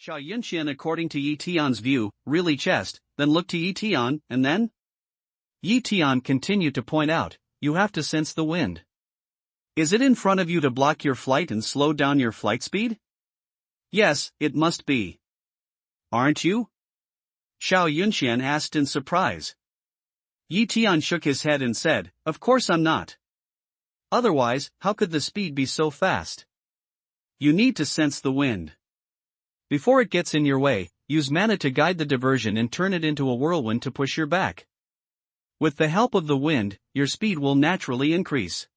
Xiao Yunxian, according to Yi Tian's view, really chest, then looked to Yi Tian, and then? Yi Tian continued to point out, you have to sense the wind. Is it in front of you to block your flight and slow down your flight speed? Yes, it must be. Aren't you? Xiao Yunxian asked in surprise. Yi Tian shook his head and said, of course I'm not. Otherwise, how could the speed be so fast? You need to sense the wind. Before it gets in your way, use mana to guide the diversion and turn it into a whirlwind to push your back. With the help of the wind, your speed will naturally increase.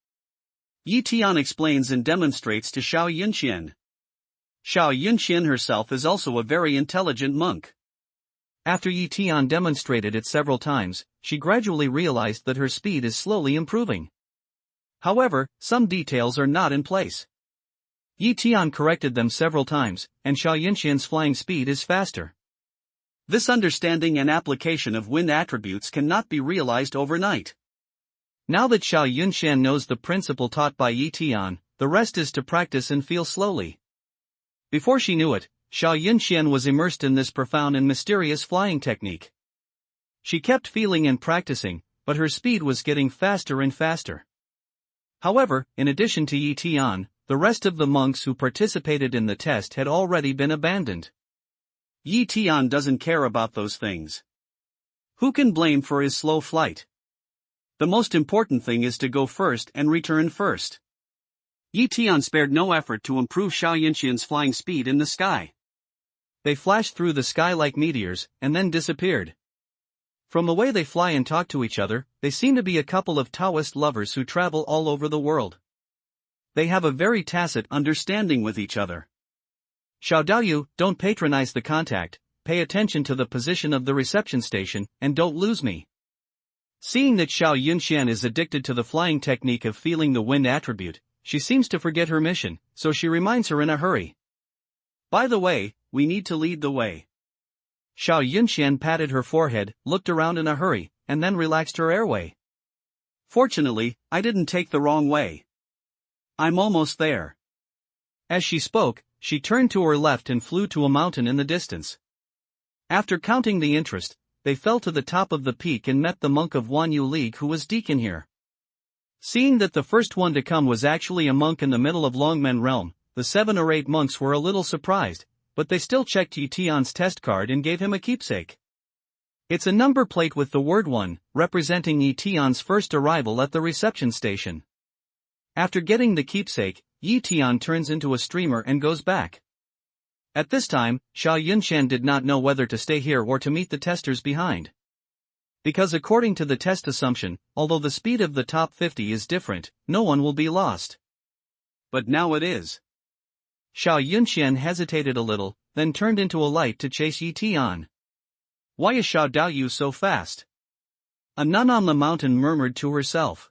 Yi Tian explains and demonstrates to Xiao Yunxian. Xiao Yunxian herself is also a very intelligent monk. After Yi Tian demonstrated it several times, she gradually realized that her speed is slowly improving. However, some details are not in place. Yi Tian corrected them several times, and Xiao Yunxian's flying speed is faster. This understanding and application of wind attributes cannot be realized overnight. Now that Xiao Yunxian knows the principle taught by Yi Tian, the rest is to practice and feel slowly. Before she knew it, Xiao Yunxian was immersed in this profound and mysterious flying technique. She kept feeling and practicing, but her speed was getting faster and faster. However, in addition to Yi Tian, the rest of the monks who participated in the test had already been abandoned. Yi Tian doesn't care about those things. Who can blame for his slow flight? The most important thing is to go first and return first. Yi Tian spared no effort to improve Xiao Yunxian's flying speed in the sky. They flashed through the sky like meteors, and then disappeared. From the way they fly and talk to each other, they seem to be a couple of Taoist lovers who travel all over the world. They have a very tacit understanding with each other. Xiao Daoyu, don't patronize the contact, pay attention to the position of the reception station, and don't lose me. Seeing that Xiao Yunxian is addicted to the flying technique of feeling the wind attribute, she seems to forget her mission, so she reminds her in a hurry. By the way, we need to lead the way. Xiao Yunxian patted her forehead, looked around in a hurry, and then relaxed her airway. Fortunately, I didn't take the wrong way. I'm almost there. As she spoke, she turned to her left and flew to a mountain in the distance. After counting the interest, they fell to the top of the peak and met the monk of Wanyu League who was deacon here. Seeing that the first one to come was actually a monk in the middle of Longmen realm, the 7 or 8 monks were a little surprised, but they still checked Yi Tian's test card and gave him a keepsake. It's a number plate with the word 1, representing Yi Tian's first arrival at the reception station. After getting the keepsake, Yi Tian turns into a streamer and goes back. At this time, Xiao Yunxian did not know whether to stay here or to meet the testers behind. Because according to the test assumption, although the speed of the top 50 is different, no one will be lost. But now it is. Xiao Yunxian hesitated a little, then turned into a light to chase Yi Tian. Why is Xiao Daoyu so fast? A nun on the mountain murmured to herself.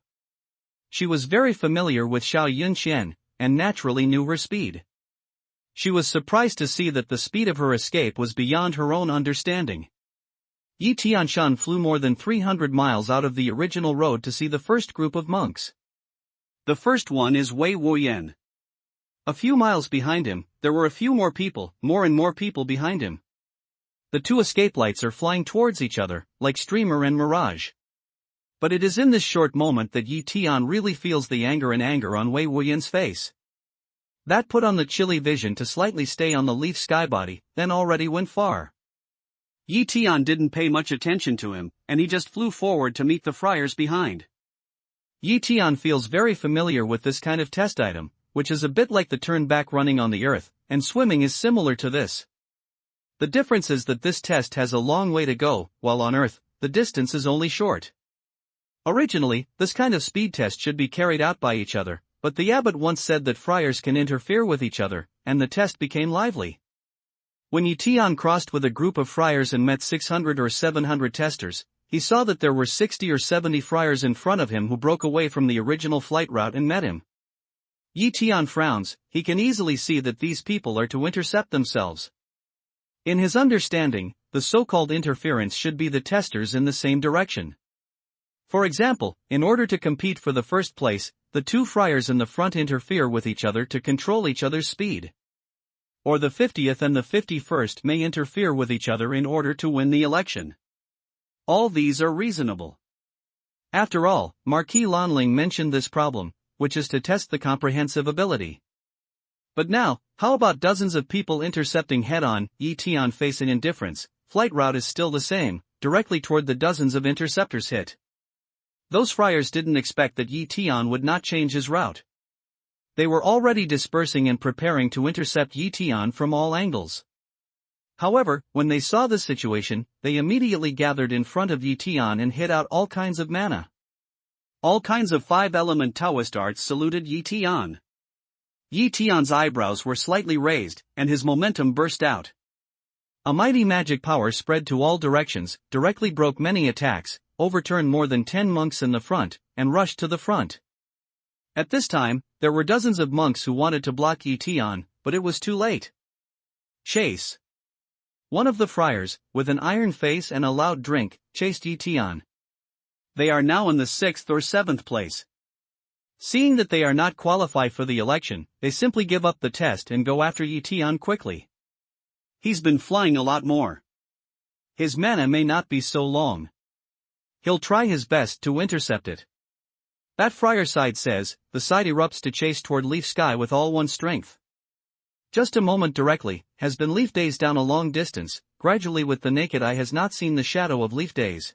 She was very familiar with Xiao Yunxian, and naturally knew her speed. She was surprised to see that the speed of her escape was beyond her own understanding. Yi Tianshan flew more than 300 miles out of the original road to see the first group of monks. The first one is Wei Wuyan. A few miles behind him, there were a few more people, more and more people behind him. The 2 escape lights are flying towards each other, like streamer and mirage. But it is in this short moment that Yi Tian really feels the anger on Wei Wuyan's face. That put on the chilly vision to slightly stay on the leaf skybody, then already went far. Yi Tian didn't pay much attention to him, and he just flew forward to meet the friars behind. Yi Tian feels very familiar with this kind of test item, which is a bit like the turn back running on the earth, and swimming is similar to this. The difference is that this test has a long way to go, while on earth, the distance is only short. Originally, this kind of speed test should be carried out by each other, but the abbot once said that friars can interfere with each other, and the test became lively. When Yi Tian crossed with a group of friars and met 600 or 700 testers, he saw that there were 60 or 70 friars in front of him who broke away from the original flight route and met him. Yi Tian frowns, he can easily see that these people are to intercept themselves. In his understanding, the so-called interference should be the testers in the same direction. For example, in order to compete for the first place, the 2 friars in the front interfere with each other to control each other's speed. Or the 50th and the 51st may interfere with each other in order to win the election. All these are reasonable. After all, Marquis Lanling mentioned this problem, which is to test the comprehensive ability. But now, how about dozens of people intercepting head-on? Yi Tian facing indifference, flight route is still the same, directly toward the dozens of interceptors hit. Those friars didn't expect that Yi Tian would not change his route. They were already dispersing and preparing to intercept Yi Tian from all angles. However, when they saw the situation, they immediately gathered in front of Yi Tian and hit out all kinds of mana. All kinds of 5-element Taoist arts saluted Yi Tian. Yi Tian's eyebrows were slightly raised, and his momentum burst out. A mighty magic power spread to all directions, directly broke many attacks, overturned more than 10 monks in the front, and rushed to the front. At this time, there were dozens of monks who wanted to block Yi Tian, but it was too late. Chase. One of the friars, with an iron face and a loud drink, chased Yi Tian. They are now in the 6th or 7th place. Seeing that they are not qualified for the election, they simply give up the test and go after Yi Tian quickly. He's been flying a lot more. His mana may not be so long. He'll try his best to intercept it. That friar side says, the side erupts to chase toward Leaf Sky with all one's strength. Just a moment directly, has been Leaf Days down a long distance, gradually with the naked eye has not seen the shadow of Leaf Days.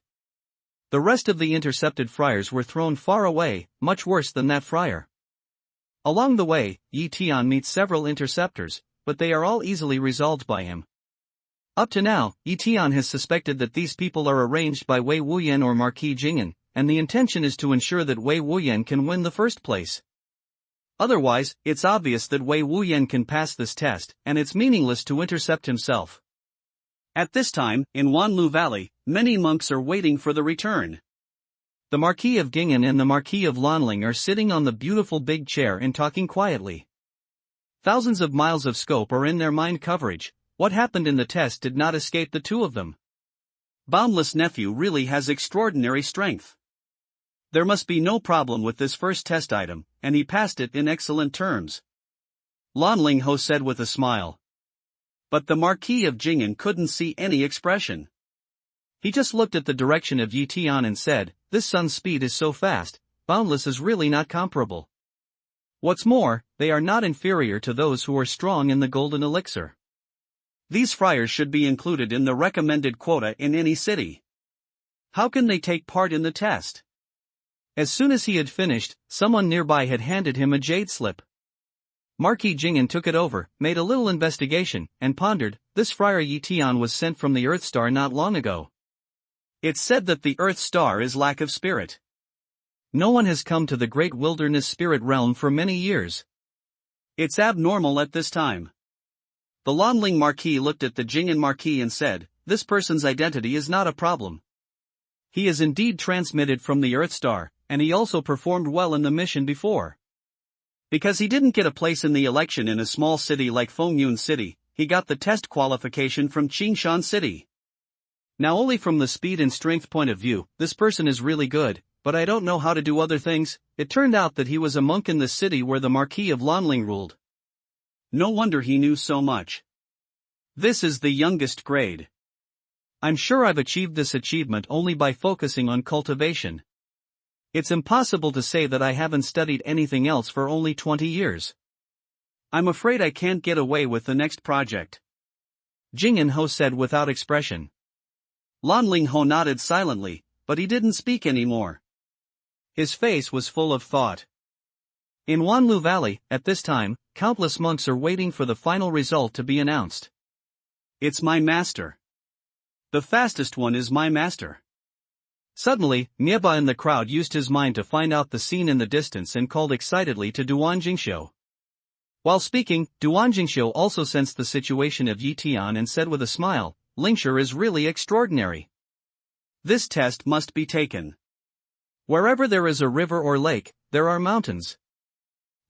The rest of the intercepted friars were thrown far away, much worse than that friar. Along the way, Yi Tian meets several interceptors, but they are all easily resolved by him. Up to now, Yi Tian has suspected that these people are arranged by Wei Wuyan or Marquis Jing'an, and the intention is to ensure that Wei Wuyan can win the first place. Otherwise, it's obvious that Wei Wuyan can pass this test, and it's meaningless to intercept himself. At this time, in Wanlu Valley, many monks are waiting for the return. The Marquis of Jing'an and the Marquis of Lanling are sitting on the beautiful big chair and talking quietly. Thousands of miles of scope are in their mind coverage. What happened in the test did not escape the two of them. Boundless Nephew really has extraordinary strength. There must be no problem with this first test item, and he passed it in excellent terms. Lanling Ho said with a smile. But the Marquis of Jing'an couldn't see any expression. He just looked at the direction of Yi Tian and said, this sun's speed is so fast, Boundless is really not comparable. What's more, they are not inferior to those who are strong in the golden elixir. These friars should be included in the recommended quota in any city. How can they take part in the test? As soon as he had finished, someone nearby had handed him a jade slip. Marquis Jing'an took it over, made a little investigation, and pondered, this friar Yi Tian was sent from the Earth Star not long ago. It's said that the Earth Star is lack of spirit. No one has come to the great wilderness spirit realm for many years. It's abnormal at this time. The Lanling Marquis looked at the Jing'an Marquis and said, this person's identity is not a problem. He is indeed transmitted from the Earth Star, and he also performed well in the mission before. Because he didn't get a place in the election in a small city like Fengyun City, he got the test qualification from Qingshan City. Now only from the speed and strength point of view, this person is really good, but I don't know how to do other things. It turned out that he was a monk in the city where the Marquis of Lanling ruled. No wonder he knew so much. This is the youngest grade. I'm sure I've achieved this achievement only by focusing on cultivation. It's impossible to say that I haven't studied anything else for only 20 years. I'm afraid I can't get away with the next project. Jing'an Ho said without expression. Lanling Ho nodded silently, but he didn't speak anymore. His face was full of thought. In Wanlu Valley, at this time, countless monks are waiting for the final result to be announced. It's my master. The fastest one is my master. Suddenly, Nieba in the crowd used his mind to find out the scene in the distance and called excitedly to Duan Jingxiu. While speaking, Duan Jingxiu also sensed the situation of Yi Tian and said with a smile, Lingshi is really extraordinary. This test must be taken. Wherever there is a river or lake, there are mountains.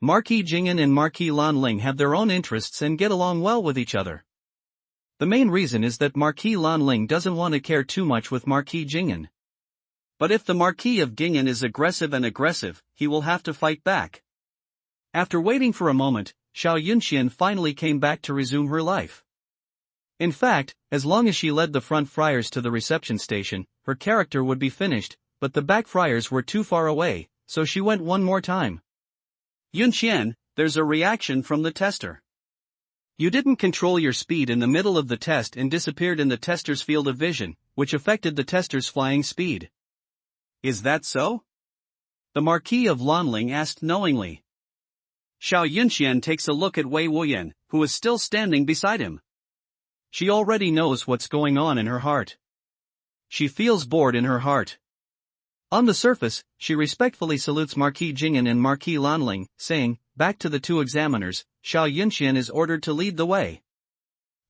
Marquis Jing'an and Marquis Lanling have their own interests and get along well with each other. The main reason is that Marquis Lanling doesn't want to care too much with Marquis Jing'an. But if the Marquis of Jing'an is aggressive, he will have to fight back. After waiting for a moment, Xiao Yunxian finally came back to resume her life. In fact, as long as she led the front friars to the reception station, her character would be finished, but the back friars were too far away, so she went one more time. Yunxian, there's a reaction from the tester. You didn't control your speed in the middle of the test and disappeared in the tester's field of vision, which affected the tester's flying speed. Is that so? The Marquis of Lanling asked knowingly. Xiao Yunxian takes a look at Wei Wuyan, who is still standing beside him. She already knows what's going on in her heart. She feels bored in her heart. On the surface, she respectfully salutes Marquis Jing'an and Marquis Lanling, saying, back to the two examiners, Xiao Yunxian is ordered to lead the way.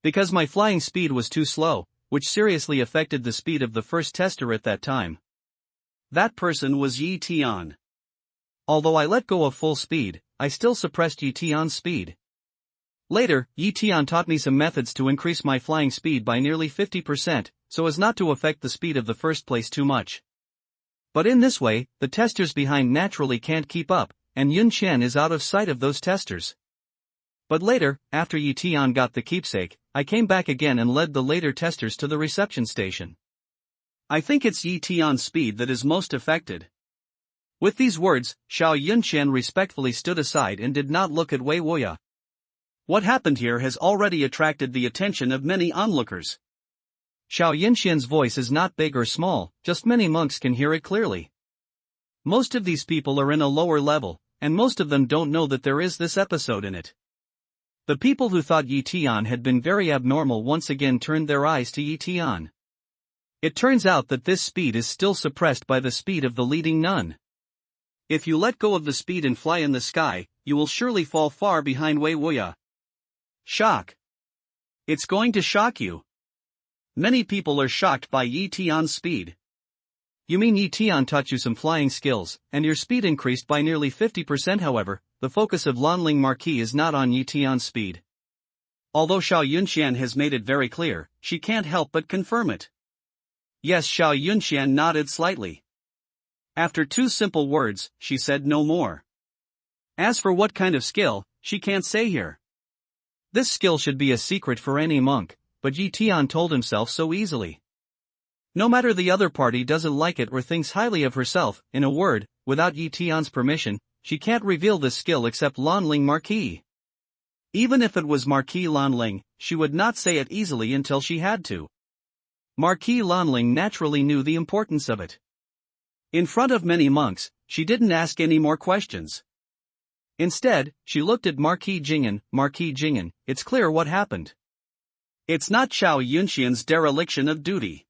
Because my flying speed was too slow, which seriously affected the speed of the first tester at that time. That person was Yi Tian. Although I let go of full speed, I still suppressed Yi Tian's speed. Later, Yi Tian taught me some methods to increase my flying speed by nearly 50%, so as not to affect the speed of the first place too much. But in this way, the testers behind naturally can't keep up, and Yunxian is out of sight of those testers. But later, after Yi Tian got the keepsake, I came back again and led the later testers to the reception station. I think it's Yi Tian's speed that is most affected. With these words, Xiao Yunxian respectfully stood aside and did not look at Wei Wuya. What happened here has already attracted the attention of many onlookers. Xiao Yunxian's voice is not big or small, just many monks can hear it clearly. Most of these people are in a lower level, and most of them don't know that there is this episode in it. The people who thought Yi Tian had been very abnormal once again turned their eyes to Yi Tian. It turns out that this speed is still suppressed by the speed of the leading nun. If you let go of the speed and fly in the sky, you will surely fall far behind Wei Wuya. Shock. It's going to shock you. Many people are shocked by Yi Tian's speed. You mean Yi Tian taught you some flying skills, and your speed increased by nearly 50%. However, the focus of Lanling Marquis is not on Yi Tian's speed. Although Xiao Yunxian has made it very clear, she can't help but confirm it. Yes, Xiao Yunxian nodded slightly. After two simple words, she said no more. As for what kind of skill, she can't say here. This skill should be a secret for any monk, but Yi Tian told himself so easily. No matter the other party doesn't like it or thinks highly of herself, in a word, without Yi Tian's permission, she can't reveal this skill except Lanling Marquis. Even if it was Marquis Lanling, she would not say it easily until she had to. Marquis Lanling naturally knew the importance of it. In front of many monks, she didn't ask any more questions. Instead, she looked at Marquis Jing'an, it's clear what happened. It's not Xiao Yunxian's dereliction of duty.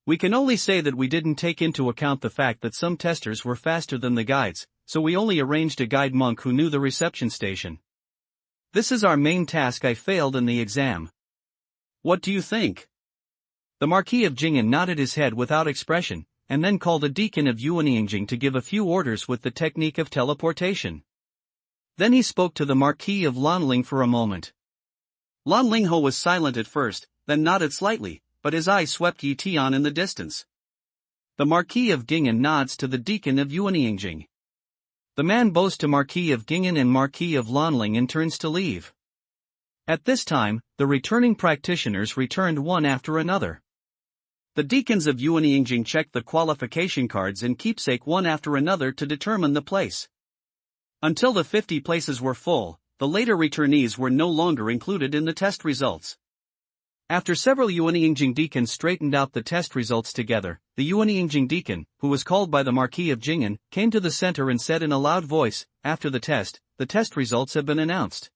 We can only say that we didn't take into account the fact that some testers were faster than the guides, so we only arranged a guide monk who knew the reception station. This is our main task. I failed in the exam. What do you think? The Marquis of Jing'an nodded his head without expression, and then called a deacon of Yuanyingjing to give a few orders with the technique of teleportation. Then he spoke to the Marquis of Lanling for a moment. Lanlingho was silent at first, then nodded slightly, but his eyes swept Yi Tian in the distance. The Marquis of Jing'an nods to the deacon of Yuanyingjing. The man bows to Marquis of Jing'an and Marquis of Lanling and turns to leave. At this time, the returning practitioners returned one after another. The deacons of Yuanyingjing checked the qualification cards and keepsake one after another to determine the place. Until the 50 places were full, the later returnees were no longer included in the test results. After several Yuanyingjing deacons straightened out the test results together, the Yuanyingjing deacon, who was called by the Marquis of Jing'an, came to the center and said in a loud voice, after the test results have been announced.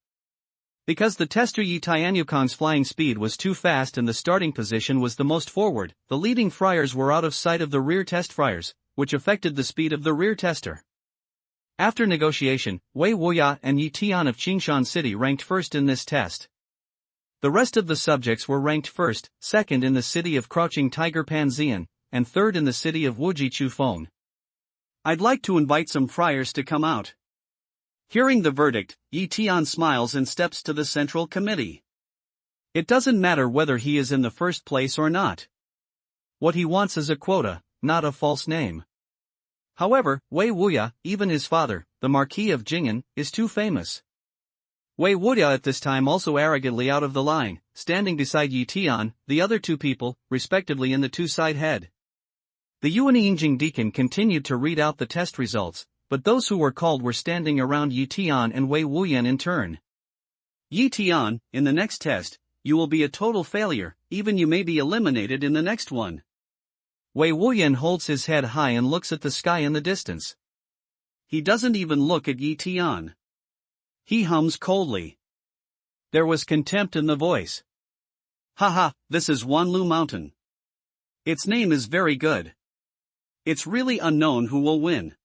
Because the tester Yi Tianyukong's flying speed was too fast and the starting position was the most forward, the leading friars were out of sight of the rear test friars, which affected the speed of the rear tester. After negotiation, Wei Wuya and Yi Tian of Qingshan City ranked first in this test. The rest of the subjects were ranked first, second in the city of Crouching Tiger Panxian, and third in the city of Wuji Chufeng. I'd like to invite some friars to come out. Hearing the verdict, Yi Tian smiles and steps to the central committee. It doesn't matter whether he is in the first place or not. What he wants is a quota, not a false name. However, Wei Wuya, even his father, the Marquis of Jing'an, is too famous. Wei Wuya at this time also arrogantly out of the line, standing beside Yi Tian, the other two people, respectively in the two-side head. The Yuanyingjing deacon continued to read out the test results, but those who were called were standing around Yi Tian and Wei Wuyan in turn. Yi Tian, in the next test, you will be a total failure, even you may be eliminated in the next one. Wei Wuyan holds his head high and looks at the sky in the distance. He doesn't even look at Yi Tian. He hums coldly. There was contempt in the voice. Haha, this is Wanlu Mountain. Its name is very good. It's really unknown who will win.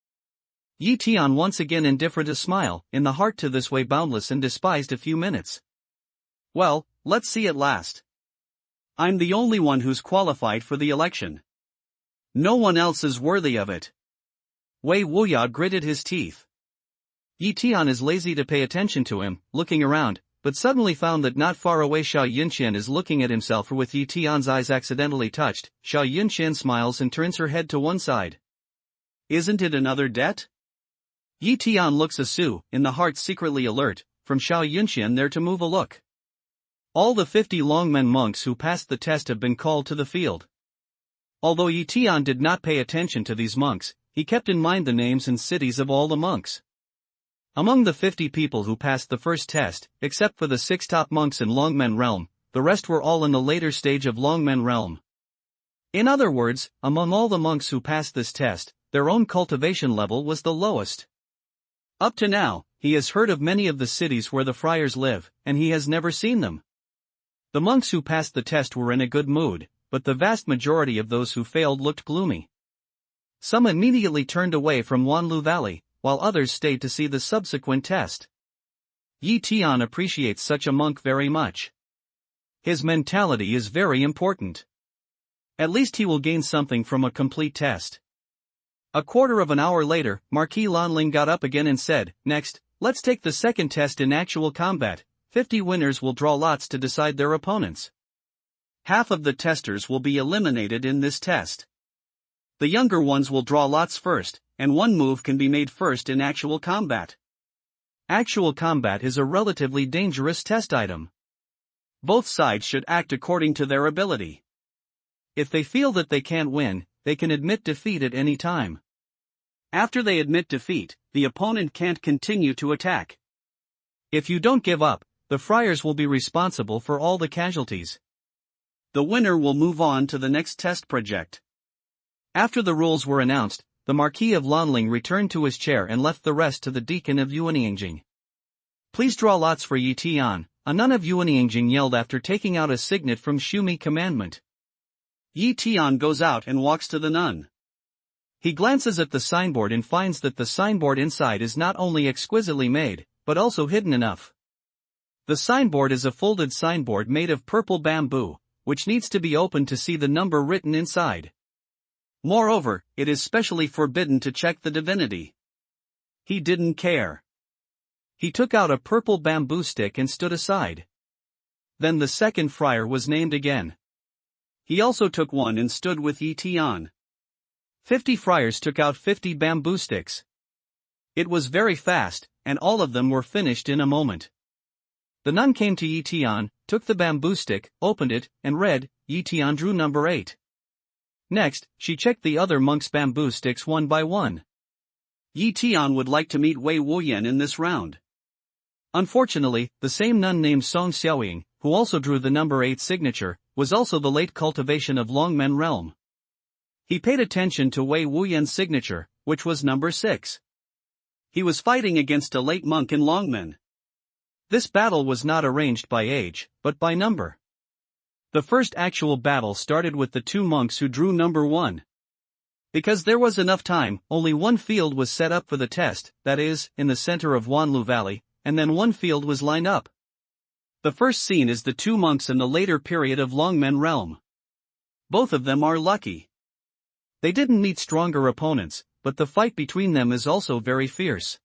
Yi Tian once again indifferent a smile, in the heart to this way boundless and despised a few minutes. Well, let's see at last. I'm the only one who's qualified for the election. No one else is worthy of it. Wei Wuya gritted his teeth. Yi Tian is lazy to pay attention to him, looking around, but suddenly found that not far away Xiao Yunqian is looking at himself, with Yi Tian's eyes accidentally touched. Xiao Yunqian smiles and turns her head to one side. Isn't it another debt? Yi Tian looks askew, in the heart secretly alert, from Xiao Yunqian there to move a look. All the 50 Longmen monks who passed the test have been called to the field. Although Yi Tian did not pay attention to these monks, he kept in mind the names and cities of all the monks. Among the 50 people who passed the first test, except for the 6 top monks in Longmen realm, the rest were all in the later stage of Longmen realm. In other words, among all the monks who passed this test, their own cultivation level was the lowest. Up to now, he has heard of many of the cities where the friars live, and he has never seen them. The monks who passed the test were in a good mood, but the vast majority of those who failed looked gloomy. Some immediately turned away from Wanlu Valley, while others stayed to see the subsequent test. Yi Tian appreciates such a monk very much. His mentality is very important. At least he will gain something from a complete test. A quarter of an hour later, Marquis Lanling got up again and said, "Next, let's take the second test in actual combat. 50 winners will draw lots to decide their opponents. Half of the testers will be eliminated in this test. The younger ones will draw lots first, and one move can be made first in actual combat. Actual combat is a relatively dangerous test item. Both sides should act according to their ability. If they feel that they can't win, they can admit defeat at any time. After they admit defeat, the opponent can't continue to attack. If you don't give up, the friars will be responsible for all the casualties. The winner will move on to the next test project." After the rules were announced, the Marquis of Lanling returned to his chair and left the rest to the deacon of Yuanyingjing. "Please draw lots for Yi Tian," a nun of Yuanyingjing yelled after taking out a signet from Shumi commandment. Yi Tian goes out and walks to the nun. He glances at the signboard and finds that the signboard inside is not only exquisitely made, but also hidden enough. The signboard is a folded signboard made of purple bamboo, which needs to be opened to see the number written inside. Moreover, it is specially forbidden to check the divinity. He didn't care. He took out a purple bamboo stick and stood aside. Then the second friar was named again. He also took one and stood with Yi Tian. 50 friars took out 50 bamboo sticks. It was very fast, and all of them were finished in a moment. The nun came to Yi Tian, took the bamboo stick, opened it, and read. Yi Tian drew number 8. Next, she checked the other monks' bamboo sticks one by one. Yi Tian would like to meet Wei Wuyan in this round. Unfortunately, the same nun named Song Xiaoying, who also drew the number 8 signature, was also the late cultivation of Longmen realm. He paid attention to Wei Wuyan's signature, which was number 6. He was fighting against a late monk in Longmen. This battle was not arranged by age, but by number. The first actual battle started with the 2 monks who drew number 1. Because there was enough time, only one field was set up for the test, that is, in the center of Wanlu Valley, and then one field was lined up. The first scene is the 2 monks in the later period of Longmen realm. Both of them are lucky. They didn't meet stronger opponents, but the fight between them is also very fierce.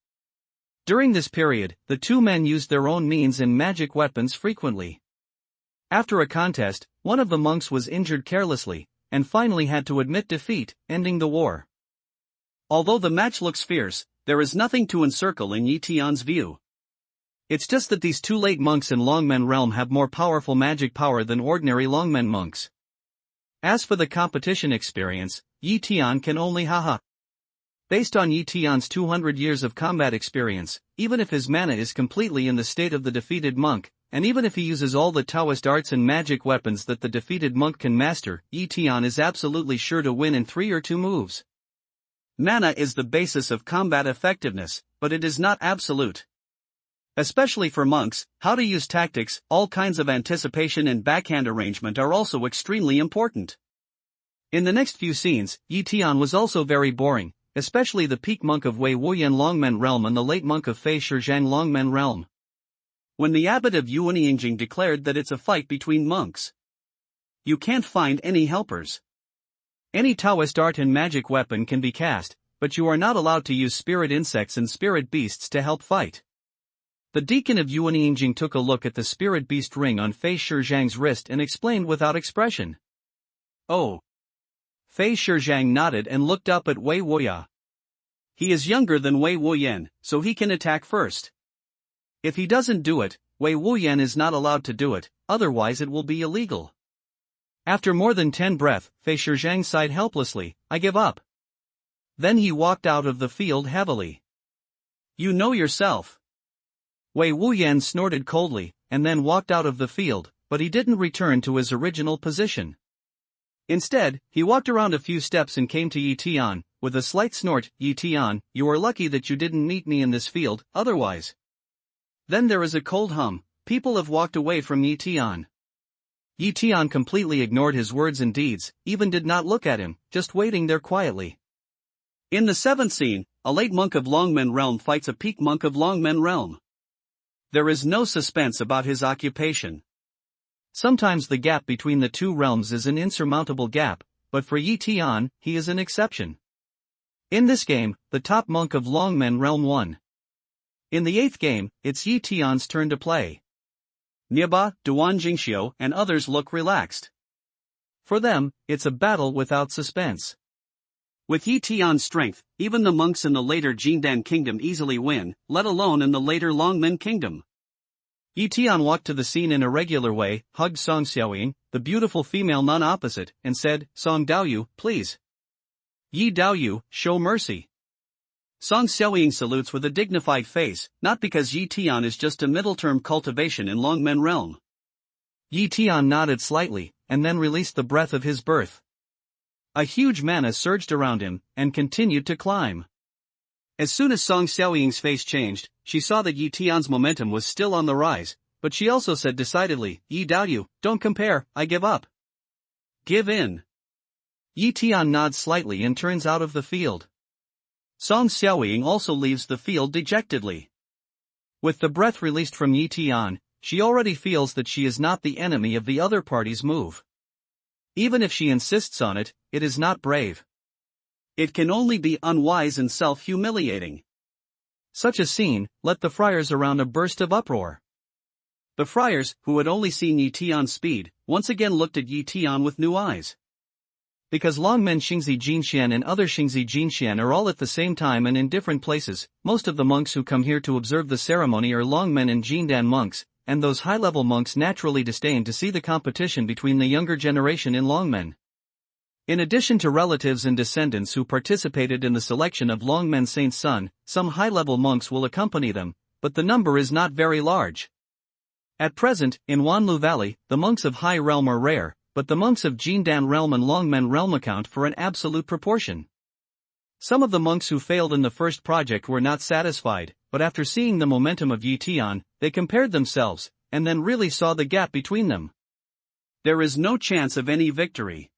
During this period, the 2 men used their own means and magic weapons frequently. After a contest, one of the monks was injured carelessly, and finally had to admit defeat, ending the war. Although the match looks fierce, there is nothing to encircle in Yi Tian's view. It's just that these two late monks in Longmen realm have more powerful magic power than ordinary Longmen monks. As for the competition experience, Yi Tian can only haha. Based on Yi Tian's 200 years of combat experience, even if his mana is completely in the state of the defeated monk, and even if he uses all the Taoist arts and magic weapons that the defeated monk can master, Yi Tian is absolutely sure to win in 3 or 2 moves. Mana is the basis of combat effectiveness, but it is not absolute. Especially for monks, how to use tactics, all kinds of anticipation and backhand arrangement are also extremely important. In the next few scenes, Yi Tian was also very boring, especially the peak monk of Wei Wuyan Longmen realm and the late monk of Fei Shizhang Longmen realm. When the abbot of Yuanyingjing declared that it's a fight between monks, you can't find any helpers. Any Taoist art and magic weapon can be cast, but you are not allowed to use spirit insects and spirit beasts to help fight. The deacon of Yuanyingjing took a look at the spirit beast ring on Fei Shizhang's wrist and explained without expression. Oh. Fei Shizhang nodded and looked up at Wei Wuya. He is younger than Wei Wuyan, so he can attack first. If he doesn't do it, Wei Wuyan is not allowed to do it, otherwise it will be illegal. After more than 10 breaths, Fei Shizhang sighed helplessly, I give up. Then he walked out of the field heavily. You know yourself. Wei Wuyan snorted coldly, and then walked out of the field, but he didn't return to his original position. Instead, he walked around a few steps and came to Yi Tian, with a slight snort, Yi Tian, you are lucky that you didn't meet me in this field, otherwise. Then there is a cold hum, people have walked away from Yi Tian. Yi Tian completely ignored his words and deeds, even did not look at him, just waiting there quietly. In the 7th scene, a late monk of Longmen realm fights a peak monk of Longmen realm. There is no suspense about his occupation. Sometimes the gap between the two realms is an insurmountable gap, but for Yi Tian, he is an exception. In this game, the top monk of Longmen realm won. In the 8th game, it's Yi Tian's turn to play. Nieba, Duan Jingxiu, and others look relaxed. For them, it's a battle without suspense. With Yi Tian's strength, even the monks in the later Jindan kingdom easily win, let alone in the later Longmen kingdom. Yi Tian walked to the scene in a regular way, hugged Song Xiaoying, the beautiful female nun opposite, and said, Song Daoyu, please. Yi Daoyu, show mercy. Song Xiaoying salutes with a dignified face, not because Yi Tian is just a middle-term cultivation in Longmen realm. Yi Tian nodded slightly, and then released the breath of his birth. A huge mana surged around him, and continued to climb. As soon as Song Xiaoying's face changed, she saw that Yi Tian's momentum was still on the rise, but she also said decidedly, Yi Daoyu, don't compare, I give up. Give in. Yi Tian nods slightly and turns out of the field. Song Xiaoying also leaves the field dejectedly. With the breath released from Yi Tian, she already feels that she is not the enemy of the other party's move. Even if she insists on it, it is not brave. It can only be unwise and self-humiliating. Such a scene let the friars around a burst of uproar. The friars, who had only seen Yi Tian's speed, once again looked at Yi Tian with new eyes. Because Longmen Xingzi Jinxian and other Xingzi Jinxian are all at the same time and in different places, most of the monks who come here to observe the ceremony are Longmen and Jindan monks, and those high-level monks naturally disdain to see the competition between the younger generation in Longmen. In addition to relatives and descendants who participated in the selection of Longmen Saint's son, some high-level monks will accompany them, but the number is not very large. At present, in Wanlu Valley, the monks of High Realm are rare, but the monks of Jindan Realm and Longmen Realm account for an absolute proportion. Some of the monks who failed in the first project were not satisfied, but after seeing the momentum of Yi Tian, they compared themselves, and then really saw the gap between them. There is no chance of any victory.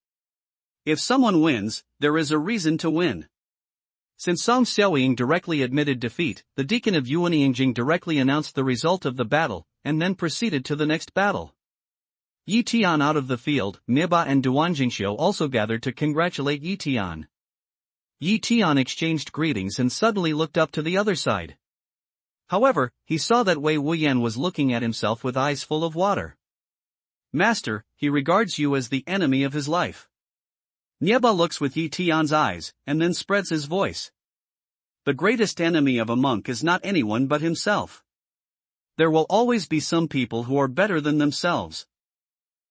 If someone wins, there is a reason to win. Since Song Xiaoying directly admitted defeat, the deacon of Yuanyingjing directly announced the result of the battle, and then proceeded to the next battle. Yi Tian out of the field, Nieba and Duan Jingxiu also gathered to congratulate Yi Tian. Yi Tian exchanged greetings and suddenly looked up to the other side. However, he saw that Wei Wuyan was looking at himself with eyes full of water. Master, he regards you as the enemy of his life. Nieba looks with Yi Tian's eyes, and then spreads his voice. The greatest enemy of a monk is not anyone but himself. There will always be some people who are better than themselves.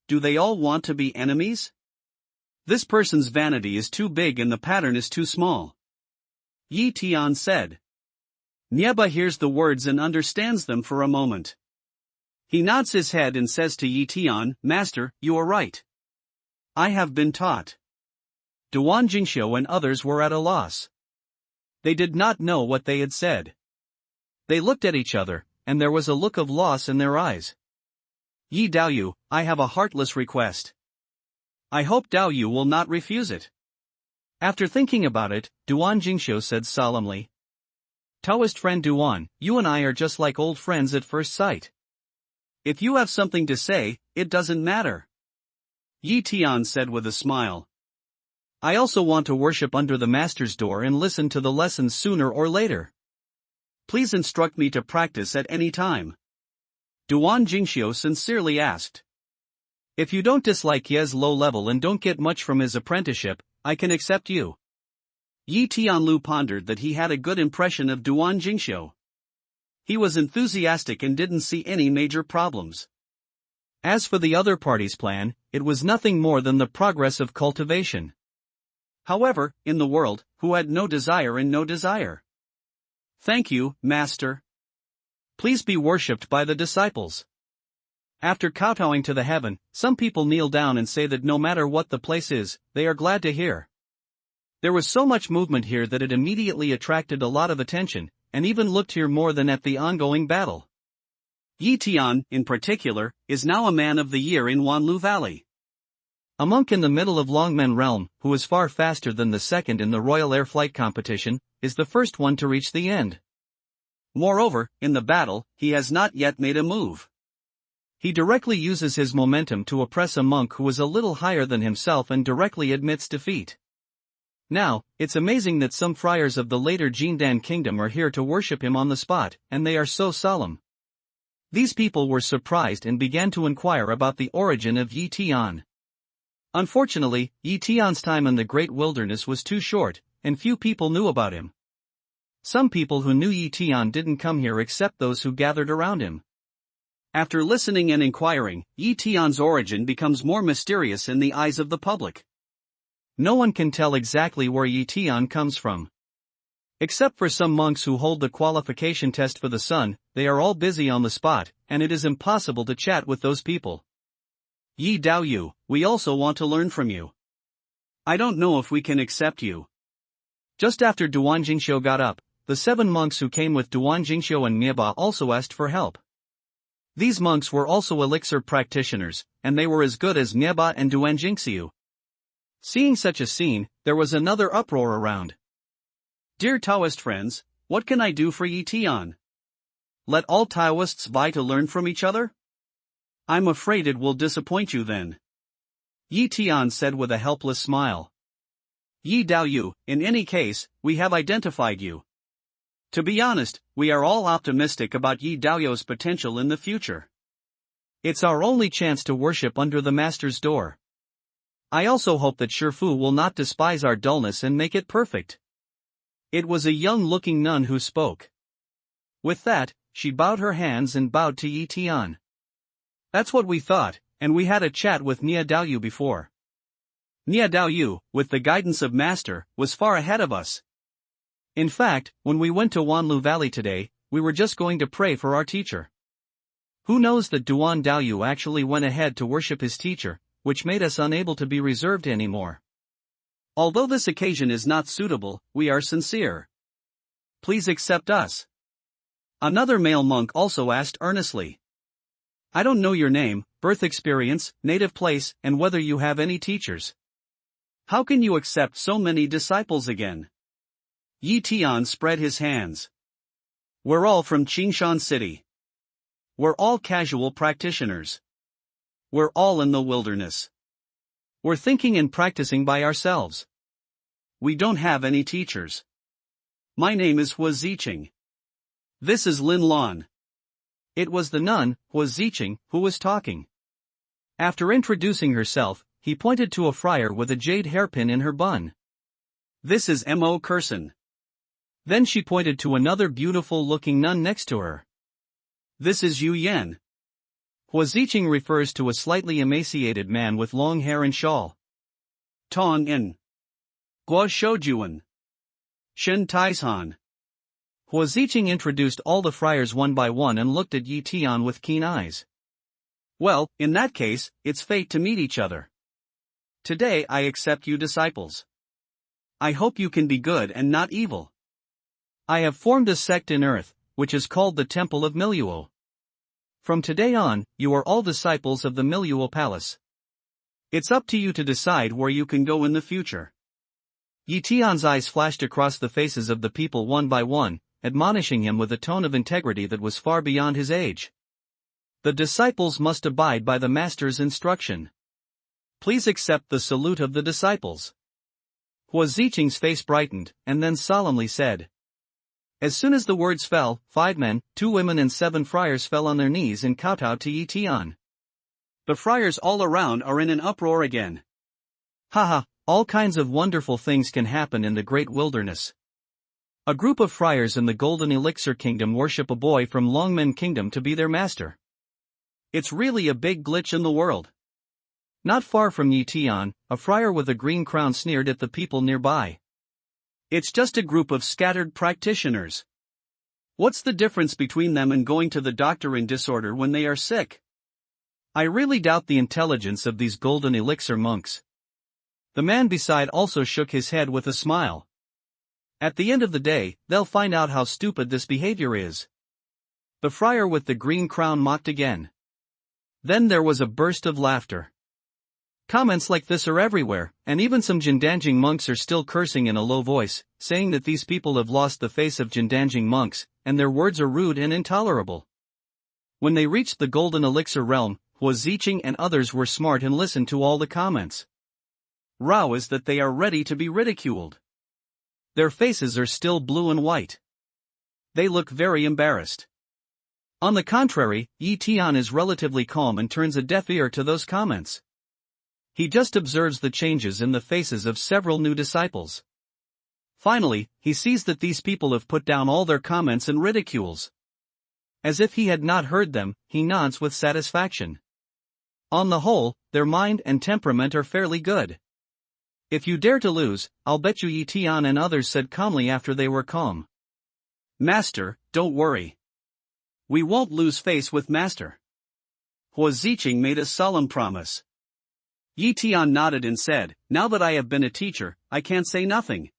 Do they all want to be enemies? This person's vanity is too big and the pattern is too small. Yi Tian said. Nieba hears the words and understands them for a moment. He nods his head and says to Yi Tian, Master, you are right. I have been taught. Duan Jingxiu and others were at a loss. They did not know what they had said. They looked at each other, and there was a look of loss in their eyes. Yi Daoyu, I have a heartless request. I hope Daoyu will not refuse it. After thinking about it, Duan Jingxiu said solemnly. Taoist friend Duan, you and I are just like old friends at first sight. If you have something to say, it doesn't matter. Yi Tian said with a smile. I also want to worship under the master's door and listen to the lessons sooner or later. Please instruct me to practice at any time. Duan Jingxiu sincerely asked. If you don't dislike Ye's low level and don't get much from his apprenticeship, I can accept you. Yi Tianlu pondered that he had a good impression of Duan Jingxiu. He was enthusiastic and didn't see any major problems. As for the other party's plan, it was nothing more than the progress of cultivation. However, in the world, who had no desire and no desire? Thank you, Master. Please be worshipped by the disciples. After kowtowing to the heaven, some people kneel down and say that no matter what the place is, they are glad to hear. There was so much movement here that it immediately attracted a lot of attention, and even looked here more than at the ongoing battle. Yi Tian, in particular, is now a man of the year in Wanlu Valley. A monk in the middle of Longmen realm, who is far faster than the second in the Royal Air Flight competition, is the first one to reach the end. Moreover, in the battle, he has not yet made a move. He directly uses his momentum to oppress a monk who is a little higher than himself and directly admits defeat. Now, it's amazing that some friars of the later Jindan kingdom are here to worship him on the spot, and they are so solemn. These people were surprised and began to inquire about the origin of Yi Tian. Unfortunately, Yi Tian's time in the Great Wilderness was too short, and few people knew about him. Some people who knew Yi Tian didn't come here except those who gathered around him. After listening and inquiring, Yi Tian's origin becomes more mysterious in the eyes of the public. No one can tell exactly where Yi Tian comes from. Except for some monks who hold the qualification test for the sun, they are all busy on the spot, and it is impossible to chat with those people. Yi Daoyu, we also want to learn from you. I don't know if we can accept you. Just after Duan Jingxiu got up, the 7 monks who came with Duan Jingxiu and Nieba also asked for help. These monks were also elixir practitioners, and they were as good as Nieba and Duan Jingxiu. Seeing such a scene, there was another uproar around. Dear Taoist friends, what can I do for Yi Tian? Let all Taoists vie to learn from each other? I'm afraid it will disappoint you then. Yi Tian said with a helpless smile. Yi Daoyu, in any case, we have identified you. To be honest, we are all optimistic about Yi Daoyu's potential in the future. It's our only chance to worship under the master's door. I also hope that Shifu will not despise our dullness and make it perfect. It was a young-looking nun who spoke. With that, she bowed her hands and bowed to Yi Tian. That's what we thought, and we had a chat with Nia Daoyu before. Nia Daoyu, with the guidance of Master, was far ahead of us. In fact, when we went to Wanlu Valley today, we were just going to pray for our teacher. Who knows that Duan Daoyu actually went ahead to worship his teacher, which made us unable to be reserved anymore. Although this occasion is not suitable, we are sincere. Please accept us. Another male monk also asked earnestly. I don't know your name, birth experience, native place, and whether you have any teachers. How can you accept so many disciples again? Yi Tian spread his hands. We're all from Qingshan City. We're all casual practitioners. We're all in the wilderness. We're thinking and practicing by ourselves. We don't have any teachers. My name is Hua Ziqing. This is Lin Lan. It was the nun, Hua Ziqing, who was talking. After introducing herself, he pointed to a friar with a jade hairpin in her bun. This is Mo Curson. Then she pointed to another beautiful-looking nun next to her. This is Yu Yan. Hua Ziqing refers to a slightly emaciated man with long hair and shawl. Tong in. Guo Shoujuan. Shen Taishan. Hua Ziqing introduced all the friars one by one and looked at Yi Tian with keen eyes. Well, in that case, it's fate to meet each other. Today I accept you disciples. I hope you can be good and not evil. I have formed a sect in earth, which is called the Temple of Miluo. From today on, you are all disciples of the Miluo Palace. It's up to you to decide where you can go in the future. Yi Tian's eyes flashed across the faces of the people one by one, admonishing him with a tone of integrity that was far beyond his age. The disciples must abide by the master's instruction. Please accept the salute of the disciples. Hua Ziqing's face brightened, and then solemnly said. As soon as the words fell, 5 men, 2 women and 7 friars fell on their knees and kowtowed to Yi Tian. The friars all around are in an uproar again. Haha, all kinds of wonderful things can happen in the great wilderness. A group of friars in the Golden Elixir Kingdom worship a boy from Longmen Kingdom to be their master. It's really a big glitch in the world. Not far from Yi Tian, a friar with a green crown sneered at the people nearby. It's just a group of scattered practitioners. What's the difference between them and going to the doctor in disorder when they are sick? I really doubt the intelligence of these Golden Elixir monks. The man beside also shook his head with a smile. At the end of the day, they'll find out how stupid this behavior is. The friar with the green crown mocked again. Then there was a burst of laughter. Comments like this are everywhere, and even some Jindanjing monks are still cursing in a low voice, saying that these people have lost the face of Jindanjing monks, and their words are rude and intolerable. When they reached the Golden Elixir realm, Hua Ziqing and others were smart and listened to all the comments. Row is that they are ready to be ridiculed. Their faces are still blue and white. They look very embarrassed. On the contrary, Yi Tian is relatively calm and turns a deaf ear to those comments. He just observes the changes in the faces of several new disciples. Finally, he sees that these people have put down all their comments and ridicules. As if he had not heard them, he nods with satisfaction. On the whole, their mind and temperament are fairly good. If you dare to lose, I'll bet you, Yi Tian and others said calmly after they were calm. Master, don't worry. We won't lose face with Master. Hua Ziqing made a solemn promise. Yi Tian nodded and said, now that I have been a teacher, I can't say nothing.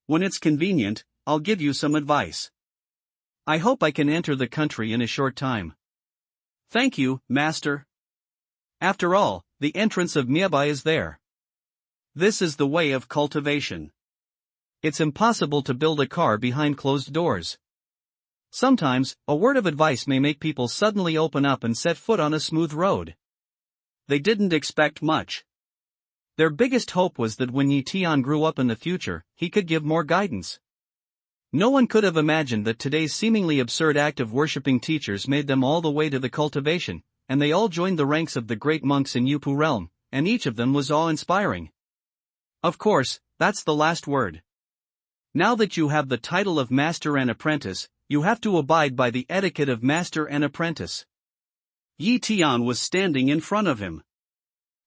When it's convenient, I'll give you some advice. I hope I can enter the country in a short time. Thank you, Master. After all, the entrance of Miabai is there. This is the way of cultivation. It's impossible to build a car behind closed doors. Sometimes, a word of advice may make people suddenly open up and set foot on a smooth road. They didn't expect much. Their biggest hope was that when Yi Tian grew up in the future, he could give more guidance. No one could have imagined that today's seemingly absurd act of worshipping teachers made them all the way to the cultivation, and they all joined the ranks of the great monks in Yupu realm, and each of them was awe-inspiring. Of course, that's the last word. Now that you have the title of master and apprentice, you have to abide by the etiquette of master and apprentice. Yi Tian was standing in front of him.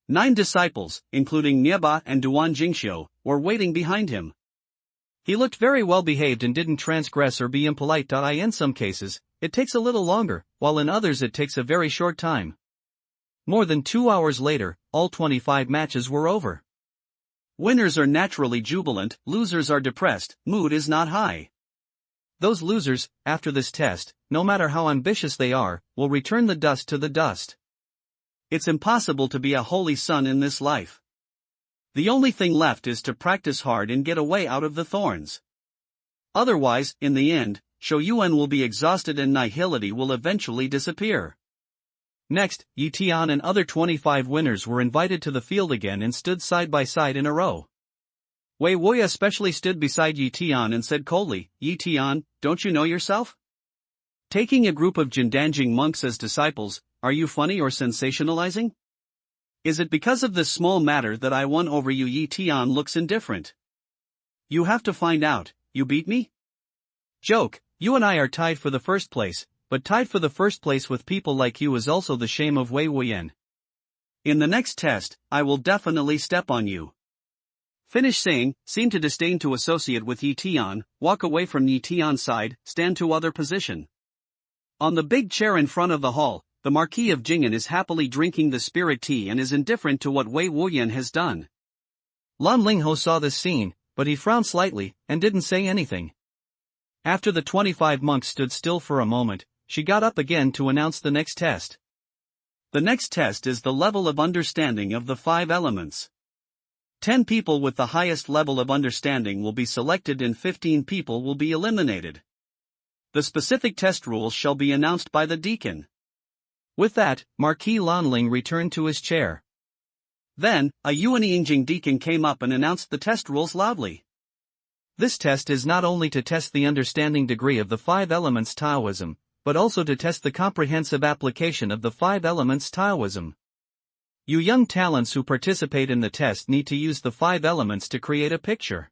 9 disciples, including Nieba and Duan Jingxiu, were waiting behind him. He looked very well behaved and didn't transgress or be impolite. In some cases, it takes a little longer, while in others it takes a very short time. More than 2 hours later, all 25 matches were over. Winners are naturally jubilant, losers are depressed, mood is not high. Those losers, after this test, no matter how ambitious they are, will return the dust to the dust. It's impossible to be a holy son in this life. The only thing left is to practice hard and get a way out of the thorns. Otherwise, in the end, Shouyuan will be exhausted and nihility will eventually disappear. Next, Yi Tian and other 25 winners were invited to the field again and stood side by side in a row. Wei Wei especially stood beside Yi Tian and said coldly, Yi Tian, don't you know yourself? Taking a group of Jindanjing monks as disciples, are you funny or sensationalizing? Is it because of this small matter that I won over you? Yi Tian looks indifferent. You have to find out, you beat me? Joke, you and I are tied for the first place, but tied for the first place with people like you is also the shame of Wei Wuyan. In the next test, I will definitely step on you. Finish saying, seem to disdain to associate with Yi Tian, walk away from Yi Tian's side, stand to other position. On the big chair in front of the hall, the Marquis of Jing'an is happily drinking the spirit tea and is indifferent to what Wei Wuyan has done. Lan Lingho saw this scene, but he frowned slightly, and didn't say anything. After the 25 monks stood still for a moment, she got up again to announce the next test. The next test is the level of understanding of the 5 elements. 10 people with the highest level of understanding will be selected and 15 people will be eliminated. The specific test rules shall be announced by the deacon. With that, Marquis Lanling returned to his chair. Then, a Yuanyingjing deacon came up and announced the test rules loudly. This test is not only to test the understanding degree of the 5 elements Taoism, but also to test the comprehensive application of the 5 elements Taoism. You young talents who participate in the test need to use the 5 elements to create a picture.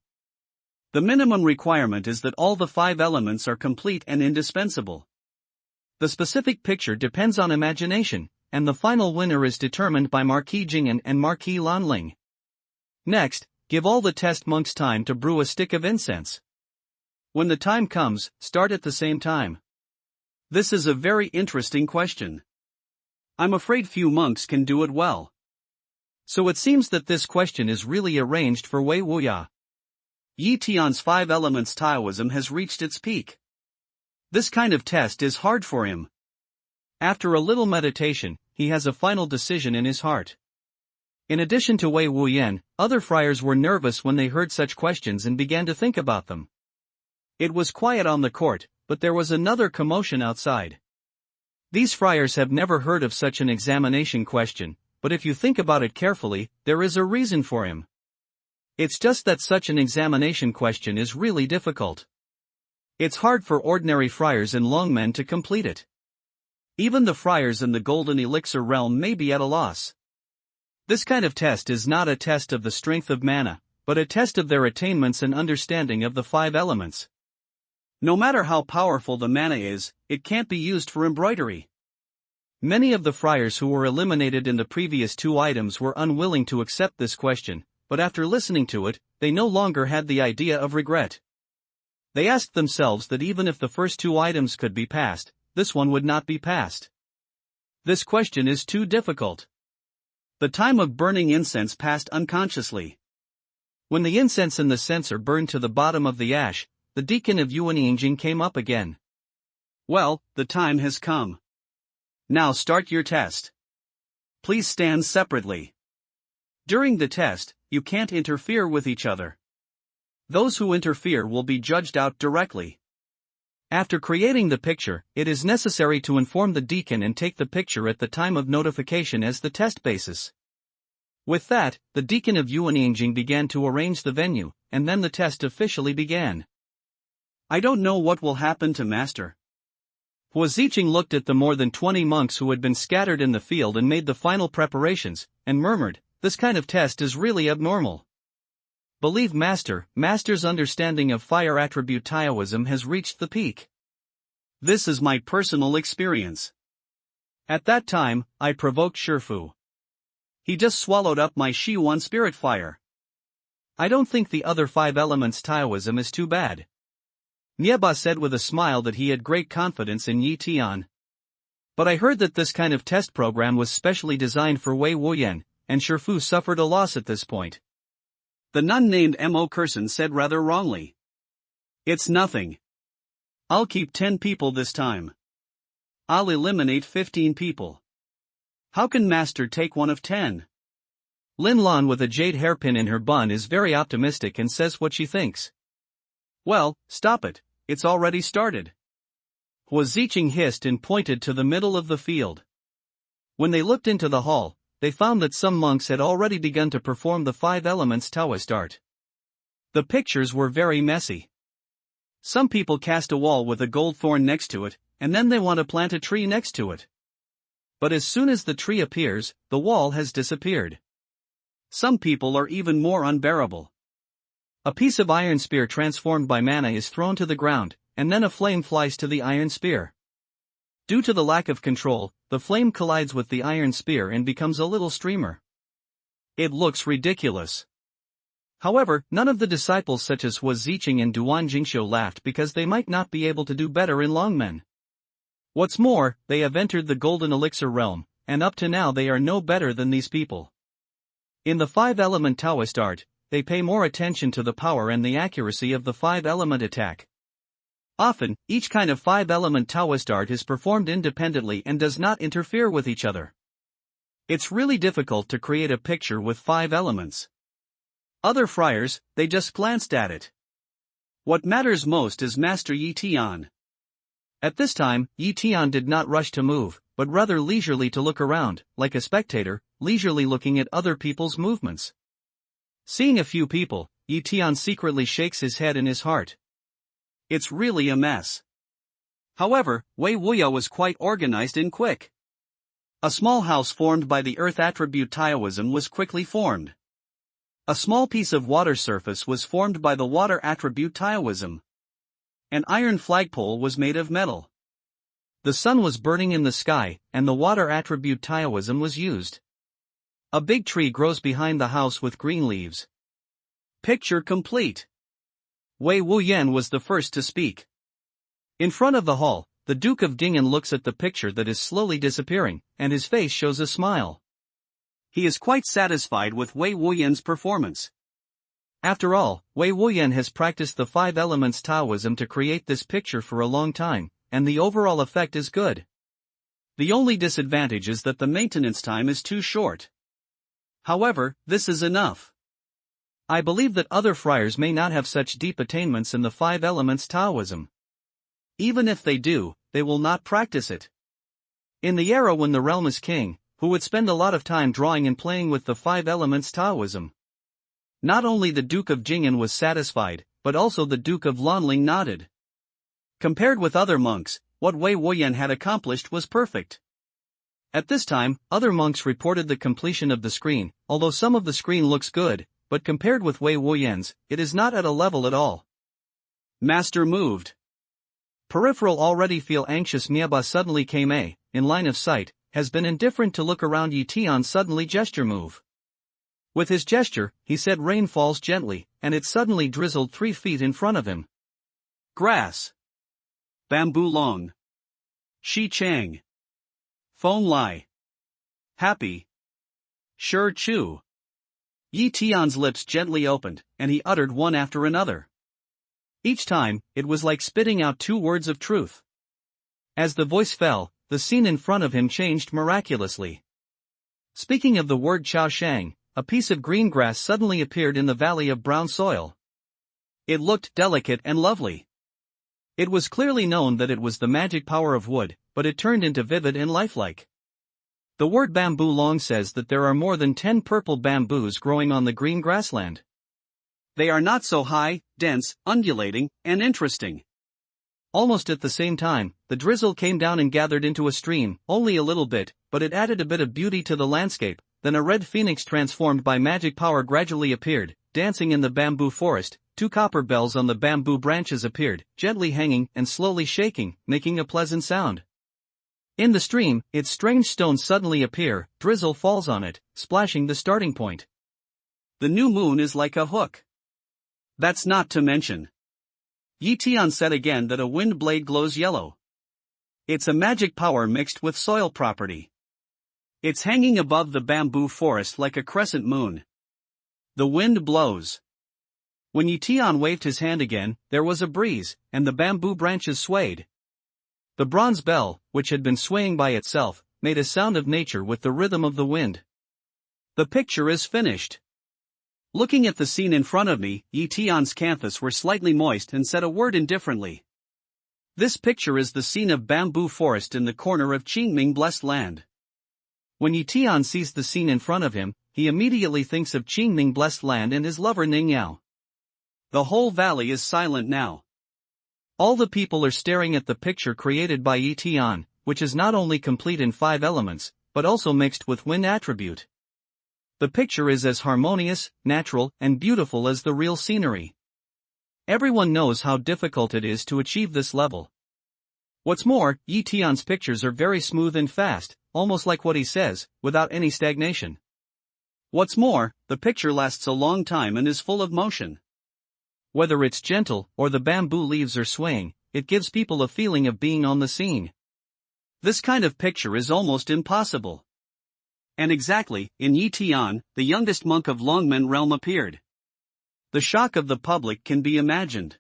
The minimum requirement is that all the 5 elements are complete and indispensable. The specific picture depends on imagination, and the final winner is determined by Marquis Jing'an and Marquis Lanling. Next, give all the test monks time to brew a stick of incense. When the time comes, start at the same time. This is a very interesting question. I'm afraid few monks can do it well. So it seems that this question is really arranged for Wei Wuya. Yi Tian's 5 elements Taoism has reached its peak. This kind of test is hard for him. After a little meditation, he has a final decision in his heart. In addition to Wei Wuyan, other friars were nervous when they heard such questions and began to think about them. It was quiet on the court, but there was another commotion outside. These friars have never heard of such an examination question, but if you think about it carefully, there is a reason for him. It's just that such an examination question is really difficult. It's hard for ordinary friars and longmen to complete it. Even the friars in the golden elixir realm may be at a loss. This kind of test is not a test of the strength of mana, but a test of their attainments and understanding of the 5 elements. No matter how powerful the mana is, it can't be used for embroidery. Many of the friars who were eliminated in the previous 2 items were unwilling to accept this question, but after listening to it, they no longer had the idea of regret. They asked themselves that even if the first 2 items could be passed, this one would not be passed. This question is too difficult. The time of burning incense passed unconsciously. When the incense and the censer burned to the bottom of the ash, the deacon of Yuanyingjing came up again. Well, the time has come. Now start your test. Please stand separately. During the test, you can't interfere with each other. Those who interfere will be judged out directly. After creating the picture, it is necessary to inform the deacon and take the picture at the time of notification as the test basis. With that, the deacon of Yuanyingjing began to arrange the venue, and then the test officially began. I don't know what will happen to Master. Hua Ziqing looked at the more than 20 monks who had been scattered in the field and made the final preparations, and murmured, "This kind of test is really abnormal." Believe Master's understanding of fire attribute Taoism has reached the peak. This is my personal experience. At that time, I provoked Shifu. He just swallowed up my Shi1 spirit fire. I don't think the other 5 elements Taoism is too bad. Nieba said with a smile that he had great confidence in Yi Tian. But I heard that this kind of test program was specially designed for Wei Wuyan, and Shifu suffered a loss at this point. The nun named Mo Curson said rather wrongly. It's nothing. I'll keep 10 people this time. I'll eliminate 15 people. How can Master take one of 10? Lin Lan with a jade hairpin in her bun is very optimistic and says what she thinks. Well, stop it, it's already started. Hua Ziqing hissed and pointed to the middle of the field. When they looked into the hall, they found that some monks had already begun to perform the 5 elements Taoist art. The pictures were very messy. Some people cast a wall with a gold thorn next to it, and then they want to plant a tree next to it. But as soon as the tree appears, the wall has disappeared. Some people are even more unbearable. A piece of iron spear transformed by mana is thrown to the ground, and then a flame flies to the iron spear. Due to the lack of control, the flame collides with the iron spear and becomes a little streamer. It looks ridiculous. However, none of the disciples such as Hua Ziqing and Duan Jingxiu laughed because they might not be able to do better in Longmen. What's more, they have entered the Golden Elixir realm, and up to now they are no better than these people. In the 5-element Taoist art, they pay more attention to the power and the accuracy of the 5-element attack. Often, each kind of 5-element Taoist art is performed independently and does not interfere with each other. It's really difficult to create a picture with 5 elements. Other friars, they just glanced at it. What matters most is Master Yi Tian. At this time, Yi Tian did not rush to move, but rather leisurely to look around, like a spectator, leisurely looking at other people's movements. Seeing a few people, Yi Tian secretly shakes his head in his heart. It's really a mess. However, Wei Wuya was quite organized and quick. A small house formed by the earth attribute Taoism was quickly formed. A small piece of water surface was formed by the water attribute Taoism. An iron flagpole was made of metal. The sun was burning in the sky, and the water attribute Taoism was used. A big tree grows behind the house with green leaves. Picture complete. Wei Wuyan was the first to speak. In front of the hall, the Duke of Ding'an looks at the picture that is slowly disappearing, and his face shows a smile. He is quite satisfied with Wei Wuyan's performance. After all, Wei Wuyan has practiced the 5 elements Taoism to create this picture for a long time, and the overall effect is good. The only disadvantage is that the maintenance time is too short. However, this is enough. I believe that other friars may not have such deep attainments in the 5 elements Taoism. Even if they do, they will not practice it. In the era when the realm is king, who would spend a lot of time drawing and playing with the 5 elements Taoism? Not only the Duke of Jing'an was satisfied, but also the Duke of Lanling nodded. Compared with other monks, what Wei Wuyan had accomplished was perfect. At this time, other monks reported the completion of the screen, although some of the screen looks good, but compared with Wei Wuyan's, it is not at a level at all. Master moved. Peripheral already feel anxious. Miaba suddenly came in line of sight, has been indifferent to look around. Yi Tian suddenly gesture move. With his gesture, he said rain falls gently, and it suddenly drizzled 3 feet in front of him. Grass. Bamboo long. Shi Chang. Feng Lai. Happy. Sure Chu. Yi Tian's lips gently opened, and he uttered one after another. Each time, it was like spitting out 2 words of truth. As the voice fell, the scene in front of him changed miraculously. Speaking of the word Chao Shang, a piece of green grass suddenly appeared in the valley of brown soil. It looked delicate and lovely. It was clearly known that it was the magic power of wood, but it turned into vivid and lifelike. The word bamboo long says that there are more than 10 purple bamboos growing on the green grassland. They are not so high, dense, undulating, and interesting. Almost at the same time, the drizzle came down and gathered into a stream, only a little bit, but it added a bit of beauty to the landscape. Then a red phoenix transformed by magic power gradually appeared, dancing in the bamboo forest. 2 copper bells on the bamboo branches appeared, gently hanging and slowly shaking, making a pleasant sound. In the stream, its strange stones suddenly appear, drizzle falls on it, splashing the starting point. The new moon is like a hook. That's not to mention. Yi Tian said again that a wind blade glows yellow. It's a magic power mixed with soil property. It's hanging above the bamboo forest like a crescent moon. The wind blows. When Yi Tian waved his hand again, there was a breeze, and the bamboo branches swayed. The bronze bell, which had been swaying by itself, made a sound of nature with the rhythm of the wind. The picture is finished. Looking at the scene in front of me, Yi Tian's canthus were slightly moist and said a word indifferently. This picture is the scene of bamboo forest in the corner of Qingming blessed land. When Yi Tian sees the scene in front of him, he immediately thinks of Qingming blessed land and his lover Ning Yao. The whole valley is silent now. All the people are staring at the picture created by Yi Tian, which is not only complete in 5 elements, but also mixed with wind attribute. The picture is as harmonious, natural, and beautiful as the real scenery. Everyone knows how difficult it is to achieve this level. What's more, Yi Tian's pictures are very smooth and fast, almost like what he says, without any stagnation. What's more, the picture lasts a long time and is full of motion. Whether it's gentle or the bamboo leaves are swaying, it gives people a feeling of being on the scene. This kind of picture is almost impossible. And exactly, in Yi Tian, the youngest monk of Longmen realm appeared. The shock of the public can be imagined.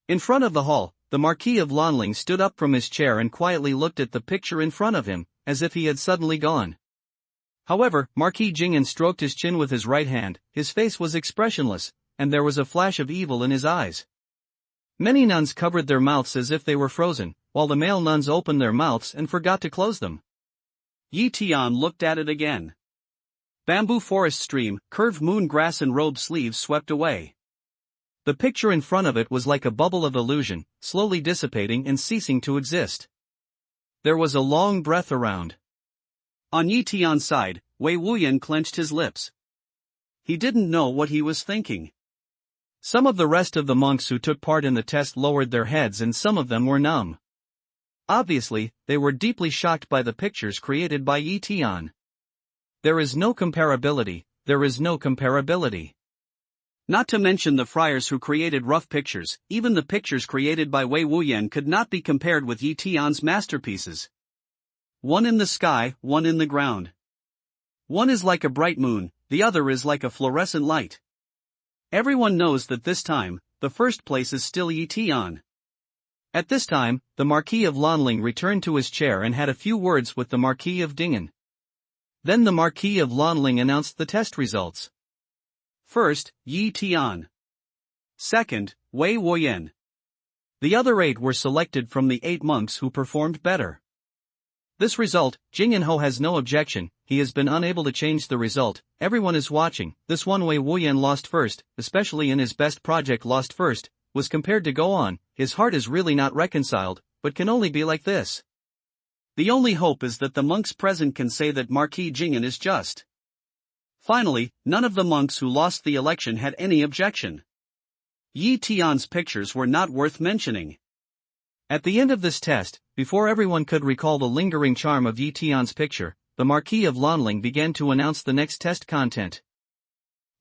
In front of the hall, the Marquis of Lanling stood up from his chair and quietly looked at the picture in front of him, as if he had suddenly gone. However, Marquis Jing'an stroked his chin with his right hand, his face was expressionless, and there was a flash of evil in his eyes. Many nuns covered their mouths as if they were frozen, while the male nuns opened their mouths and forgot to close them. Yi Tian looked at it again. Bamboo forest stream, curved moon grass and robe sleeves swept away. The picture in front of it was like a bubble of illusion, slowly dissipating and ceasing to exist. There was a long breath around. On Yi Tian's side, Wei Wuyan clenched his lips. He didn't know what he was thinking. Some of the rest of the monks who took part in the test lowered their heads and some of them were numb. Obviously, they were deeply shocked by the pictures created by Yi Tian. There is no comparability, there is no comparability. Not to mention the friars who created rough pictures, even the pictures created by Wei Wuyan could not be compared with Yi Tian's masterpieces. One in the sky, one in the ground. One is like a bright moon, the other is like a fluorescent light. Everyone knows that this time, the first place is still Yi Tian. At this time, the Marquis of Lanling returned to his chair and had a few words with the Marquis of Ding'an. Then the Marquis of Lanling announced the test results. First, Yi Tian. Second, Wei Wuyan. The other 8 were selected from the 8 monks who performed better. This result, Jing'an Ho has no objection, he has been unable to change the result, everyone is watching. This one Wei Wuyan lost first, especially in his best project lost first, was compared to go on, his heart is really not reconciled, but can only be like this. The only hope is that the monks present can say that Marquis Jing'an is just. Finally, none of the monks who lost the election had any objection. Yi Tian's pictures were not worth mentioning. At the end of this test, before everyone could recall the lingering charm of Yi Tian's picture, the Marquis of Lanling began to announce the next test content.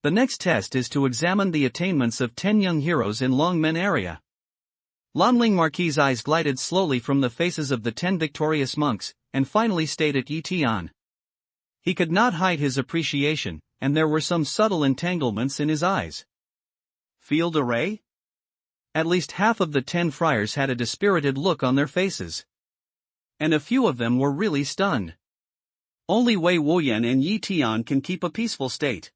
The next test is to examine the attainments of 10 young heroes in Longmen area. Lanling Marquis' eyes glided slowly from the faces of the 10 victorious monks, and finally stayed at Yi Tian. He could not hide his appreciation, and there were some subtle entanglements in his eyes. Field array? At least half of the 10 friars had a dispirited look on their faces. And a few of them were really stunned. Only Wei Wuyan and Yi Tian can keep a peaceful state.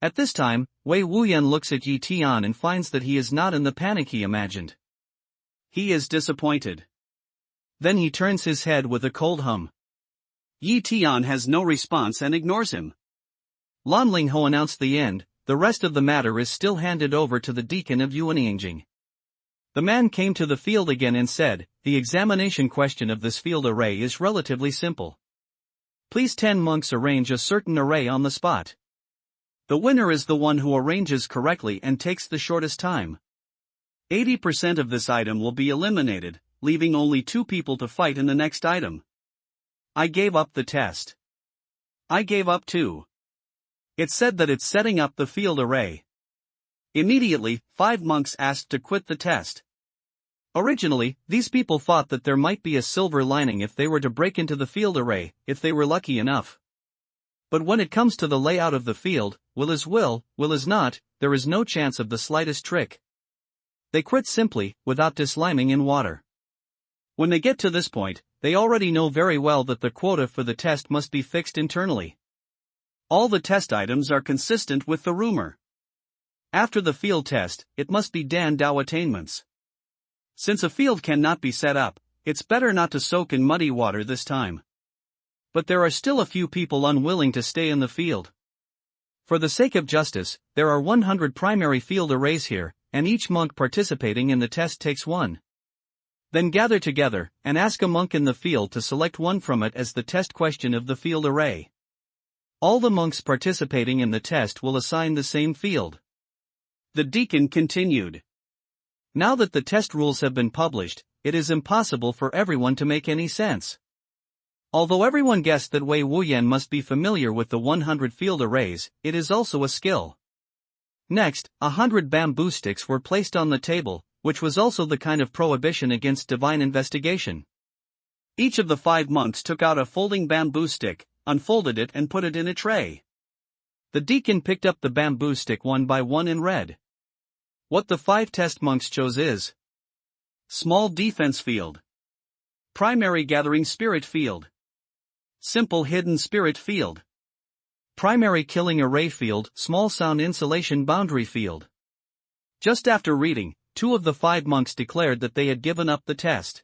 At this time, Wei Wuyan looks at Yi Tian and finds that he is not in the panic he imagined. He is disappointed. Then he turns his head with a cold hum. Yi Tian has no response and ignores him. Lanling Ho announced the end. The rest of the matter is still handed over to the deacon of Yuanying. The man came to the field again and said, the examination question of this field array is relatively simple. Please 10 monks arrange a certain array on the spot. The winner is the one who arranges correctly and takes the shortest time. 80% of this item will be eliminated, leaving only 2 people to fight in the next item. I gave up the test. I gave up too. It said that it's setting up the field array. Immediately, 5 monks asked to quit the test. Originally, these people thought that there might be a silver lining if they were to break into the field array, if they were lucky enough. But when it comes to the layout of the field, will is not, there is no chance of the slightest trick. They quit simply, without disliming in water. When they get to this point, they already know very well that the quota for the test must be fixed internally. All the test items are consistent with the rumor. After the field test, it must be Dan Dao attainments. Since a field cannot be set up, it's better not to soak in muddy water this time. But there are still a few people unwilling to stay in the field. For the sake of justice, there are 100 primary field arrays here, and each monk participating in the test takes one. Then gather together, and ask a monk in the field to select one from it as the test question of the field array. All the monks participating in the test will assign the same field. The deacon continued. Now that the test rules have been published, it is impossible for everyone to make any sense. Although everyone guessed that Wei Wuyan must be familiar with the 100 field arrays, it is also a skill. Next, 100 bamboo sticks were placed on the table, which was also the kind of prohibition against divine investigation. Each of the 5 monks took out a folding bamboo stick, unfolded it and put it in a tray. The deacon picked up the bamboo stick one by one and read. What the 5 test monks chose is Small Defense Field, Primary Gathering Spirit Field, Simple Hidden Spirit Field, Primary Killing Array Field, Small Sound Insulation Boundary Field. Just after reading, 2 of the 5 monks declared that they had given up the test.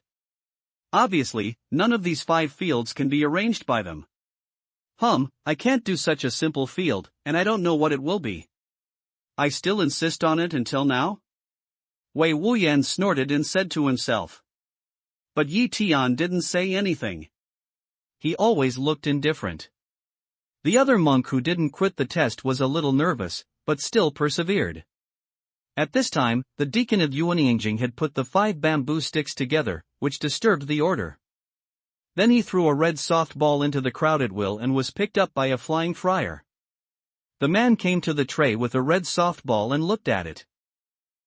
Obviously, none of these 5 fields can be arranged by them. I can't do such a simple field, and I don't know what it will be. I still insist on it until now? Wei Wuyan snorted and said to himself. But Yi Tian didn't say anything. He always looked indifferent. The other monk who didn't quit the test was a little nervous, but still persevered. At this time, the deacon of Yuanyingjing had put the 5 bamboo sticks together, which disturbed the order. Then he threw a red soft ball into the crowd at will and was picked up by a flying friar. The man came to the tray with a red soft ball and looked at it.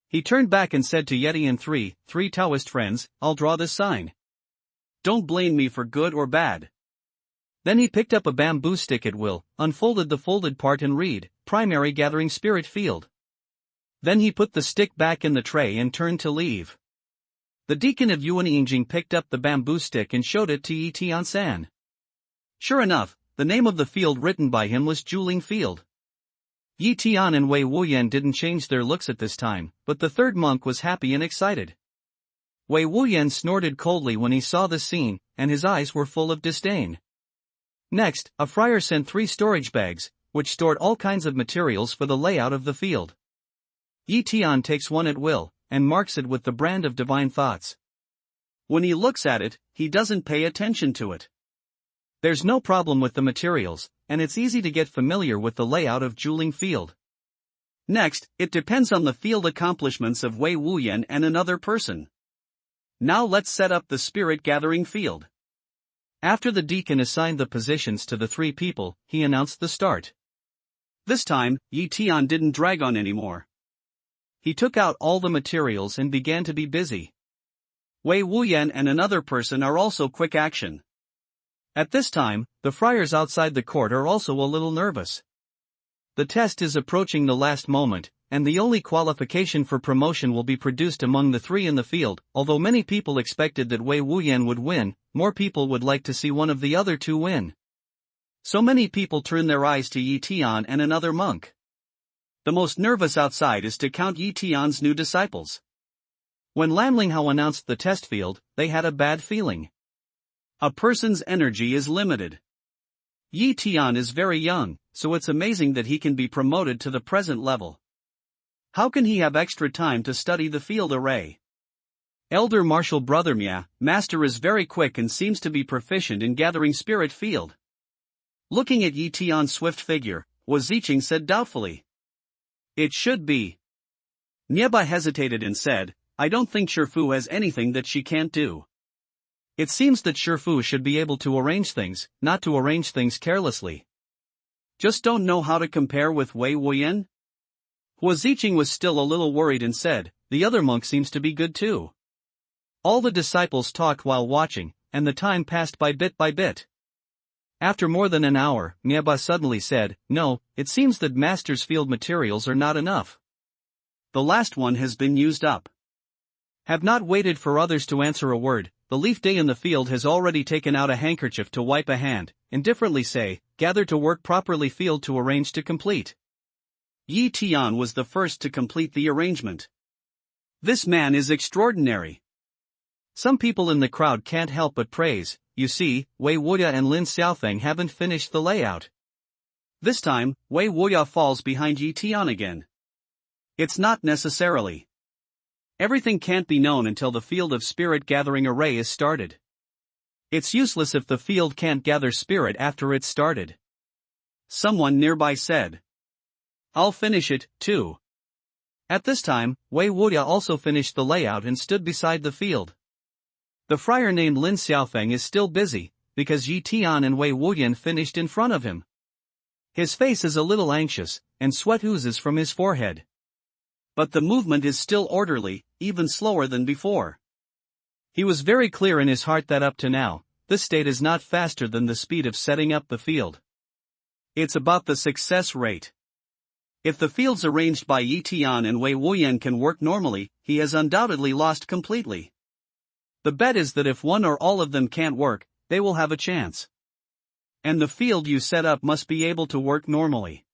He turned back and said to Yeti and three Taoist friends, I'll draw this sign. Don't blame me for good or bad. Then he picked up a bamboo stick at will, unfolded the folded part and read, Primary Gathering Spirit Field. Then he put the stick back in the tray and turned to leave. The deacon of Yuanyingjing picked up the bamboo stick and showed it to Yi Tian-san. Sure enough, the name of the field written by him was Juling Field. Yi Tian and Wei Wuyan didn't change their looks at this time, but the third monk was happy and excited. Wei Wuyan snorted coldly when he saw the scene, and his eyes were full of disdain. Next, a friar sent 3 storage bags, which stored all kinds of materials for the layout of the field. Yi Tian takes one at will, and marks it with the brand of divine thoughts. When he looks at it, he doesn't pay attention to it. There's no problem with the materials, and it's easy to get familiar with the layout of Juling Field. Next, it depends on the field accomplishments of Wei Wuyan and another person. Now let's set up the spirit gathering field. After the deacon assigned the positions to the 3 people, he announced the start. This time, Yi Tian didn't drag on anymore. He took out all the materials and began to be busy. Wei Wuyan and another person are also quick action. At this time, the friars outside the court are also a little nervous. The test is approaching the last moment, and the only qualification for promotion will be produced among the 3 in the field. Although many people expected that Wei Wuyan would win, more people would like to see one of the other 2 win. So many people turn their eyes to Yi Tian and another monk. The most nervous outside is to count Yi Tian's new disciples. When Lam Linghao announced the test field, they had a bad feeling. A person's energy is limited. Yi Tian is very young, so it's amazing that he can be promoted to the present level. How can he have extra time to study the field array? Elder Martial Brother Mia, Master is very quick and seems to be proficient in gathering spirit field. Looking at Yi Tian's swift figure, Ziqing said doubtfully. It should be. Nieba hesitated and said, I don't think Shifu has anything that she can't do. It seems that Shifu should be able to arrange things, not to arrange things carelessly. Just don't know how to compare with Wei Wuyan? Ziqing was still a little worried and said, the other monk seems to be good too. All the disciples talked while watching, and the time passed by bit by bit. After more than an hour, Nieba suddenly said, no, it seems that Master's field materials are not enough. The last one has been used up. Have not waited for others to answer a word, the leaf day in the field has already taken out a handkerchief to wipe a hand, indifferently say, gather to work properly field to arrange to complete. Yi Tian was the first to complete the arrangement. This man is extraordinary. Some people in the crowd can't help but praise, you see, Wei Wuya and Lin Xiaofeng haven't finished the layout. This time, Wei Wuya falls behind Yi Tian again. It's not necessarily. Everything can't be known until the field of spirit gathering array is started. It's useless if the field can't gather spirit after it's started. Someone nearby said. I'll finish it, too. At this time, Wei Wuya also finished the layout and stood beside the field. The friar named Lin Xiaofeng is still busy, because Yi Tian and Wei Wuyan finished in front of him. His face is a little anxious, and sweat oozes from his forehead. But the movement is still orderly, even slower than before. He was very clear in his heart that up to now, this state is not faster than the speed of setting up the field. It's about the success rate. If the fields arranged by Yi Tian and Wei Wuyan can work normally, he has undoubtedly lost completely. The bet is that if one or all of them can't work, they will have a chance. And the field you set up must be able to work normally.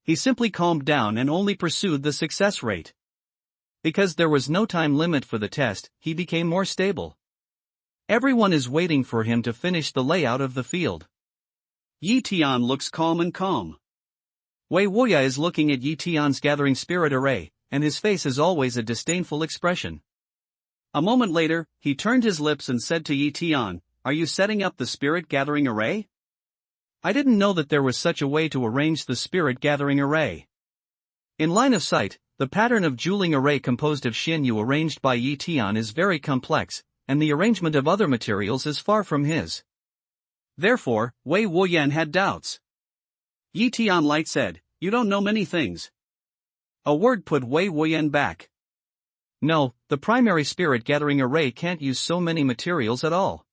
He simply calmed down and only pursued the success rate. Because there was no time limit for the test, he became more stable. Everyone is waiting for him to finish the layout of the field. Yi Tian looks calm and calm. Wei Wuya is looking at Yi Tian's gathering spirit array, and his face is always a disdainful expression. A moment later, he turned his lips and said to Yi Tian, "Are you setting up the spirit gathering array?" I didn't know that there was such a way to arrange the spirit gathering array. In line of sight, the pattern of Juling array composed of Xinyu arranged by Yi Tian is very complex, and the arrangement of other materials is far from his. Therefore, Wei Wuyan had doubts. Yi Tian light said, "You don't know many things." A word put Wei Wuyan back. No, the primary spirit gathering array can't use so many materials at all.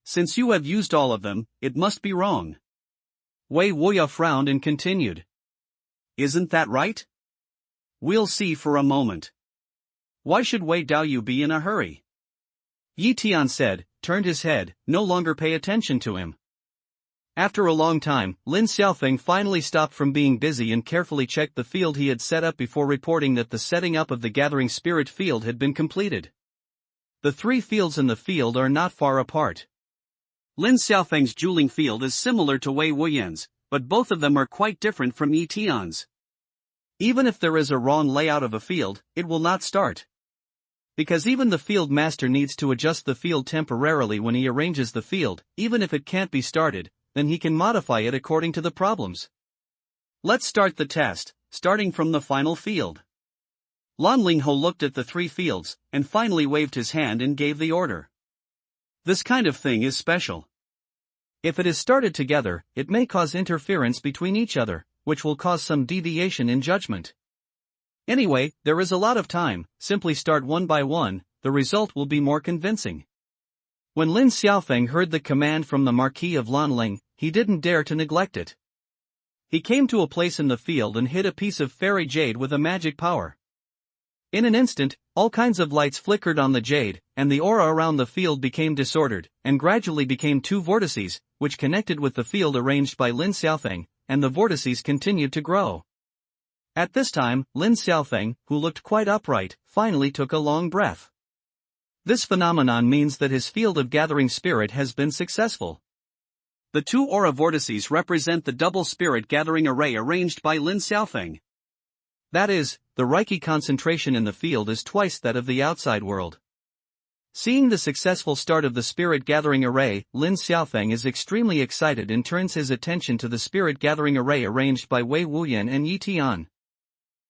Since you have used all of them, it must be wrong. Wei Wuya frowned and continued. Isn't that right? We'll see for a moment. Why should Wei Daoyu be in a hurry? Yi Tian said, turned his head, no longer pay attention to him. After a long time, Lin Xiaofeng finally stopped from being busy and carefully checked the field he had set up before reporting that the setting up of the gathering spirit field had been completed. The three fields in the field are not far apart. Lin Xiaofeng's Juling field is similar to Wei Wuyan's, but both of them are quite different from Yi Tian's. Even if there is a wrong layout of a field, it will not start. Because even the field master needs to adjust the field temporarily when he arranges the field, even if it can't be started, then he can modify it according to the problems. Let's start the test, starting from the final field. Lan Lingho looked at the three fields, and finally waved his hand and gave the order. This kind of thing is special. If it is started together, it may cause interference between each other, which will cause some deviation in judgment. Anyway, there is a lot of time, simply start one by one, the result will be more convincing. When Lin Xiaofeng heard the command from the Marquis of Lanling, he didn't dare to neglect it. He came to a place in the field and hit a piece of fairy jade with a magic power. In an instant, all kinds of lights flickered on the jade, and the aura around the field became disordered, and gradually became two vortices, which connected with the field arranged by Lin Xiaofeng, and the vortices continued to grow. At this time, Lin Xiaofeng, who looked quite upright, finally took a long breath. This phenomenon means that his field of gathering spirit has been successful. The two aura vortices represent the double spirit gathering array arranged by Lin Xiaofeng. That is, the Reiki concentration in the field is twice that of the outside world. Seeing the successful start of the spirit gathering array, Lin Xiaofeng is extremely excited and turns his attention to the spirit gathering array arranged by Wei Wuyan and Yi Tian.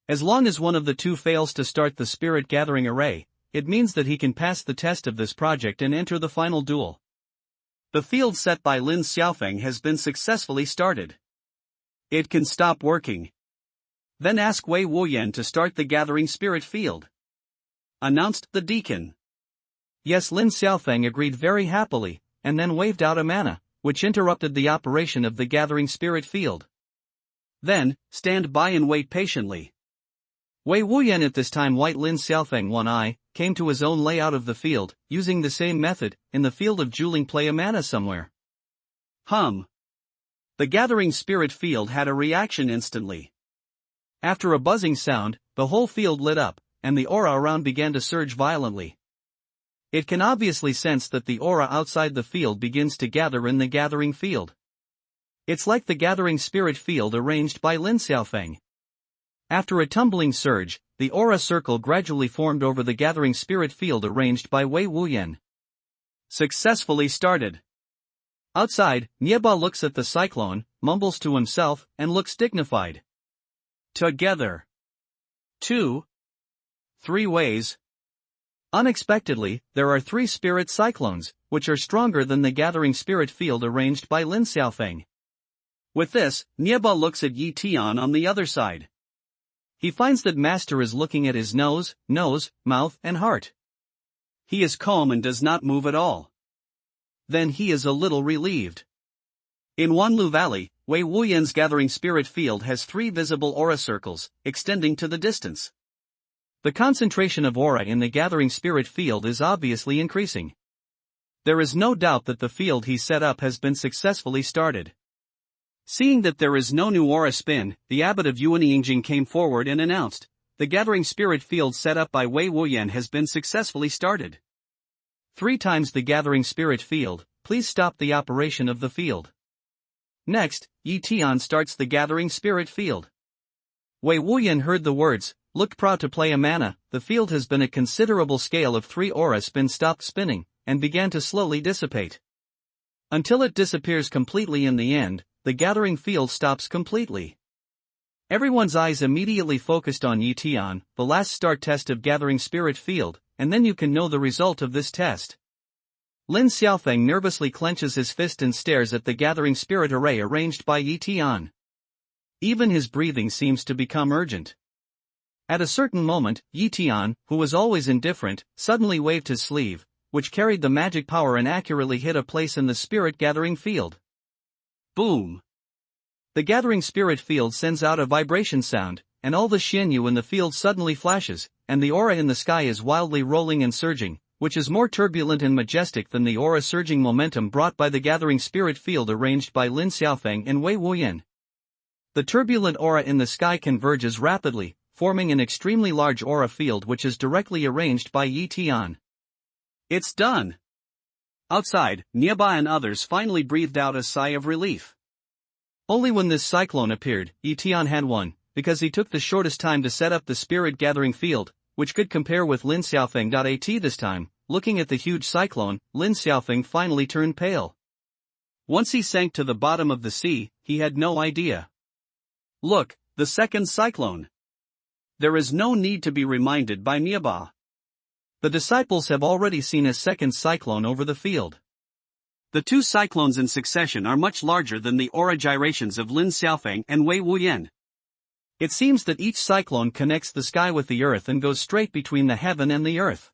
As long as one of the two fails to start the spirit gathering array, it means that he can pass the test of this project and enter the final duel. The field set by Lin Xiaofeng has been successfully started. It can stop working. Then ask Wei Wuyan to start the gathering spirit field, announced the deacon. Yes, Lin Xiaofeng agreed very happily, and then waved out a mana, which interrupted the operation of the gathering spirit field. Then, stand by and wait patiently. Wei Wuyan at this time white Lin Xiaofeng one eye, came to his own layout of the field, using the same method, in the field of Juling play a mana somewhere. The gathering spirit field had a reaction instantly. After a buzzing sound, the whole field lit up, and the aura around began to surge violently. It can obviously sense that the aura outside the field begins to gather in the gathering field. It's like the gathering spirit field arranged by Lin Xiaofeng. After a tumbling surge, the aura circle gradually formed over the gathering spirit field arranged by Wei Wuyan. Successfully started. Outside, Nieba looks at the cyclone, mumbles to himself, and looks dignified. Together. 2. 3 ways. Unexpectedly, there are 3 spirit cyclones, which are stronger than the gathering spirit field arranged by Lin Xiaofeng. With this, Nieba looks at Yi Tian on the other side. He finds that Master is looking at his nose, mouth and heart. He is calm and does not move at all. Then he is a little relieved. In Wanlu Valley, Wei Wuyan's gathering spirit field has 3 visible aura circles, extending to the distance. The concentration of aura in the gathering spirit field is obviously increasing. There is no doubt that the field he set up has been successfully started. Seeing that there is no new aura spin, the abbot of Yuanyingjing came forward and announced, "The gathering spirit field set up by Wei Wuyan has been successfully started. 3 times the gathering spirit field, please stop the operation of the field." Next, Yi Tian starts the gathering spirit field. Wei Wuyan heard the words, looked proud to play a mana. The field has been a considerable scale of 3 aura spin stopped spinning, and began to slowly dissipate. Until it disappears completely in the end, the gathering field stops completely. Everyone's eyes immediately focused on Yi Tian, the last start test of gathering spirit field, and then you can know the result of this test. Lin Xiaofeng nervously clenches his fist and stares at the gathering spirit array arranged by Yi Tian. Even his breathing seems to become urgent. At a certain moment, Yi Tian, who was always indifferent, suddenly waved his sleeve, which carried the magic power and accurately hit a place in the spirit gathering field. Boom! The gathering spirit field sends out a vibration sound, and all the Xianyu in the field suddenly flashes, and the aura in the sky is wildly rolling and surging, which is more turbulent and majestic than the aura surging momentum brought by the gathering spirit field arranged by Lin Xiaofeng and Wei Wuyan. The turbulent aura in the sky converges rapidly, forming an extremely large aura field which is directly arranged by Yi Tian. It's done! Outside, Nieba and others finally breathed out a sigh of relief. Only when this cyclone appeared, Yi Tian had won, because he took the shortest time to set up the spirit gathering field, which could compare with Lin Xiaofeng. This time, looking at the huge cyclone, Lin Xiaofeng finally turned pale. Once he sank to the bottom of the sea, he had no idea. Look, the second cyclone! There is no need to be reminded by Nieba. The disciples have already seen a second cyclone over the field. The 2 cyclones in succession are much larger than the aura gyrations of Lin Xiaofeng and Wei Wuyan. It seems that each cyclone connects the sky with the earth and goes straight between the heaven and the earth.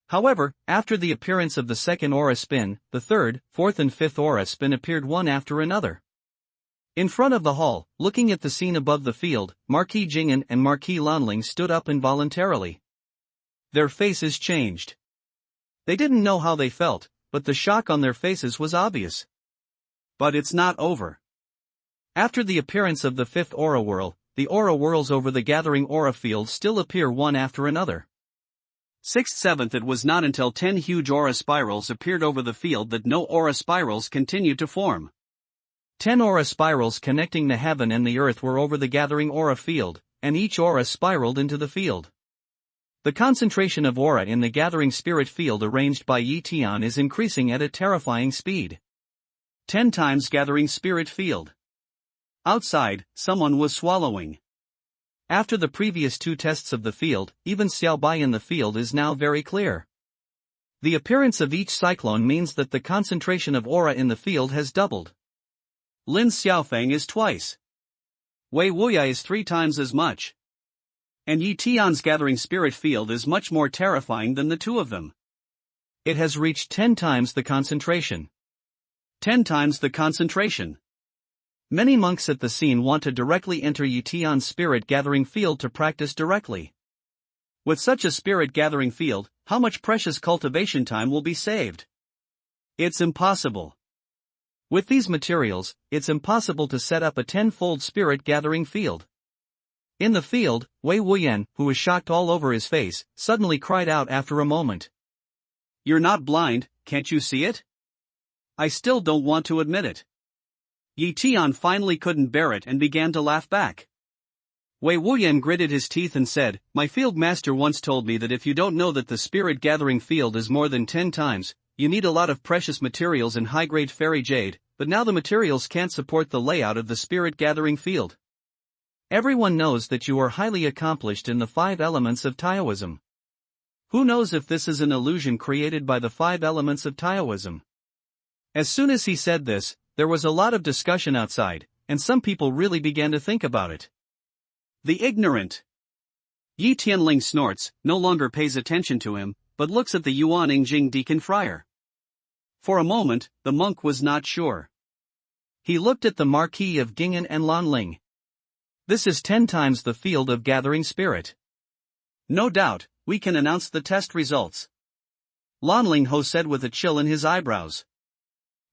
However, after the appearance of the second aura spin, the third, fourth and fifth aura spin appeared one after another. In front of the hall, looking at the scene above the field, Marquis Jing'an and Marquis Lanling stood up involuntarily. Their faces changed. They didn't know how they felt, but the shock on their faces was obvious. But it's not over. After the appearance of the fifth aura whirl, the aura whirls over the gathering aura field still appear one after another. 6th 7th It was not until 10 huge aura spirals appeared over the field that no aura spirals continued to form. 10 aura spirals connecting the heaven and the earth were over the gathering aura field, and each aura spiraled into the field. The concentration of aura in the gathering spirit field arranged by Yi Tian is increasing at a terrifying speed. 10 times gathering spirit field. Outside, someone was swallowing. After the previous 2 tests of the field, even Xiaobai in the field is now very clear. The appearance of each cyclone means that the concentration of aura in the field has doubled. Lin Xiaofeng is twice. Wei Wuya is 3 times as much. And Yi Tian's gathering spirit field is much more terrifying than the 2 of them. It has reached 10 times the concentration. 10 times the concentration. Many monks at the scene want to directly enter Yi Tian's spirit gathering field to practice directly. With such a spirit gathering field, how much precious cultivation time will be saved? It's impossible. With these materials, it's impossible to set up a 10-fold spirit gathering field. In the field, Wei Wuyan, who was shocked all over his face, suddenly cried out after a moment. You're not blind, can't you see it? I still don't want to admit it. Yi Tian finally couldn't bear it and began to laugh back. Wei Wuyan gritted his teeth and said, My field master once told me that if you don't know that the spirit gathering field is more than 10 times, you need a lot of precious materials and high-grade fairy jade, but now the materials can't support the layout of the spirit gathering field. Everyone knows that you are highly accomplished in the 5 elements of Taoism. Who knows if this is an illusion created by the 5 elements of Taoism? As soon as he said this, there was a lot of discussion outside, and some people really began to think about it. The ignorant. Yi Tianling snorts, no longer pays attention to him, but looks at the Yuan Ingjing deacon friar. For a moment, the monk was not sure. He looked at the Marquis of Gingen and Lanling. This is 10 times the field of gathering spirit. No doubt, we can announce the test results. Lanling Ho said with a chill in his eyebrows.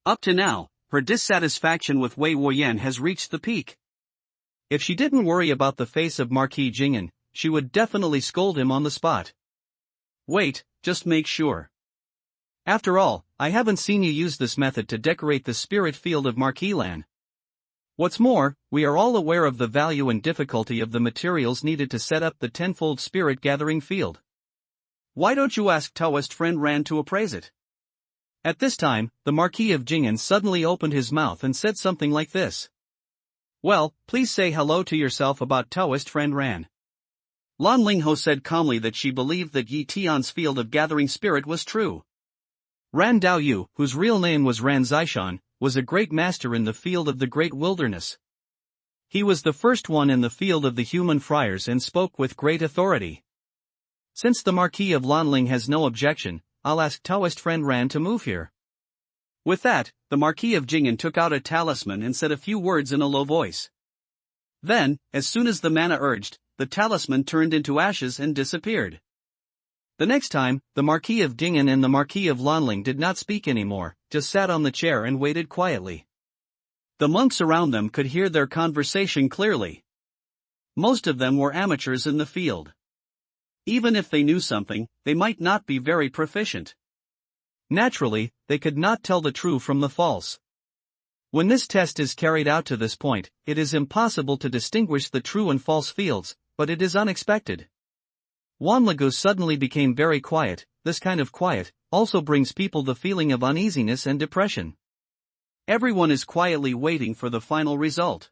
Up to now, her dissatisfaction with Wei Wuyan has reached the peak. If she didn't worry about the face of Marquis Jingen, she would definitely scold him on the spot. Wait, just make sure. After all, I haven't seen you use this method to decorate the spirit field of Marquis Lan. What's more, we are all aware of the value and difficulty of the materials needed to set up the tenfold spirit gathering field. Why don't you ask Taoist friend Ran to appraise it? At this time, the Marquis of Jingen suddenly opened his mouth and said something like this. Well, please say hello to yourself about Taoist friend Ran. Lan Lingho said calmly that she believed that Yi Tian's field of gathering spirit was true. Ran Daoyu, whose real name was Ran Zishan, was a great master in the field of the great wilderness. He was the first one in the field of the human friars and spoke with great authority. Since the Marquis of Lanling has no objection, I'll ask Taoist friend Ran to move here. With that, the Marquis of Jingen took out a talisman and said a few words in a low voice. Then, as soon as the mana urged, the talisman turned into ashes and disappeared. The next time, the Marquis of Jingen and the Marquis of Lanling did not speak anymore, just sat on the chair and waited quietly. The monks around them could hear their conversation clearly. Most of them were amateurs in the field. Even if they knew something, they might not be very proficient. Naturally, they could not tell the true from the false. When this test is carried out to this point, it is impossible to distinguish the true and false fields, but it is unexpected. Wanlagu suddenly became very quiet. This kind of quiet also brings people the feeling of uneasiness and depression. Everyone is quietly waiting for the final result.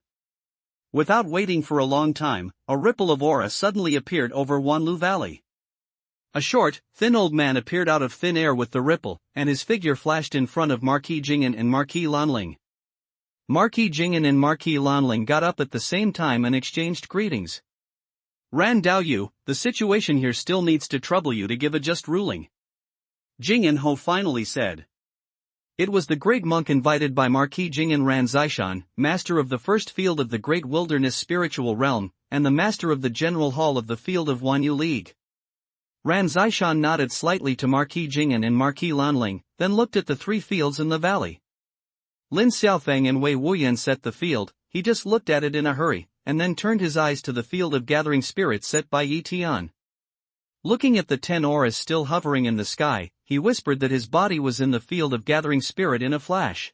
Without waiting for a long time, a ripple of aura suddenly appeared over Wanlu Valley. A short, thin old man appeared out of thin air with the ripple, and his figure flashed in front of Marquis Jingen and Marquis Lanling. Marquis Jingen and Marquis Lanling got up at the same time and exchanged greetings. Ran Daoyu, the situation here still needs to trouble you to give a just ruling. Jingen Ho finally said. It was the great monk invited by Marquis Jingen Ran Zishan, master of the first field of the great wilderness spiritual realm, and the master of the general hall of the field of Wanyu League. Ran Zishan nodded slightly to Marquis Jingen and Marquis Lanling, then looked at the 3 fields in the valley. Lin Xiaofeng and Wei Wuyan set the field. He just looked at it in a hurry, and then turned his eyes to the field of gathering spirits set by Yi Tian. Looking at the 10 auras still hovering in the sky, he whispered that his body was in the field of gathering spirit in a flash.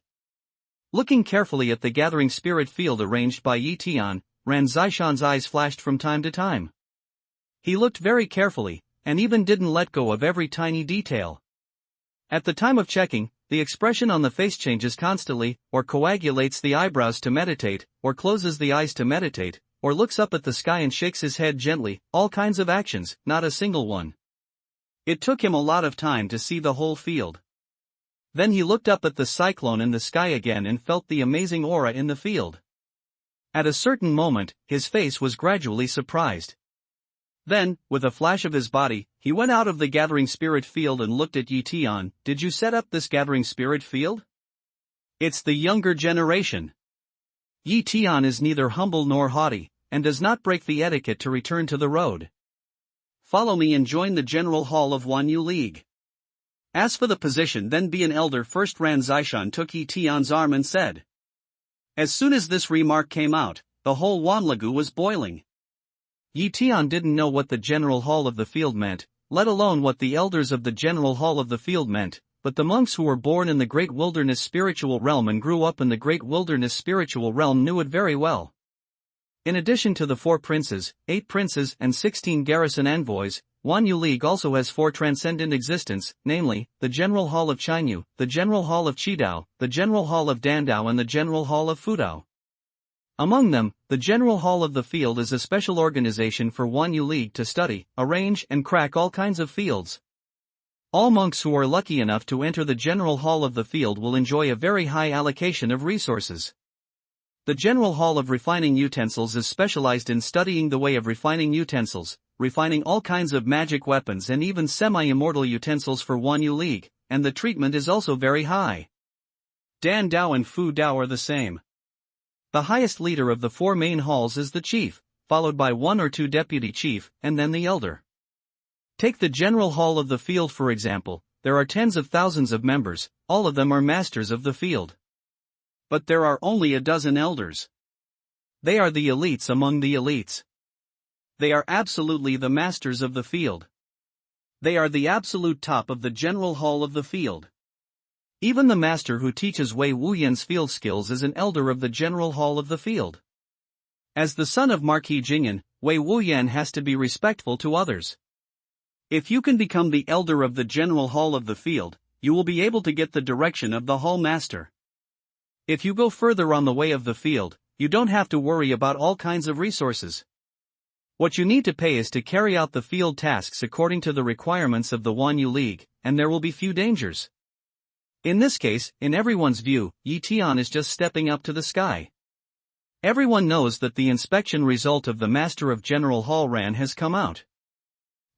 Looking carefully at the gathering spirit field arranged by Yi Tian, Ran Zishan's eyes flashed from time to time. He looked very carefully, and even didn't let go of every tiny detail. At the time of checking, the expression on the face changes constantly, or coagulates the eyebrows to meditate, or closes the eyes to meditate, or looks up at the sky and shakes his head gently, all kinds of actions, not a single one. It took him a lot of time to see the whole field. Then he looked up at the cyclone in the sky again and felt the amazing aura in the field. At a certain moment, his face was gradually surprised. Then, with a flash of his body, he went out of the gathering spirit field and looked at Yi Tian. Did you set up this gathering spirit field? It's the younger generation. Yi Tian is neither humble nor haughty, and does not break the etiquette to return to the road. Follow me and join the general hall of Wanyu League. As for the position, then be an elder first. Ran Zishan took Yi Tian's arm and said. As soon as this remark came out, the whole Wanlagu was boiling. Yi Tian didn't know what the general hall of the field meant, let alone what the elders of the general hall of the field meant, but the monks who were born in the great wilderness spiritual realm and grew up in the great wilderness spiritual realm knew it very well. In addition to the 4 princes, 8 princes and 16 garrison envoys, Wanyu League also has 4 transcendent existence, namely, the General Hall of Chinyu, the General Hall of Qidao, the General Hall of Dandao and the General Hall of Fudao. Among them, the General Hall of the Field is a special organization for 1U League to study, arrange, and crack all kinds of fields. All monks who are lucky enough to enter the General Hall of the Field will enjoy a very high allocation of resources. The General Hall of Refining Utensils is specialized in studying the way of refining utensils, refining all kinds of magic weapons and even semi-immortal utensils for 1U League, and the treatment is also very high. Dan Dao and Fu Dao are the same. The highest leader of the 4 main halls is the chief, followed by 1 or 2 deputy chief, and then the elder. Take the General Hall of the Field for example. There are tens of thousands of members, all of them are masters of the field. But there are only a dozen elders. They are the elites among the elites. They are absolutely the masters of the field. They are the absolute top of the General Hall of the Field. Even the master who teaches Wei Wuyan's field skills is an elder of the General Hall of the Field. As the son of Marquis Jingyan, Wei Wuyan has to be respectful to others. If you can become the elder of the General Hall of the Field, you will be able to get the direction of the Hall Master. If you go further on the way of the field, you don't have to worry about all kinds of resources. What you need to pay is to carry out the field tasks according to the requirements of the 1U League, and there will be few dangers. In this case, in everyone's view, Tian is just stepping up to the sky. Everyone knows that the inspection result of the Master of General Hall Ran has come out.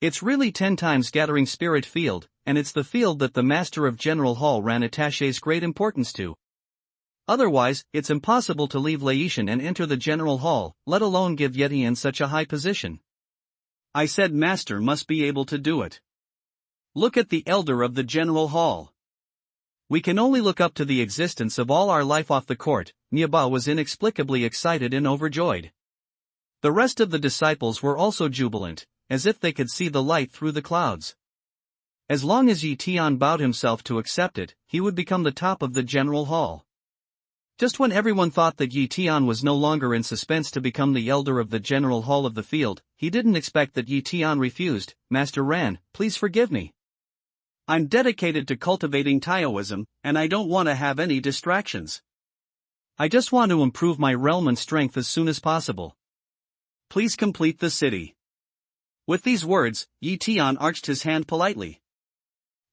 It's really 10 times Gathering Spirit Field, and it's the field that the Master of General Hall Ran attaches great importance to. Otherwise, it's impossible to leave Laetian and enter the General Hall, let alone give Yetian such a high position. I said Master must be able to do it. Look at the elder of the General Hall. We can only look up to the existence of all our life off the court. Nieba was inexplicably excited and overjoyed. The rest of the disciples were also jubilant, as if they could see the light through the clouds. As long as Tian bowed himself to accept it, he would become the top of the General Hall. Just when everyone thought that Tian was no longer in suspense to become the elder of the General Hall of the Field, he didn't expect that Tian refused. Master Ran, please forgive me. I'm dedicated to cultivating Taoism, and I don't want to have any distractions. I just want to improve my realm and strength as soon as possible. Please complete the city. With these words, Tian arched his hand politely.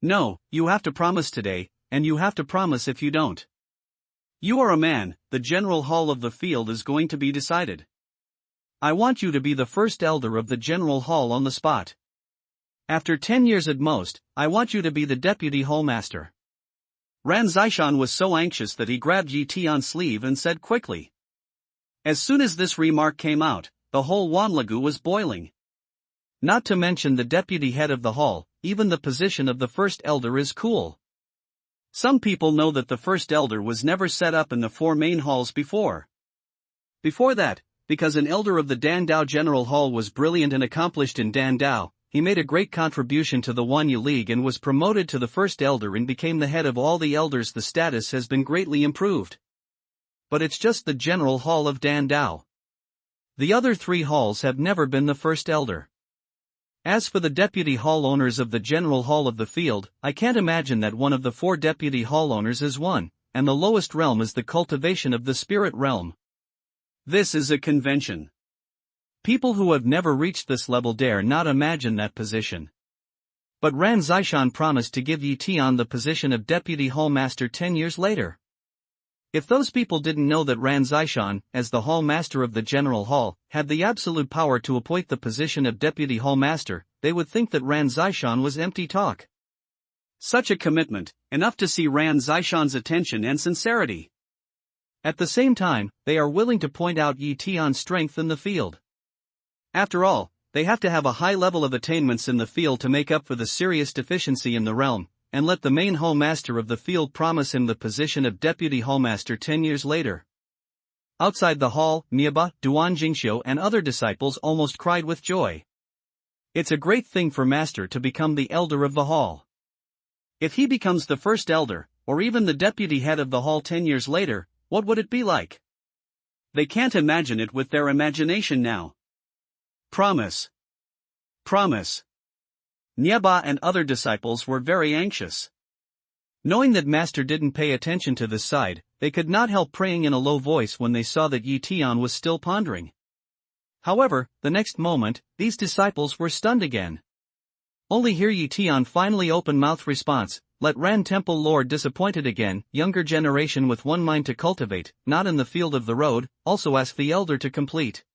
No, you have to promise today, and you have to promise if you don't. You are a man, the General Hall of the Field is going to be decided. I want you to be the first elder of the General Hall on the spot. After 10 years at most, I want you to be the deputy hallmaster. Ran Zishan was so anxious that he grabbed Tian's sleeve and said quickly. As soon as this remark came out, the whole Wanlagu was boiling. Not to mention the deputy head of the hall, even the position of the first elder is cool. Some people know that the first elder was never set up in the 4 main halls before. Before that, because an elder of the Dan Dao General Hall was brilliant and accomplished in Dan Dao, he made a great contribution to the 1U League and was promoted to the first elder and became the head of all the elders. The status has been greatly improved. But it's just the General Hall of Dan Dao. The other 3 halls have never been the first elder. As for the deputy hall owners of the General Hall of the Field, I can't imagine that one of the 4 deputy hall owners is one, and the lowest realm is the cultivation of the spirit realm. This is a convention. People who have never reached this level dare not imagine that position. But Ran Zishan promised to give Tian the position of deputy hallmaster 10 years later. If those people didn't know that Ran Zishan, as the hall master of the General Hall, had the absolute power to appoint the position of deputy hall master, they would think that Ran Zishan was empty talk. Such a commitment, enough to see Ran Zishan's attention and sincerity. At the same time, they are willing to point out Tian's strength in the field. After all, they have to have a high level of attainments in the field to make up for the serious deficiency in the realm, and let the main hallmaster of the field promise him the position of deputy hallmaster 10 years later. Outside the hall, Nieba, Duan Jingxiu and other disciples almost cried with joy. It's a great thing for master to become the elder of the hall. If he becomes the first elder, or even the deputy head of the hall 10 years later, what would it be like? They can't imagine it with their imagination now. Promise. Promise. Nieba and other disciples were very anxious. Knowing that master didn't pay attention to this side, they could not help praying in a low voice when they saw that Yi Tian was still pondering. However, the next moment, these disciples were stunned again. Only hear Yi Tian finally open-mouth response, "Let Ran Temple Lord disappointed again, younger generation with one mind to cultivate, not in the field of the road, also ask the elder to complete."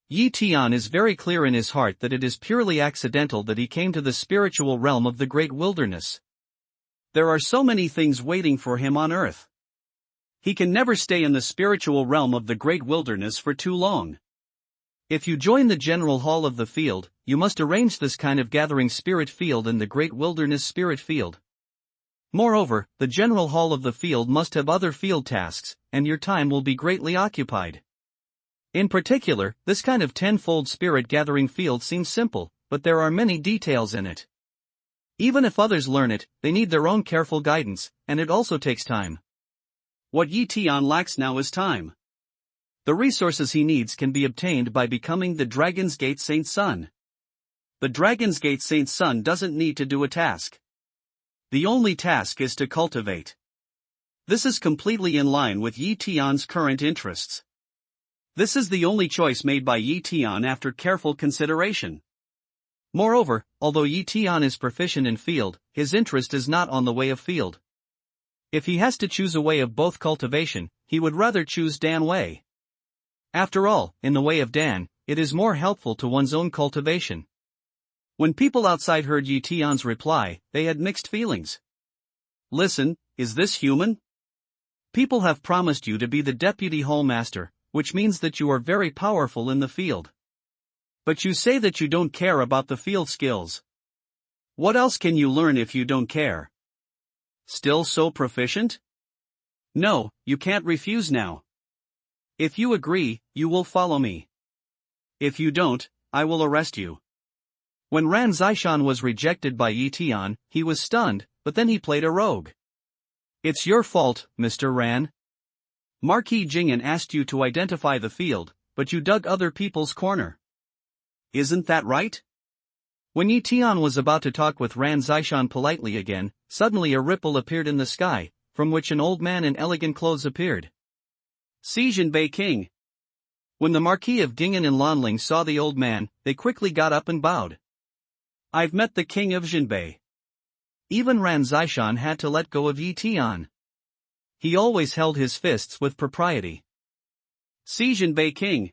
Yi Tian is very clear in his heart that it is purely accidental that he came to the spiritual realm of the great wilderness. There are so many things waiting for him on earth. He can never stay in the spiritual realm of the great wilderness for too long. If you join the general hall of the field, you must arrange this kind of gathering spirit field in the great wilderness spirit field. Moreover, the general hall of the field must have other field tasks, and your time will be greatly occupied. In particular, this kind of tenfold spirit gathering field seems simple, but there are many details in it. Even if others learn it, they need their own careful guidance, and it also takes time. What Yi Tian lacks now is time. The resources he needs can be obtained by becoming the Dragon's Gate Saint's son. The Dragon's Gate Saint's son doesn't need to do a task. The only task is to cultivate. This is completely in line with Yi Tian's current interests. This is the only choice made by Yi Tian after careful consideration. Moreover, although Yi Tian is proficient in field, his interest is not on the way of field. If he has to choose a way of both cultivation, he would rather choose Dan way. After all, in the way of Dan, it is more helpful to one's own cultivation. When people outside heard Yi Tian's reply, they had mixed feelings. Listen, is this human? People have promised you to be the deputy hallmaster, which means that you are very powerful in the field. But you say that you don't care about the field skills. What else can you learn if you don't care? Still so proficient? No, you can't refuse now. If you agree, you will follow me. If you don't, I will arrest you. When Ran Zishan was rejected by Yi Tian, he was stunned, but then he played a rogue. It's your fault, Mr. Ran. Marquis Jing'an asked you to identify the field, but you dug other people's corner. Isn't that right? When Yi Tian was about to talk with Ran Zishan politely again, suddenly a ripple appeared in the sky, from which an old man in elegant clothes appeared. "Si Jinbei King." When the Marquis of Jing'an and Lanling saw the old man, they quickly got up and bowed. "I've met the king of Jinbei." Even Ran Zishan had to let go of Yi Tian. He always held his fists with propriety. "Si Jinbei King."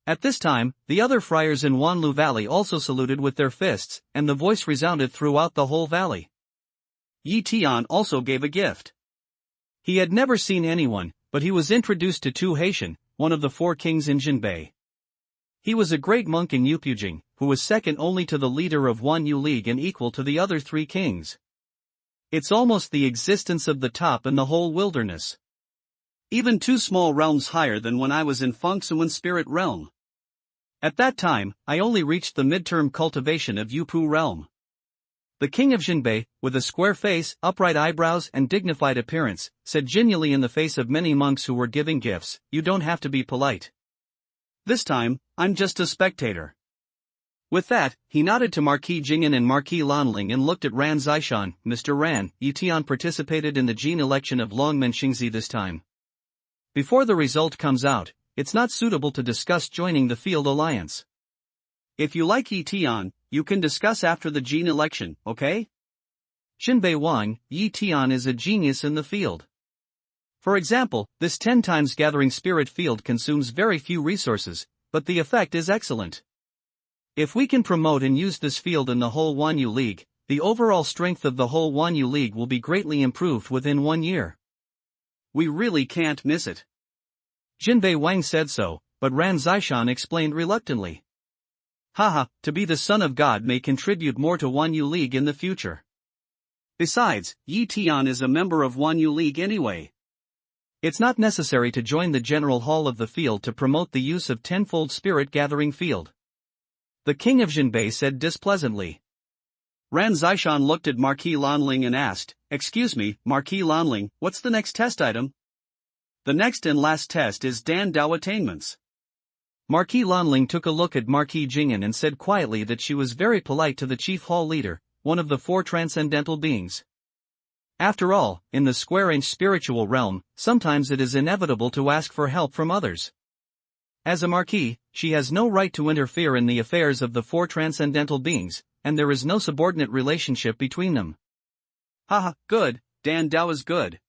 At this time, the other friars in Wanlu Valley also saluted with their fists, and the voice resounded throughout the whole valley. Yi Tian also gave a gift. He had never seen anyone, but he was introduced to Tu Haitian, one of the 4 kings in Jinbei. He was a great monk in Yupujing, who was second only to the leader of Wanyu League and equal to the other 3 kings. It's almost the existence of the top in the whole wilderness. Even 2 small realms higher than when I was in Fengsuan Spirit Realm. At that time, I only reached the midterm cultivation of Yupu Realm. The king of Jinbei, with a square face, upright eyebrows and dignified appearance, said genially in the face of many monks who were giving gifts, "You don't have to be polite. This time, I'm just a spectator." With that, he nodded to Marquis Jing'an and Marquis Lanling and looked at Ran Zishan. "Mr. Ran, Yi Tian participated in the Jin election of Longmen Xingzi this time. Before the result comes out, it's not suitable to discuss joining the field alliance. If you like Yi Tian, you can discuss after the Jin election, okay? Jinbei Wang, Yi Tian is a genius in the field. For example, this 10 times gathering spirit field consumes very few resources, but the effect is excellent. If we can promote and use this field in the whole Wanyu League, the overall strength of the whole Wanyu League will be greatly improved within 1 year. We really can't miss it." Jinbei Wang said so, but Ran Zishan explained reluctantly. "Haha, to be the son of God may contribute more to Wanyu League in the future. Besides, Yi Tian is a member of Wanyu League anyway. It's not necessary to join the general hall of the field to promote the use of tenfold spirit gathering field." The king of Jinbei said displeasantly. Ran Zishan looked at Marquis Lanling and asked, "Excuse me, Marquis Lanling, what's the next test item?" "The next and last test is Dan Dao attainments." Marquis Lanling took a look at Marquis Jing'an and said quietly that she was very polite to the chief hall leader, one of the 4 transcendental beings. After all, in the square-inch spiritual realm, sometimes it is inevitable to ask for help from others. As a marquis, she has no right to interfere in the affairs of the four transcendental beings, and there is no subordinate relationship between them. Haha, good, Dan Dao is good.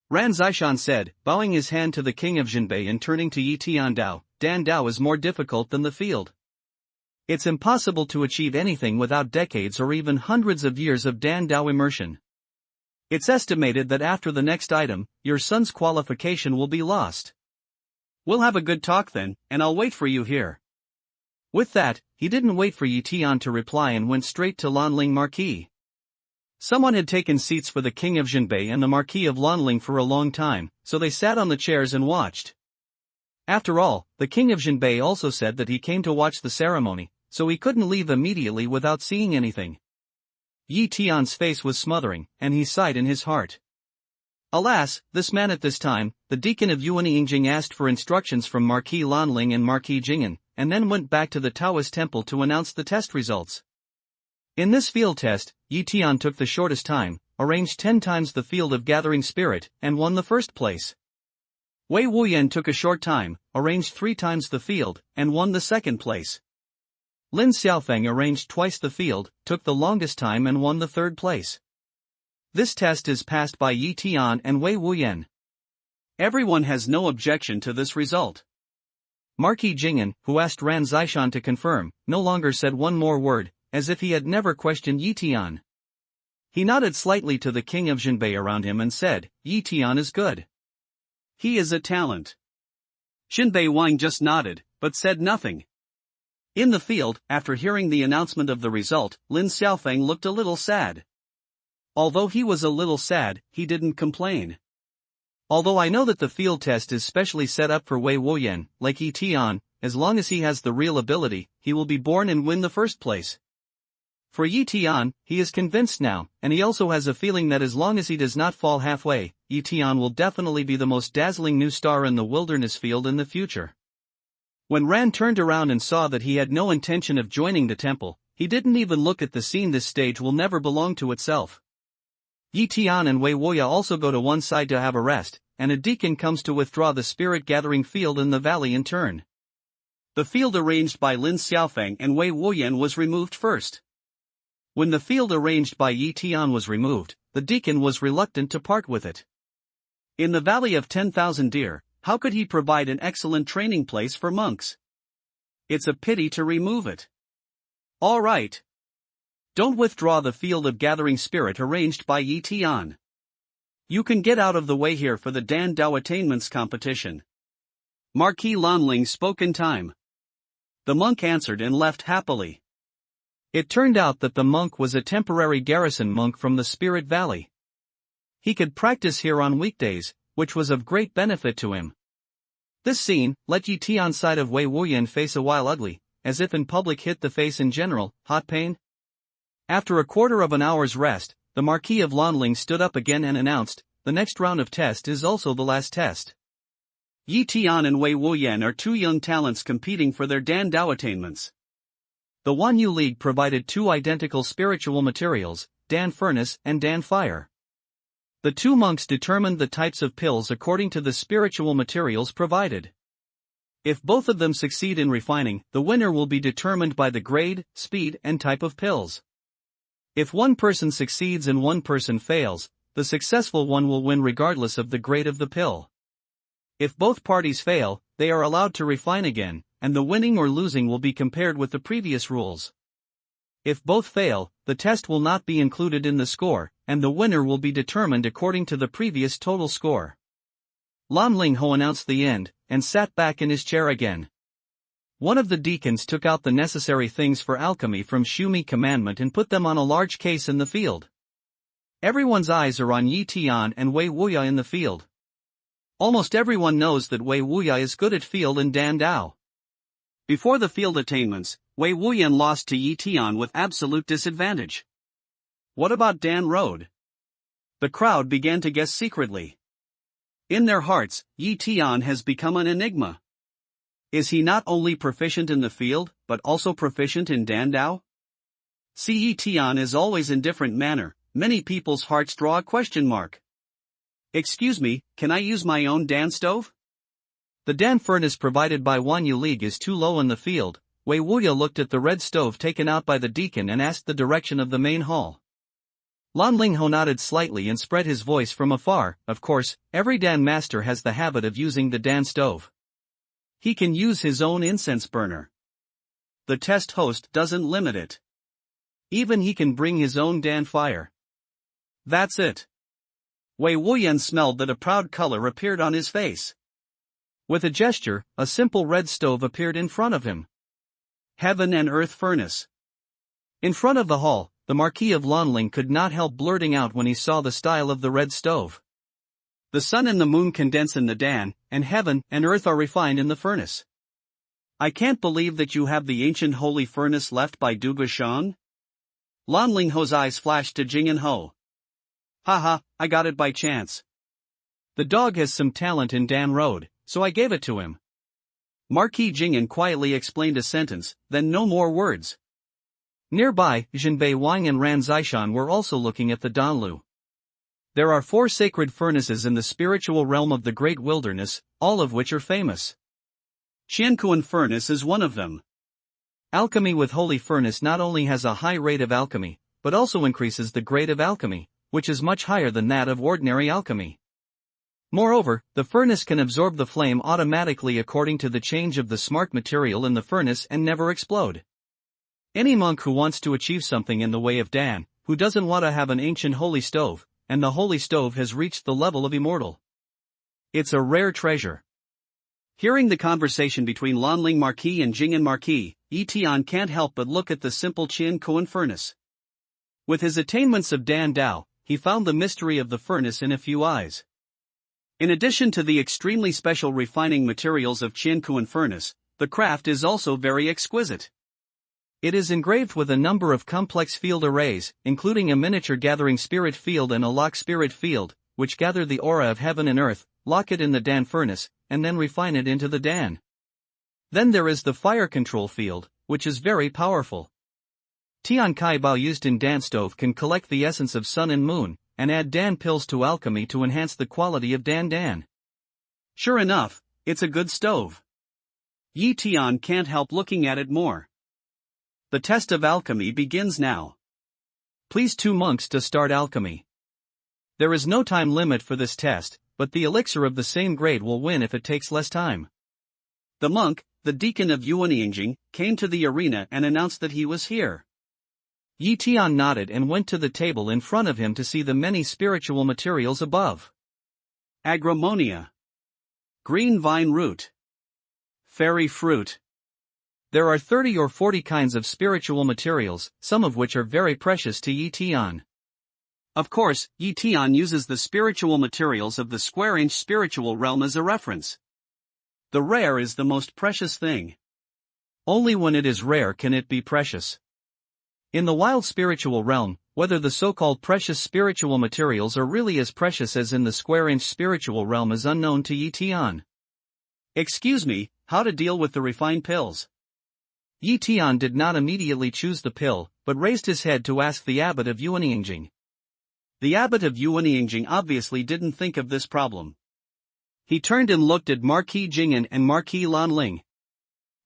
Ran Zishan said, bowing his hand to the king of Jinbei and turning to Yi Tian Dao. Dan Dao is more difficult than the field. It's impossible to achieve anything without decades or even hundreds of years of Dan Dao immersion. It's estimated that after the next item, your son's qualification will be lost. We'll have a good talk then, and I'll wait for you here. With that, he didn't wait for Yi Tian to reply and went straight to Lanling Marquis. Someone had taken seats for the king of Jinbei and the Marquis of Lanling for a long time, so they sat on the chairs and watched. After all, the king of Jinbei also said that he came to watch the ceremony, so he couldn't leave immediately without seeing anything. Yi Tian's face was smothering, and he sighed in his heart. Alas, this man at this time, the deacon of Yuanyingjing asked for instructions from Marquis Lanling and Marquis Jing'an, and then went back to the Taoist temple to announce the test results. In this field test, Yi Tian took the shortest time, arranged 10 times the field of gathering spirit, and won the first place. Wei Wuyan took a short time, arranged 3 times the field, and won the second place. Lin Xiaofeng arranged twice the field, took the longest time and won the third place. This test is passed by Yi Tian and Wei Wuyan. Everyone has no objection to this result. Marquis Jing'an, who asked Ran Zishan to confirm, no longer said one more word, as if he had never questioned Yi Tian. He nodded slightly to the king of Jinbei around him and said, Yi Tian is good. He is a talent. Jinbei Wang just nodded, but said nothing. In the field, after hearing the announcement of the result, Lin Xiaofeng looked a little sad. Although he was a little sad, he didn't complain. Although I know that the field test is specially set up for Wei Wuyan, like Yi Tian, as long as he has the real ability, he will be born and win the first place. For Yi Tian, he is convinced now, and he also has a feeling that as long as he does not fall halfway, Yi Tian will definitely be the most dazzling new star in the wilderness field in the future. When Ran turned around and saw that he had no intention of joining the temple, he didn't even look at the scene. This stage will never belong to itself. Yi Tian and Wei Wuya also go to one side to have a rest, and a deacon comes to withdraw the spirit-gathering field in the valley in turn. The field arranged by Lin Xiaofeng and Wei Wuyan was removed first. When the field arranged by Yi Tian was removed, the deacon was reluctant to part with it. In the Valley of 10,000 Deer, how could he provide an excellent training place for monks? It's a pity to remove it. All right. Don't withdraw the field of gathering spirit arranged by Yi Tian. You can get out of the way here for the Dan Dao attainments competition. Marquis Lanling spoke in time. The monk answered and left happily. It turned out that the monk was a temporary garrison monk from the Spirit Valley. He could practice here on weekdays, which was of great benefit to him. This scene let Yi Tian's side of Wei Wuyan face a while ugly, as if in public hit the face in general, hot pain. After a quarter of an hour's rest, the Marquis of Lanling stood up again and announced, the next round of test is also the last test. Yi Tian and Wei Wuyan are 2 young talents competing for their Dan Dao attainments. The Wanyu League provided 2 identical spiritual materials, Dan Furnace and Dan Fire. The 2 monks determined the types of pills according to the spiritual materials provided. If both of them succeed in refining, the winner will be determined by the grade, speed, and type of pills. If one person succeeds and one person fails, the successful one will win regardless of the grade of the pill. If both parties fail, they are allowed to refine again, and the winning or losing will be compared with the previous rules. If both fail, the test will not be included in the score, and the winner will be determined according to the previous total score. Lan Lingho announced the end, and sat back in his chair again. One of the deacons took out the necessary things for alchemy from Shumi commandment and put them on a large case in the field. Everyone's eyes are on Yi Tian and Wei Wuya in the field. Almost everyone knows that Wei Wuya is good at field and Dan Dao. Before the field attainments, Wei Wuyan lost to Yi Tian with absolute disadvantage. What about Dan Road? The crowd began to guess secretly. In their hearts, Yi Tian has become an enigma. Is he not only proficient in the field, but also proficient in Dan Dao? See, Yi Tian is always indifferent manner, many people's hearts draw a question mark. Excuse me, can I use my own Dan stove? The Dan furnace provided by Wanyu League is too low in the field. Wei Wuya looked at the red stove taken out by the deacon and asked the direction of the main hall. Lan Lingho nodded slightly and spread his voice from afar. Of course, every Dan master has the habit of using the Dan stove. He can use his own incense burner. The test host doesn't limit it. Even he can bring his own Dan fire. That's it. Wei Wuyan smelled that a proud color appeared on his face. With a gesture, a simple red stove appeared in front of him. Heaven and Earth Furnace. In front of the hall, the Marquis of Lanling could not help blurting out when he saw the style of the red stove. The sun and the moon condense in the Dan, and heaven and earth are refined in the furnace. I can't believe that you have the ancient holy furnace left by Duga Shan? Lan Lingho's eyes flashed to Jing'an Ho. Haha, I got it by chance. The dog has some talent in Dan Road, so I gave it to him. Marquis Jing'an quietly explained a sentence, then no more words. Nearby, Jinbei Wang and Ran Zishan were also looking at the Danlu. There are 4 sacred furnaces in the spiritual realm of the Great Wilderness, all of which are famous. Qiankuan Furnace is one of them. Alchemy with Holy Furnace not only has a high rate of alchemy, but also increases the grade of alchemy, which is much higher than that of ordinary alchemy. Moreover, the furnace can absorb the flame automatically according to the change of the smart material in the furnace and never explode. Any monk who wants to achieve something in the way of Dan, who doesn't want to have an ancient holy stove, and the holy stove has reached the level of immortal. It's a rare treasure. Hearing the conversation between Lanling Marquis and Jing'an Marquis, Tian can't help but look at the simple Qiankuan furnace. With his attainments of Dan Dao, he found the mystery of the furnace in a few eyes. In addition to the extremely special refining materials of Qiankuan furnace, the craft is also very exquisite. It is engraved with a number of complex field arrays, including a miniature gathering spirit field and a lock spirit field, which gather the aura of heaven and earth, lock it in the Dan furnace, and then refine it into the Dan. Then there is the fire control field, which is very powerful. Tian Kai Bao used in Dan stove can collect the essence of sun and moon, and add Dan pills to alchemy to enhance the quality of Dan. Sure enough, it's a good stove. Yi Tian can't help looking at it more. The test of alchemy begins now. Please 2 monks to start alchemy. There is no time limit for this test, but the elixir of the same grade will win if it takes less time. The monk, the deacon of Yuanyingjing, came to the arena and announced that he was here. Yi Tian nodded and went to the table in front of him to see the many spiritual materials above. Agromonia. Green vine root. Fairy fruit. There are 30 or 40 kinds of spiritual materials, some of which are very precious to Yi Tian. Of course, Yi Tian uses the spiritual materials of the square-inch spiritual realm as a reference. The rare is the most precious thing. Only when it is rare can it be precious. In the wild spiritual realm, whether the so-called precious spiritual materials are really as precious as in the square-inch spiritual realm is unknown to Yi Tian. Excuse me, how to deal with the refined pills? Yi Tian did not immediately choose the pill, but raised his head to ask the abbot of Yuanyingjing. The abbot of Yuanyingjing obviously didn't think of this problem. He turned and looked at Marquis Jing'an and Marquis Lanling.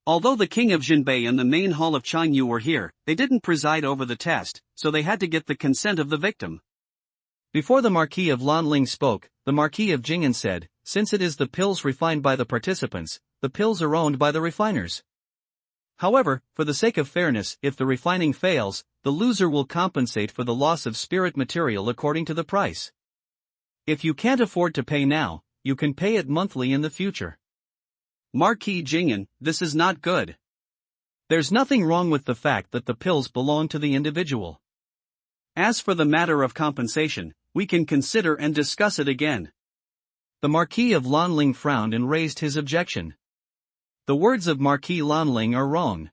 Although the king of Jinbei and the main hall of Changyu were here, they didn't preside over the test, so they had to get the consent of the victim. Before the Marquis of Lanling spoke, the Marquis of Jing'an said, since it is the pills refined by the participants, the pills are owned by the refiners. However, for the sake of fairness, if the refining fails, the loser will compensate for the loss of spirit material according to the price. If you can't afford to pay now, you can pay it monthly in the future. Marquis Jing'an, this is not good. There's nothing wrong with the fact that the pills belong to the individual. As for the matter of compensation, we can consider and discuss it again. The Marquis of Lanling frowned and raised his objection. The words of Marquis Lanling are wrong.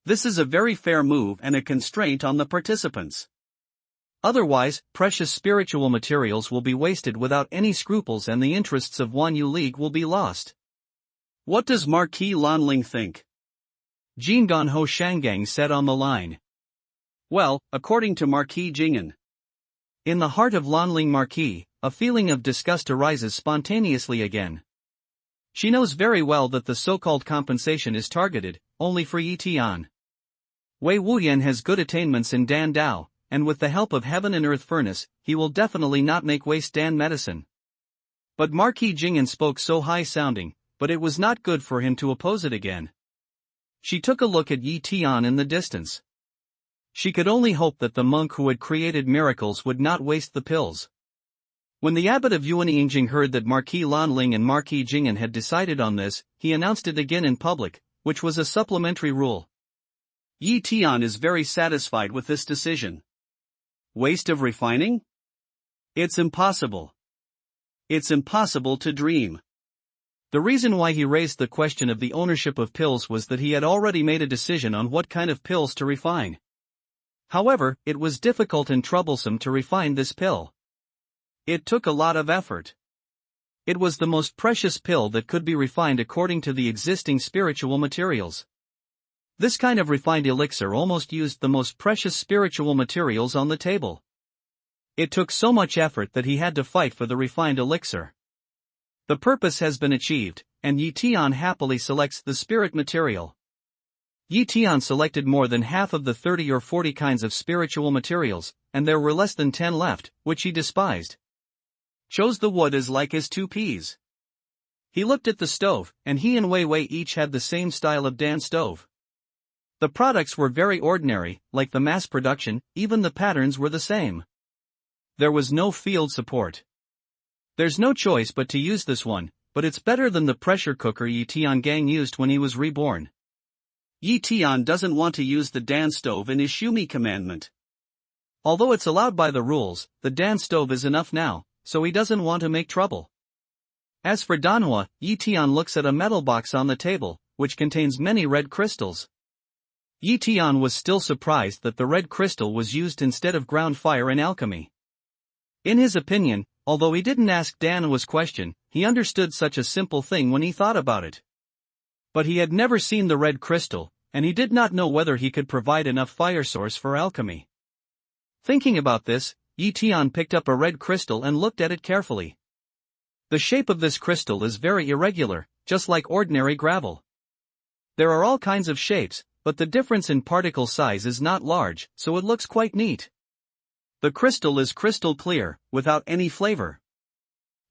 This is a very fair move and a constraint on the participants. Otherwise, precious spiritual materials will be wasted without any scruples and the interests of Wanyu League will be lost. What does Marquis Lanling think? Jingan Ho Shangang said on the line. Well, according to Marquis Jing'an, In the heart of Lanling Marquis, a feeling of disgust arises spontaneously again. She knows very well that the so-called compensation is targeted only for Yi Tian. Wei Wuyan has good attainments in Dan Dao, and with the help of Heaven and Earth Furnace, he will definitely not make waste Dan medicine. But Marquis Jing'an spoke so high-sounding, but it was not good for him to oppose it again. She took a look at Yi Tian in the distance. She could only hope that the monk who had created miracles would not waste the pills. When the abbot of Yuanyingjing heard that Marquis Lanling and Marquis Jing'an had decided on this, he announced it again in public, which was a supplementary rule. Yi Tian is very satisfied with this decision. Waste of refining? It's impossible. It's impossible to dream. The reason why he raised the question of the ownership of pills was that he had already made a decision on what kind of pills to refine. However, it was difficult and troublesome to refine this pill. It took a lot of effort. It was the most precious pill that could be refined according to the existing spiritual materials. This kind of refined elixir almost used the most precious spiritual materials on the table. It took so much effort that he had to fight for the refined elixir. The purpose has been achieved, and Yi Tian happily selects the spirit material. Yi Tian selected more than half of the 30 or 40 kinds of spiritual materials, and there were less than 10 left, which he despised. Chose the wood as like as 2 peas. He looked at the stove, and he and Wei Wei each had the same style of Dan stove. The products were very ordinary, like the mass production, even the patterns were the same. There was no field support. There's no choice but to use this one, but it's better than the pressure cooker Yi Tian Gang used when he was reborn. Yi Tian doesn't want to use the Dan stove in his Shumi commandment. Although it's allowed by the rules, the Dan stove is enough now, so he doesn't want to make trouble. As for Danhua, Yi Tian looks at a metal box on the table, which contains many red crystals. Yi Tian was still surprised that the red crystal was used instead of ground fire in alchemy. In his opinion, although he didn't ask Danhua's question, he understood such a simple thing when he thought about it. But he had never seen the red crystal, and he did not know whether he could provide enough fire source for alchemy. Thinking about this, Yi Tian picked up a red crystal and looked at it carefully. The shape of this crystal is very irregular, just like ordinary gravel. There are all kinds of shapes, but the difference in particle size is not large, so it looks quite neat. The crystal is crystal clear, without any flavor.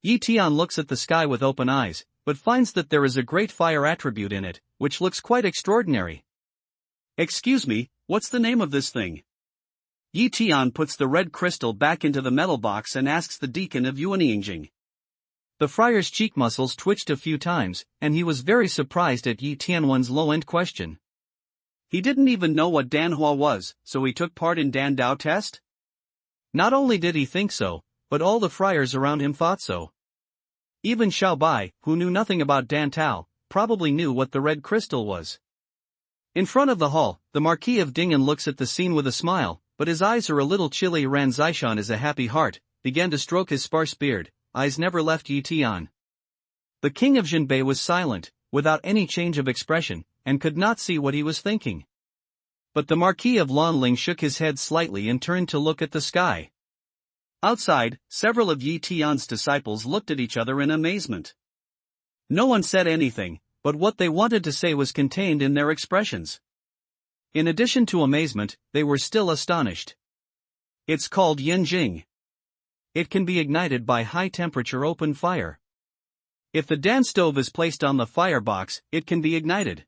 Yi Tian looks at the sky with open eyes, but finds that there is a great fire attribute in it, which looks quite extraordinary. Excuse me, what's the name of this thing? Yi Tian puts the red crystal back into the metal box and asks the deacon of Yuanyingjing. The friar's cheek muscles twitched a few times, and he was very surprised at Yi Tianwen's low-end question. He didn't even know what Danhua was, so he took part in Dan Dao test? Not only did he think so, but all the friars around him thought so. Even Xiao Bai, who knew nothing about Dan Tao, probably knew what the red crystal was. In front of the hall, the Marquis of Ding'an looks at the scene with a smile, but his eyes are a little chilly. Ran Zishan is a happy heart, began to stroke his sparse beard, eyes never left Yi Tian. The king of Jinbei was silent, without any change of expression, and could not see what he was thinking. But the Marquis of Lanling shook his head slightly and turned to look at the sky. Outside, several of Yi Tian's disciples looked at each other in amazement. No one said anything, but what they wanted to say was contained in their expressions. In addition to amazement, they were still astonished. It's called Yinjing. It can be ignited by high-temperature open fire. If the Dan stove is placed on the firebox, it can be ignited.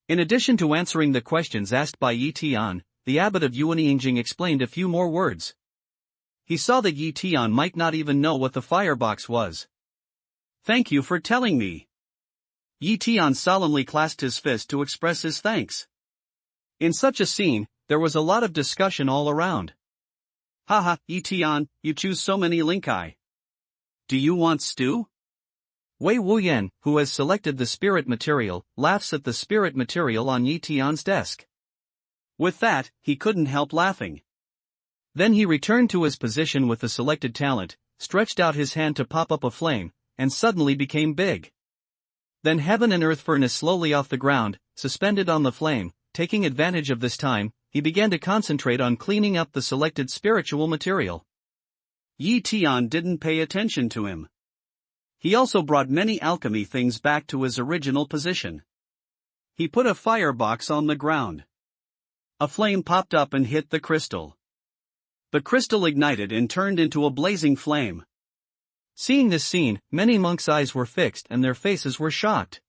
In addition to answering the questions asked by Yi Tian, the abbot of Yuanyingjing explained a few more words. He saw that Yi Tian might not even know what the firebox was. Thank you for telling me. Yi Tian solemnly clasped his fist to express his thanks. In such a scene, there was a lot of discussion all around. Haha, Yi Tian, you choose so many linkai. Do you want stew? Wei Wuyan, who has selected the spirit material, laughs at the spirit material on Yi Tian's desk. With that, he couldn't help laughing. Then he returned to his position with the selected talent, stretched out his hand to pop up a flame, and suddenly became big. Then Heaven and Earth Furnace slowly off the ground, suspended on the flame. Taking advantage of this time, he began to concentrate on cleaning up the selected spiritual material. Yi Tian didn't pay attention to him. He also brought many alchemy things back to his original position. He put a firebox on the ground. A flame popped up and hit the crystal. The crystal ignited and turned into a blazing flame. Seeing this scene, many monks' eyes were fixed and their faces were shocked.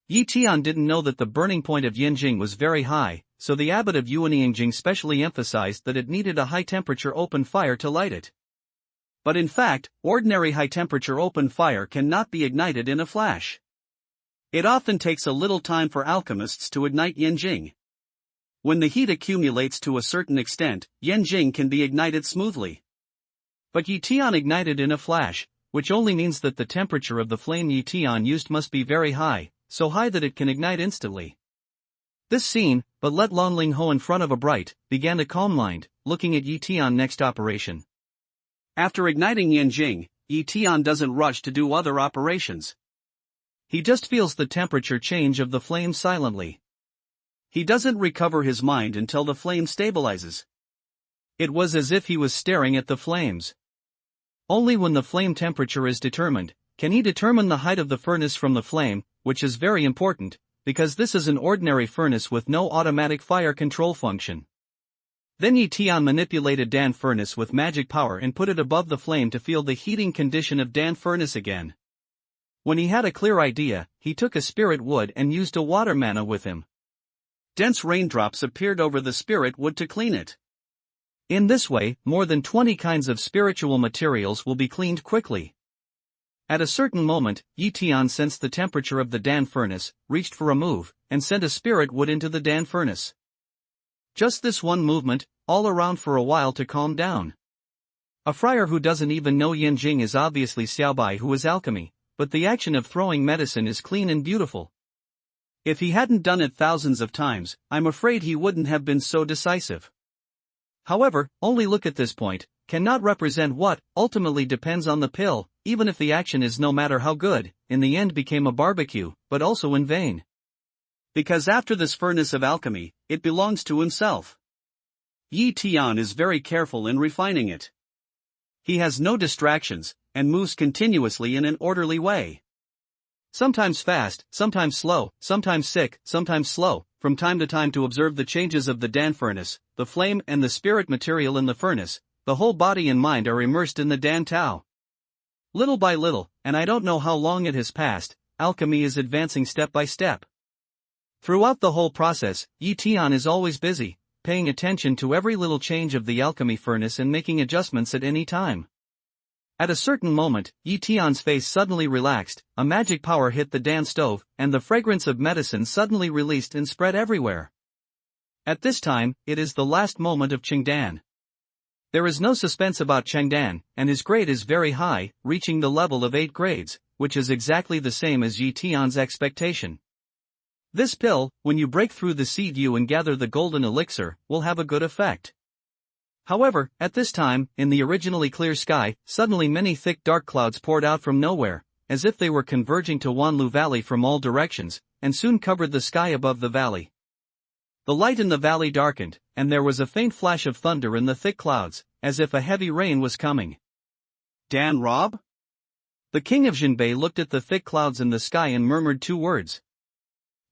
Yi Tian didn't know that the burning point of Yanjing was very high, so the abbot of Yuanyingjing specially emphasized that it needed a high-temperature open fire to light it. But in fact, ordinary high-temperature open fire cannot be ignited in a flash. It often takes a little time for alchemists to ignite Yanjing. When the heat accumulates to a certain extent, Yanjing can be ignited smoothly. But Yi Tian ignited in a flash, which only means that the temperature of the flame Yi Tian used must be very high, so high that it can ignite instantly. This scene, but let Lan Ling Ho in front of a bright, began to calm mind, looking at Yi Tian next operation. After igniting Yanjing, Yi Tian doesn't rush to do other operations. He just feels the temperature change of the flame silently. He doesn't recover his mind until the flame stabilizes. It was as if he was staring at the flames. Only when the flame temperature is determined, can he determine the height of the furnace from the flame, which is very important, because this is an ordinary furnace with no automatic fire control function. Then Yi Tian manipulated Dan furnace with magic power and put it above the flame to feel the heating condition of Dan furnace again. When he had a clear idea, he took a spirit wood and used a water mana with him. Dense raindrops appeared over the spirit wood to clean it. In this way, more than 20 kinds of spiritual materials will be cleaned quickly. At a certain moment, Yi Tian sensed the temperature of the Dan furnace, reached for a move, and sent a spirit wood into the Dan furnace. Just this one movement, all around for a while to calm down. A friar who doesn't even know Yanjing is obviously Xiaobai, who is alchemy, but the action of throwing medicine is clean and beautiful. If he hadn't done it thousands of times, I'm afraid he wouldn't have been so decisive. However, only look at this point, cannot represent what, ultimately depends on the pill, even if the action is no matter how good, in the end became a barbecue, but also in vain. Because after this furnace of alchemy, it belongs to himself. Yi Tian is very careful in refining it. He has no distractions, and moves continuously in an orderly way. Sometimes fast, sometimes slow, sometimes sick, sometimes slow, from time to time to observe the changes of the Dan furnace, the flame and the spirit material in the furnace. The whole body and mind are immersed in the Dan Tao. Little by little, and I don't know how long it has passed, alchemy is advancing step by step. Throughout the whole process, Yi Tian is always busy, paying attention to every little change of the alchemy furnace and making adjustments at any time. At a certain moment, Yi Tian's face suddenly relaxed, a magic power hit the Dan stove, and the fragrance of medicine suddenly released and spread everywhere. At this time, it is the last moment of Chengdan. There is no suspense about Chengdan, and his grade is very high, reaching the level of 8 grades, which is exactly the same as Yi Tian's expectation. This pill, when you break through the seed you and gather the golden elixir, will have a good effect. However, at this time, in the originally clear sky, suddenly many thick dark clouds poured out from nowhere, as if they were converging to Wanlu Valley from all directions, and soon covered the sky above the valley. The light in the valley darkened, and there was a faint flash of thunder in the thick clouds, as if a heavy rain was coming. Dan Rob? The king of Jinbei looked at the thick clouds in the sky and murmured 2 words.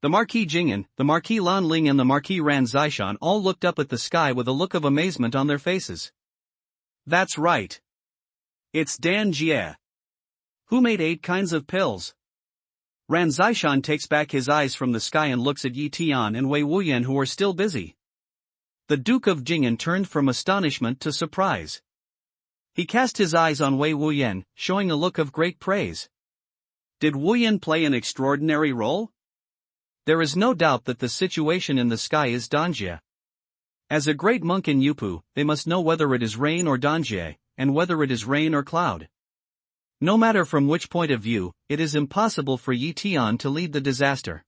The Marquis Jing'an, the Marquis Lan Ling and the Marquis Ran Zishan all looked up at the sky with a look of amazement on their faces. That's right. It's Dan Jie. Who made 8 kinds of pills? Ran Zishan takes back his eyes from the sky and looks at Yi Tian and Wei Wuyan, who are still busy. The Duke of Jing'an turned from astonishment to surprise. He cast his eyes on Wei Wuyan, showing a look of great praise. Did Wuyan play an extraordinary role? There is no doubt that the situation in the sky is Danjie. As a great monk in Yupu, they must know whether it is rain or Danjie, and whether it is rain or cloud. No matter from which point of view, it is impossible for Yi Tian to lead the disaster.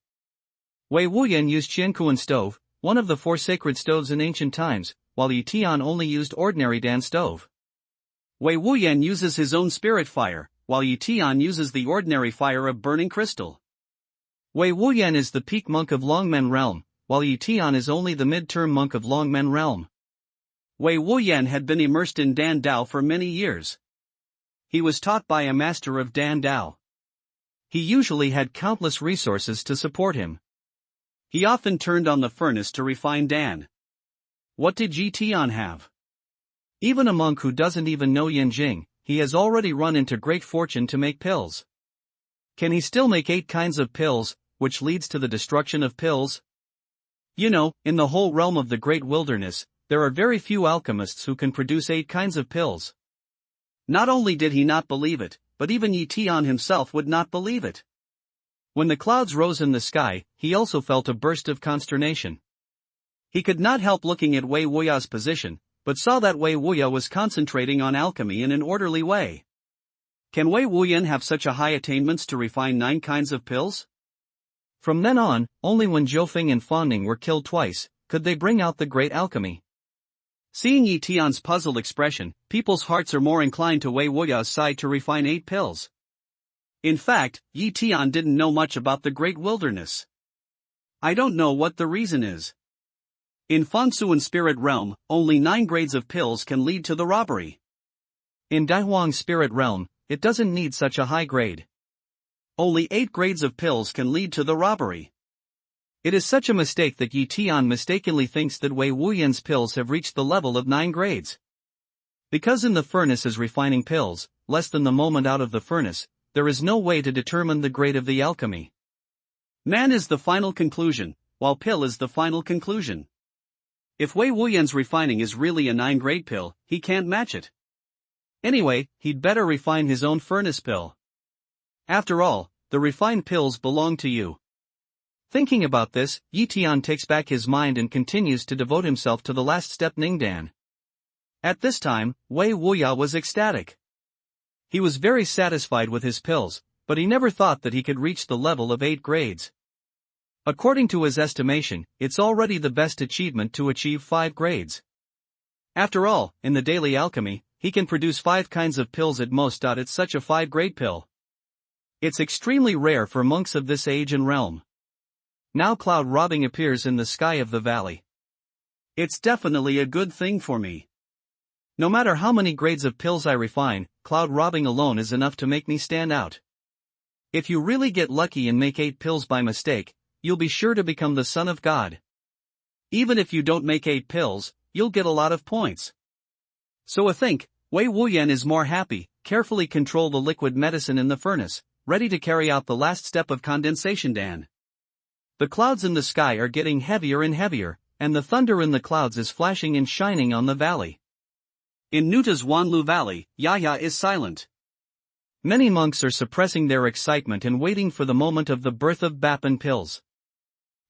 Wei Wuyan used Qiankuan stove, one of the 4 sacred stoves in ancient times, while Yi Tian only used ordinary Dan stove. Wei Wuyan uses his own spirit fire, while Yi Tian uses the ordinary fire of burning crystal. Wei Wuyan is the peak monk of Longmen realm, while Yi Tian is only the mid-term monk of Longmen realm. Wei Wuyan had been immersed in Dan Dao for many years. He was taught by a master of Dan Dao. He usually had countless resources to support him. He often turned on the furnace to refine Dan. What did Yi Tian have? Even a monk who doesn't even know Yanjing, he has already run into great fortune to make pills. Can he still make 8 kinds of pills, which leads to the destruction of pills? You know, in the whole realm of the great wilderness, there are very few alchemists who can produce 8 kinds of pills. Not only did he not believe it, but even Yi Tian himself would not believe it. When the clouds rose in the sky, he also felt a burst of consternation. He could not help looking at Wei Wuya's position, but saw that Wei Wuya was concentrating on alchemy in an orderly way. Can Wei Wuyan have such a high attainments to refine 9 kinds of pills? From then on, only when Zhoufeng and Fangning were killed twice, could they bring out the great alchemy. Seeing Yi Tian's puzzled expression, people's hearts are more inclined to Wei Wuya's side to refine 8 pills. In fact, Yi Tian didn't know much about the great wilderness. I don't know what the reason is. In Fangsuan spirit realm, only 9 grades of pills can lead to the robbery. In Daihuang spirit realm, it doesn't need such a high grade. Only 8 grades of pills can lead to the robbery. It is such a mistake that Yi Tian mistakenly thinks that Wei Wuyan's pills have reached the level of 9 grades. Because in the furnace is refining pills, less than the moment out of the furnace, there is no way to determine the grade of the alchemy. Man is the final conclusion, while pill is the final conclusion. If Wei Wuyan's refining is really a 9-grade pill, he can't match it. Anyway, he'd better refine his own furnace pill. After all, the refined pills belong to you. Thinking about this, Yi Tian takes back his mind and continues to devote himself to the last step Ningdan. At this time, Wei Wuya was ecstatic. He was very satisfied with his pills, but he never thought that he could reach the level of 8 grades. According to his estimation, it's already the best achievement to achieve 5 grades. After all, in the daily alchemy, he can produce 5 kinds of pills at most. It's such a 5-grade pill. It's extremely rare for monks of this age and realm. Now cloud robbing appears in the sky of the valley. It's definitely a good thing for me. No matter how many grades of pills I refine, cloud robbing alone is enough to make me stand out. If you really get lucky and make 8 pills by mistake, you'll be sure to become the son of God. Even if you don't make 8 pills, you'll get a lot of points. So I think, Wei Wuyan is more happy, carefully control the liquid medicine in the furnace, ready to carry out the last step of condensation Dan. The clouds in the sky are getting heavier and heavier, and the thunder in the clouds is flashing and shining on the valley. In Nuta's Wanlu Valley, Yaya is silent. Many monks are suppressing their excitement and waiting for the moment of the birth of Bapan pills.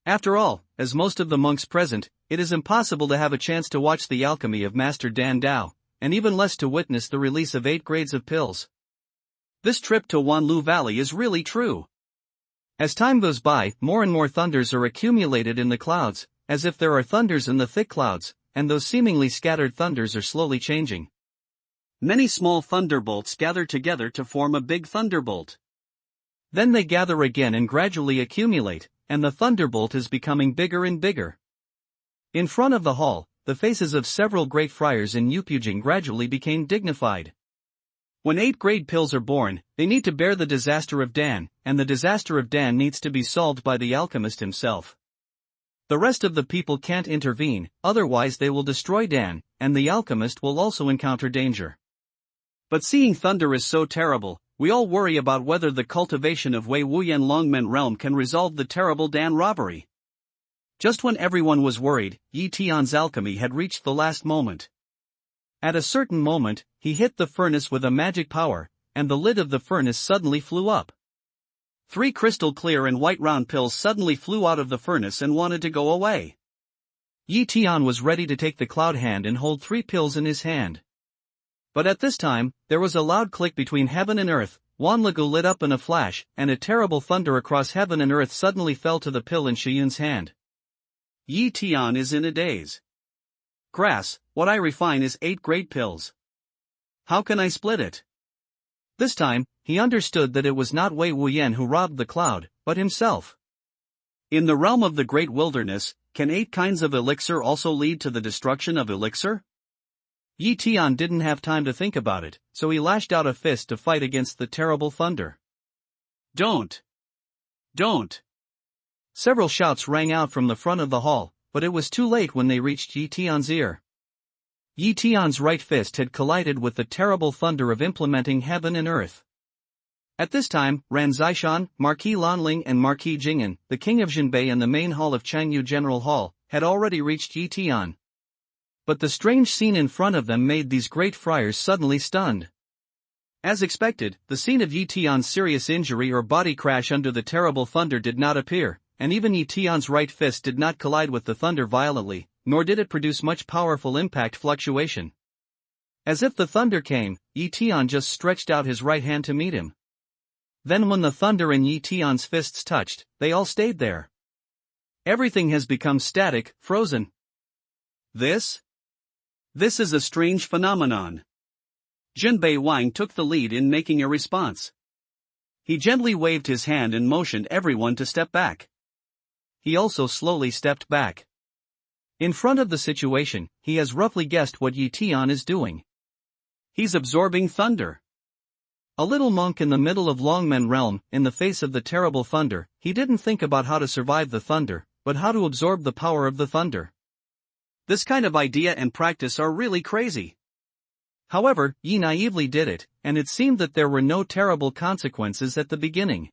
After all, as most of the monks present, it is impossible to have a chance to watch the alchemy of Master Dan Dao, and even less to witness the release of 8 grades of pills. This trip to Wanlu Valley is really true. As time goes by, more and more thunders are accumulated in the clouds, as if there are thunders in the thick clouds, and those seemingly scattered thunders are slowly changing. Many small thunderbolts gather together to form a big thunderbolt. Then they gather again and gradually accumulate, and the thunderbolt is becoming bigger and bigger. In front of the hall, the faces of several great friars in Yupujing gradually became dignified. When 8-grade pills are born, they need to bear the disaster of Dan, and the disaster of Dan needs to be solved by the alchemist himself. The rest of the people can't intervene, otherwise they will destroy Dan, and the alchemist will also encounter danger. But seeing thunder is so terrible, we all worry about whether the cultivation of Wei Wuyan Longmen realm can resolve the terrible Dan robbery. Just when everyone was worried, Yi Tian's alchemy had reached the last moment. At a certain moment, he hit the furnace with a magic power, and the lid of the furnace suddenly flew up. 3 crystal clear and white round pills suddenly flew out of the furnace and wanted to go away. Yi Tian was ready to take the cloud hand and hold 3 pills in his hand. But at this time, there was a loud click between heaven and earth, Wanlagu lit up in a flash, and a terrible thunder across heaven and earth suddenly fell to the pill in Shiyun's hand. Yi Tian is in a daze. Grass, what I refine is 8 grade pills. How can I split it? This time, he understood that it was not Wei Wuyan who robbed the cloud, but himself. In the realm of the great wilderness, can 8 kinds of elixir also lead to the destruction of elixir? Yi Tian didn't have time to think about it, so he lashed out a fist to fight against the terrible thunder. Don't! Don't! Several shouts rang out from the front of the hall, but it was too late when they reached Yi Tian's ear. Yi Tian's right fist had collided with the terrible thunder of implementing heaven and earth. At this time, Ran Zishan, Marquis Lanling and Marquis Jing'an, the king of Jinbei and the main hall of Changyu General Hall, had already reached Yi Tian. But the strange scene in front of them made these great friars suddenly stunned. As expected, the scene of Yi Tian's serious injury or body crash under the terrible thunder did not appear, and even Yi Tian's right fist did not collide with the thunder violently, nor did it produce much powerful impact fluctuation. As if the thunder came, Yi Tian just stretched out his right hand to meet him. Then when the thunder and Yi Tian's fists touched, they all stayed there. Everything has become static, frozen. This is a strange phenomenon. Jinbei Wang took the lead in making a response. He gently waved his hand and motioned everyone to step back. He also slowly stepped back. In front of the situation, he has roughly guessed what Yi Tian is doing. He's absorbing thunder. A little monk in the middle of Longmen realm, in the face of the terrible thunder, he didn't think about how to survive the thunder, but how to absorb the power of the thunder. This kind of idea and practice are really crazy. However, Yi naively did it, and it seemed that there were no terrible consequences at the beginning.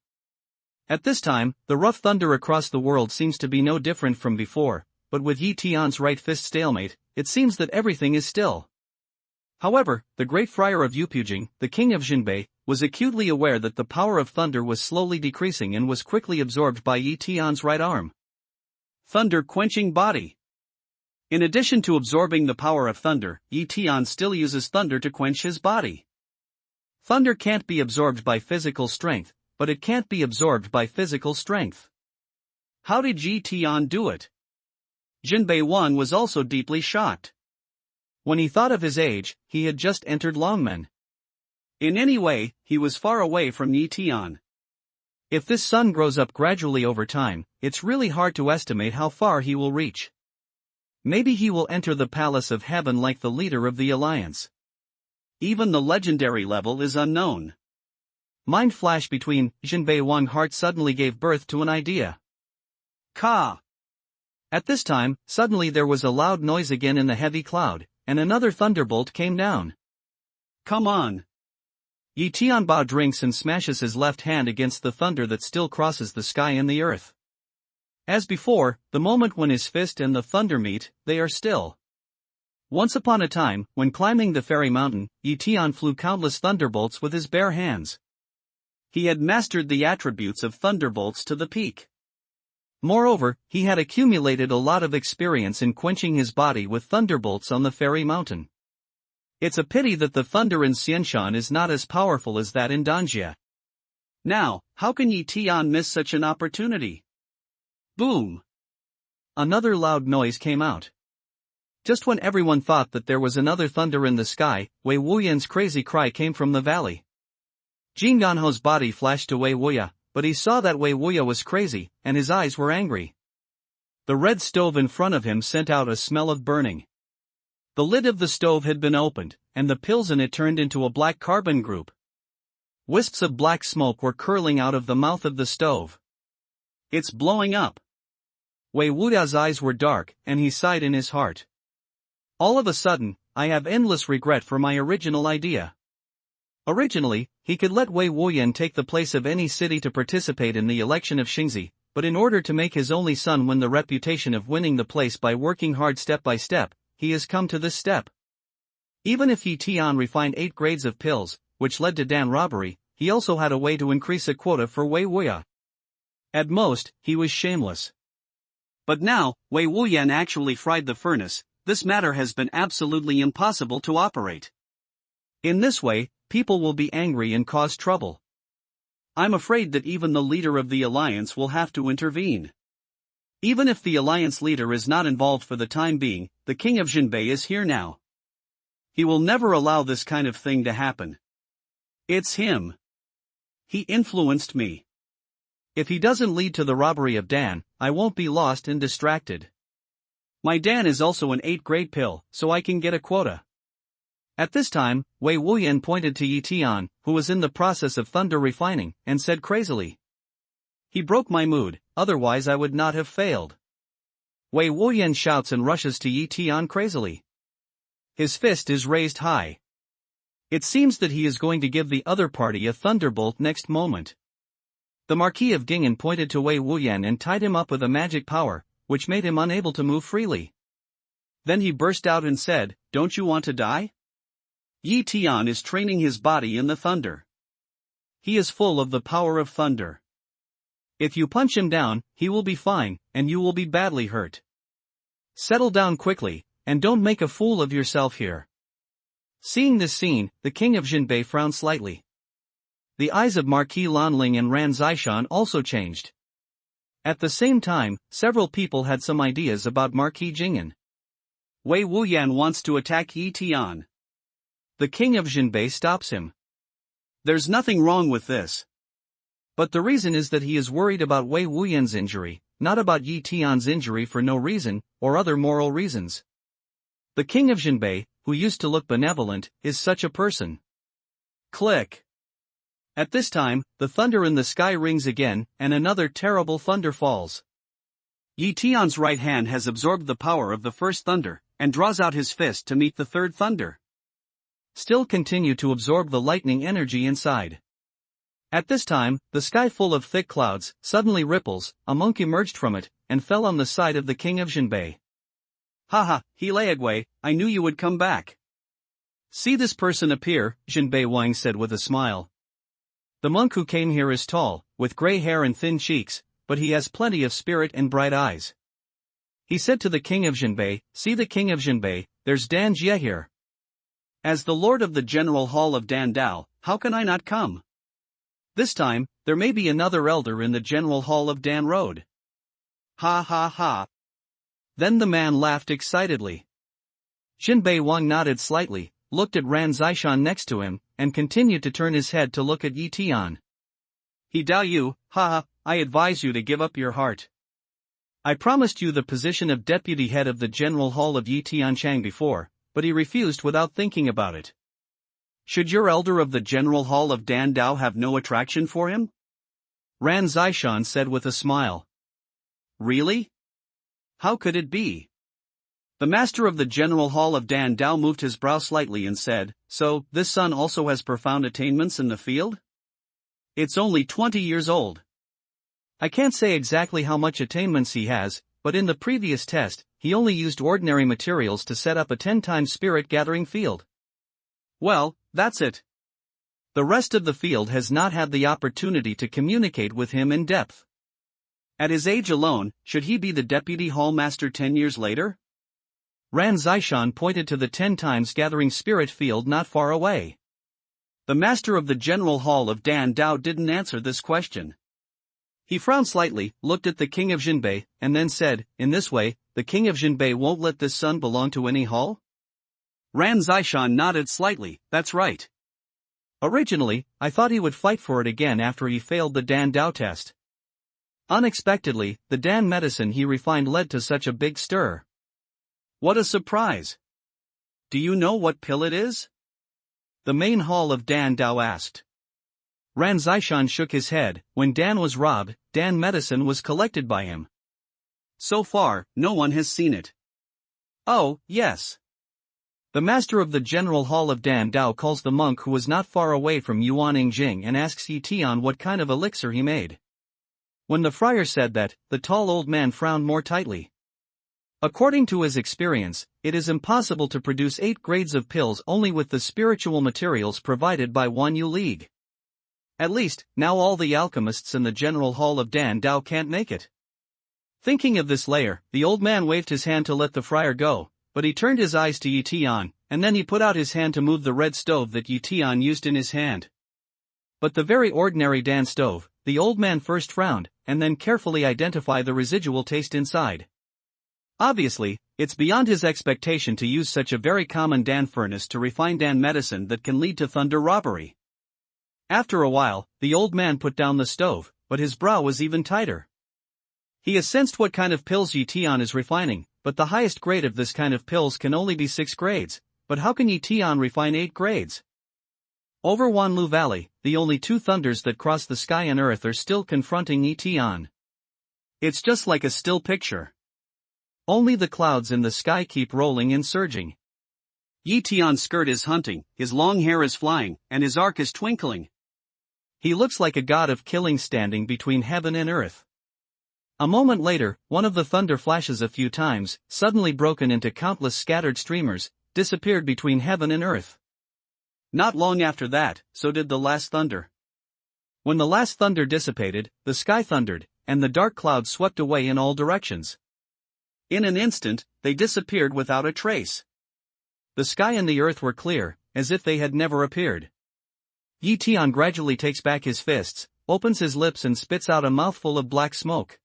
At this time, the rough thunder across the world seems to be no different from before, but with Yi Tian's right fist stalemate, it seems that everything is still. However, the great friar of Yupujing, the king of Jinbei, was acutely aware that the power of thunder was slowly decreasing and was quickly absorbed by Yi Tian's right arm. Thunder-quenching body. In addition to absorbing the power of thunder, Yi Tian still uses thunder to quench his body. Thunder can't be absorbed by physical strength, but it can't be absorbed by physical strength. How did Yi Tian do it? Jinbei Wan was also deeply shocked. When he thought of his age, he had just entered Longmen. In any way, he was far away from Yi Tian. If this son grows up gradually over time, it's really hard to estimate how far he will reach. Maybe he will enter the palace of heaven like the leader of the alliance. Even the legendary level is unknown. Mind flash between Jinbei Wang's heart suddenly gave birth to an idea. Ka! At this time, suddenly there was a loud noise again in the heavy cloud, and another thunderbolt came down. Come on! Yi Tianba drinks and smashes his left hand against the thunder that still crosses the sky and the earth. As before, the moment when his fist and the thunder meet, they are still. Once upon a time, when climbing the fairy mountain, Yi Tian flew countless thunderbolts with his bare hands. He had mastered the attributes of thunderbolts to the peak. Moreover, he had accumulated a lot of experience in quenching his body with thunderbolts on the fairy mountain. It's a pity that the thunder in Xianshan is not as powerful as that in Danjia. Now, how can Yi Tian miss such an opportunity? Boom! Another loud noise came out. Just when everyone thought that there was another thunder in the sky, Wei Wuyan's crazy cry came from the valley. Jin Ganho's body flashed to Wei Wuya, but he saw that Wei Wuya was crazy, and his eyes were angry. The red stove in front of him sent out a smell of burning. The lid of the stove had been opened, and the pills in it turned into a black carbon group. Wisps of black smoke were curling out of the mouth of the stove. It's blowing up. Wei Wuya's eyes were dark, and he sighed in his heart. All of a sudden, I have endless regret for my original idea. Originally, he could let Wei Wuyan take the place of any city to participate in the election of Xingzi, but in order to make his only son win the reputation of winning the place by working hard step by step, he has come to this step. Even if Yi Tian refined 8 grades of pills, which led to Dan robbery, he also had a way to increase a quota for Wei Wuya. At most, he was shameless. But now, Wei Wuyan actually fried the furnace. This matter has been absolutely impossible to operate. In this way, people will be angry and cause trouble. I'm afraid that even the leader of the alliance will have to intervene. Even if the alliance leader is not involved for the time being, the king of Jinbei is here now. He will never allow this kind of thing to happen. It's him. He influenced me. If he doesn't lead to the robbery of Dan, I won't be lost and distracted. My Dan is also an 8-grade pill, so I can get a quota. At this time, Wei Wuyan pointed to Yi Tian, who was in the process of thunder refining, and said crazily. He broke my mood, otherwise I would not have failed. Wei Wuyan shouts and rushes to Yi Tian crazily. His fist is raised high. It seems that he is going to give the other party a thunderbolt next moment. The Marquis of Gingen pointed to Wei Wuyan and tied him up with a magic power, which made him unable to move freely. Then he burst out and said, "Don't you want to die?" Yi Tian is training his body in the thunder. He is full of the power of thunder. If you punch him down, he will be fine, and you will be badly hurt. Settle down quickly, and don't make a fool of yourself here. Seeing this scene, the king of Jinbei frowned slightly. The eyes of Marquis Lanling and Ran Zishan also changed. At the same time, several people had some ideas about Marquis Jingen. Wei Wuyan wants to attack Yi Tian. The king of Jinbei stops him. There's nothing wrong with this. But the reason is that he is worried about Wei Wuyan's injury, not about Yi Tian's injury for no reason, or other moral reasons. The king of Jinbei, who used to look benevolent, is such a person. Click. At this time, the thunder in the sky rings again, and another terrible thunder falls. Yi Tian's right hand has absorbed the power of the first thunder, and draws out his fist to meet the third thunder. Still continue to absorb the lightning energy inside. At this time, the sky full of thick clouds suddenly ripples, a monk emerged from it, and fell on the side of the king of Jinbei. Haha, Hileagwei, I knew you would come back. See this person appear, Jinbei Wang said with a smile. The monk who came here is tall, with grey hair and thin cheeks, but he has plenty of spirit and bright eyes. He said to the king of Jinbei, "See the king of Jinbei, there's Dan Jie here. As the lord of the general hall of Dan Dao, how can I not come? This time, there may be another elder in the general hall of Dan Road." Ha ha ha. Then the man laughed excitedly. Jinbei Wang nodded slightly, looked at Ran Zishan next to him, and continued to turn his head to look at Yi Tian. He Dao Yu, haha, I advise you to give up your heart. I promised you the position of deputy head of the general hall of Yi Tianchang before, but he refused without thinking about it. Should your elder of the general hall of Dan Dao have no attraction for him? Ran Zishan said with a smile. Really? How could it be? The master of the general hall of Dan Dao moved his brow slightly and said, "So, this son also has profound attainments in the field? It's only 20 years old. I can't say exactly how much attainments he has, but in the previous test, he only used ordinary materials to set up a 10-time spirit-gathering field. Well, that's it. The rest of the field has not had the opportunity to communicate with him in depth. At his age alone, should he be the deputy hall master 10 years later?" Ran Zishan pointed to the 10 times gathering spirit field not far away. The master of the general hall of Dan Dao didn't answer this question. He frowned slightly, looked at the king of Jinbei, and then said, "In this way, the king of Jinbei won't let this son belong to any hall?" Ran Zishan nodded slightly, "That's right. Originally, I thought he would fight for it again after he failed the Dan Dao test. Unexpectedly, the Dan medicine he refined led to such a big stir." What a surprise! Do you know what pill it is? The main hall of Dan Dao asked. Ran Zishan shook his head. When Dan was robbed, Dan medicine was collected by him. So far, no one has seen it. Oh, yes. The master of the general hall of Dan Dao calls the monk who was not far away from Yuaning Jing and asks Yi Tian what kind of elixir he made. When the friar said that, the tall old man frowned more tightly. According to his experience, it is impossible to produce 8 grades of pills only with the spiritual materials provided by Wan Yu League. At least, now all the alchemists in the general hall of Dan Dao can't make it. Thinking of this layer, the old man waved his hand to let the friar go, but he turned his eyes to Yi Tian, and then he put out his hand to move the red stove that Yi Tian used in his hand. But the very ordinary Dan stove, the old man first frowned, and then carefully identified the residual taste inside. Obviously, it's beyond his expectation to use such a very common Dan furnace to refine Dan medicine that can lead to thunder robbery. After a while, the old man put down the stove, but his brow was even tighter. He has sensed what kind of pills Yi Tian is refining, but the highest grade of this kind of pills can only be 6 grades, but how can Yi Tian refine 8 grades? Over Wanlu Valley, the only 2 thunders that cross the sky and earth are still confronting Yi Tian. It's just like a still picture. Only the clouds in the sky keep rolling and surging. Yi Tian's skirt is hunting, his long hair is flying, and his arc is twinkling. He looks like a god of killing standing between heaven and earth. A moment later, one of the thunder flashes a few times, suddenly broken into countless scattered streamers, disappeared between heaven and earth. Not long after that, so did the last thunder. When the last thunder dissipated, the sky thundered, and the dark clouds swept away in all directions. In an instant, they disappeared without a trace. The sky and the earth were clear, as if they had never appeared. Yi Tian gradually takes back his fists, opens his lips and spits out a mouthful of black smoke.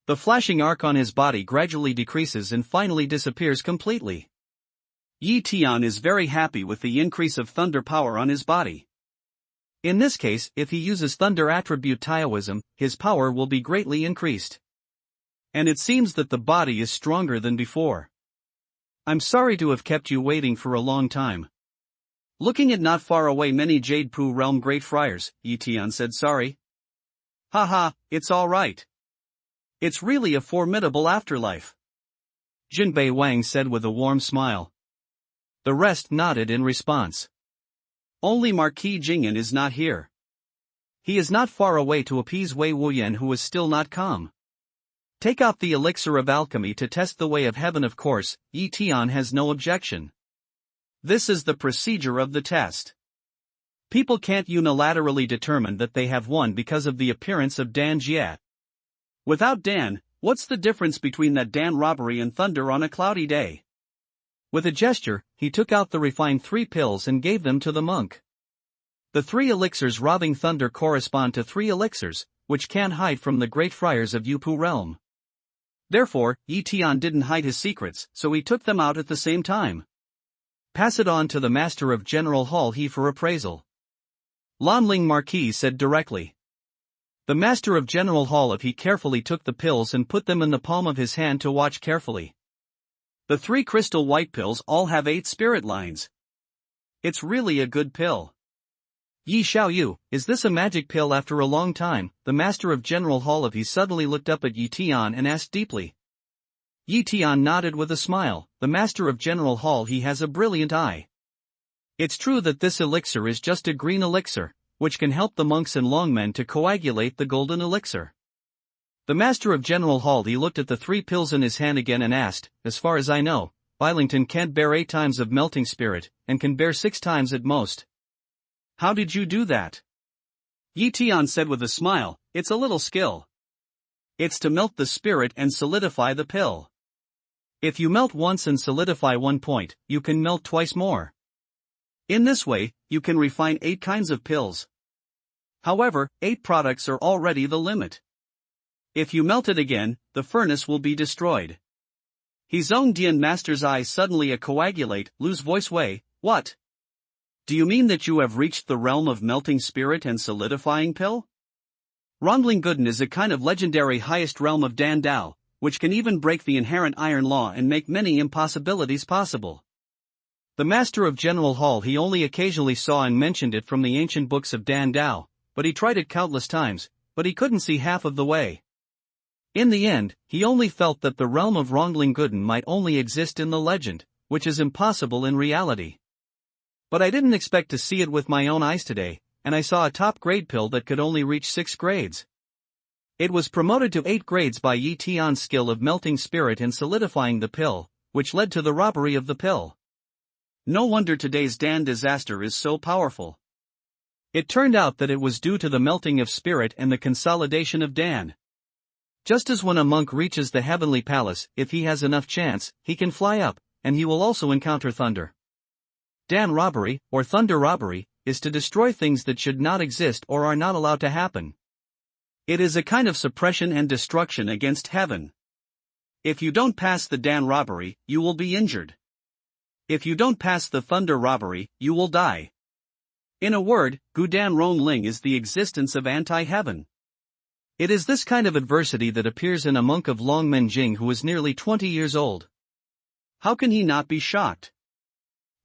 The flashing arc on his body gradually decreases and finally disappears completely. Yi Tian is very happy with the increase of thunder power on his body. In this case, if he uses thunder attribute Taoism, his power will be greatly increased. And it seems that the body is stronger than before. I'm sorry to have kept you waiting for a long time. Looking at not far away many Jade Pu realm great friars, Yi Tian said sorry. Haha, it's alright. It's really a formidable afterlife. Jinbei Wang said with a warm smile. The rest nodded in response. Only Marquis Jingyan is not here. He is not far away to appease Wei Wuyan, who is still not calm. Take out the elixir of alchemy to test the way of heaven. Of course, Yi Tian has no objection. This is the procedure of the test. People can't unilaterally determine that they have won because of the appearance of Dan Jie. Without Dan, what's the difference between that Dan robbery and thunder on a cloudy day? With a gesture, he took out the refined 3 pills and gave them to the monk. The 3 elixirs robbing thunder correspond to 3 elixirs, which can't hide from the great friars of Yupu realm. Therefore, Yi Tian didn't hide his secrets, so he took them out at the same time. Pass it on to the master of General Hall He for appraisal. Lanling Marquis said directly. The master of General Hall of He carefully took the pills and put them in the palm of his hand to watch carefully. The 3 crystal white pills all have 8 spirit lines. It's really a good pill. Yi Xiaoyu, is this a magic pill? After a long time, the master of General Hall of He suddenly looked up at Yi Tian and asked deeply. Yi Tian nodded with a smile. The master of General Hall He has a brilliant eye. It's true that this elixir is just a green elixir, which can help the monks and longmen to coagulate the golden elixir. The master of General Hall He looked at the 3 pills in his hand again and asked, as far as I know, Bylington can't bear 8 times of melting spirit, and can bear 6 times at most. How did you do that? Yi Tian said with a smile, it's a little skill. It's to melt the spirit and solidify the pill. If you melt once and solidify 1 point, you can melt twice more. In this way, you can refine 8 kinds of pills. However, 8 products are already the limit. If you melt it again, the furnace will be destroyed. His own Dian master's eyes suddenly coagulate, lose voice. Wei, what? Do you mean that you have reached the realm of melting spirit and solidifying pill? Rongling Guden is a kind of legendary highest realm of Dan Dao, which can even break the inherent iron law and make many impossibilities possible. The master of General Hall He only occasionally saw and mentioned it from the ancient books of Dan Dao, but he tried it countless times, but he couldn't see half of the way. In the end, he only felt that the realm of Rongling Guden might only exist in the legend, which is impossible in reality. But I didn't expect to see it with my own eyes today, and I saw a top-grade pill that could only reach 6 grades. It was promoted to 8 grades by Yi Tian's skill of melting spirit and solidifying the pill, which led to the robbery of the pill. No wonder today's Dan disaster is so powerful. It turned out that it was due to the melting of spirit and the consolidation of Dan. Just as when a monk reaches the heavenly palace, if he has enough chance, he can fly up, and he will also encounter thunder. Dan robbery, or thunder robbery, is to destroy things that should not exist or are not allowed to happen. It is a kind of suppression and destruction against heaven. If you don't pass the Dan robbery, you will be injured. If you don't pass the thunder robbery, you will die. In a word, Gudan Rongling is the existence of anti-heaven. It is this kind of adversity that appears in a monk of Longmen Jing who is nearly 20 years old. How can he not be shocked?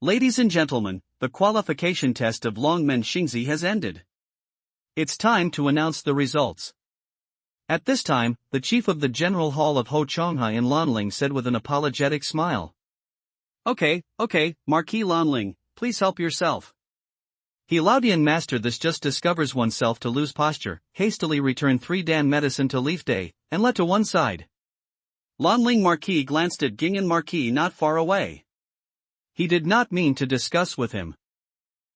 Ladies and gentlemen, the qualification test of Longmen Xingzi has ended. It's time to announce the results. At this time, the chief of the General Hall of Ho Chonghai in Lanling said with an apologetic smile. Okay, Marquis Lanling, please help yourself. He Laodian master this just discovers oneself to lose posture, hastily return 3 Dan medicine to Leaf Day, and let to one side. Lanling Marquis glanced at Gingan Marquis not far away. He did not mean to discuss with him.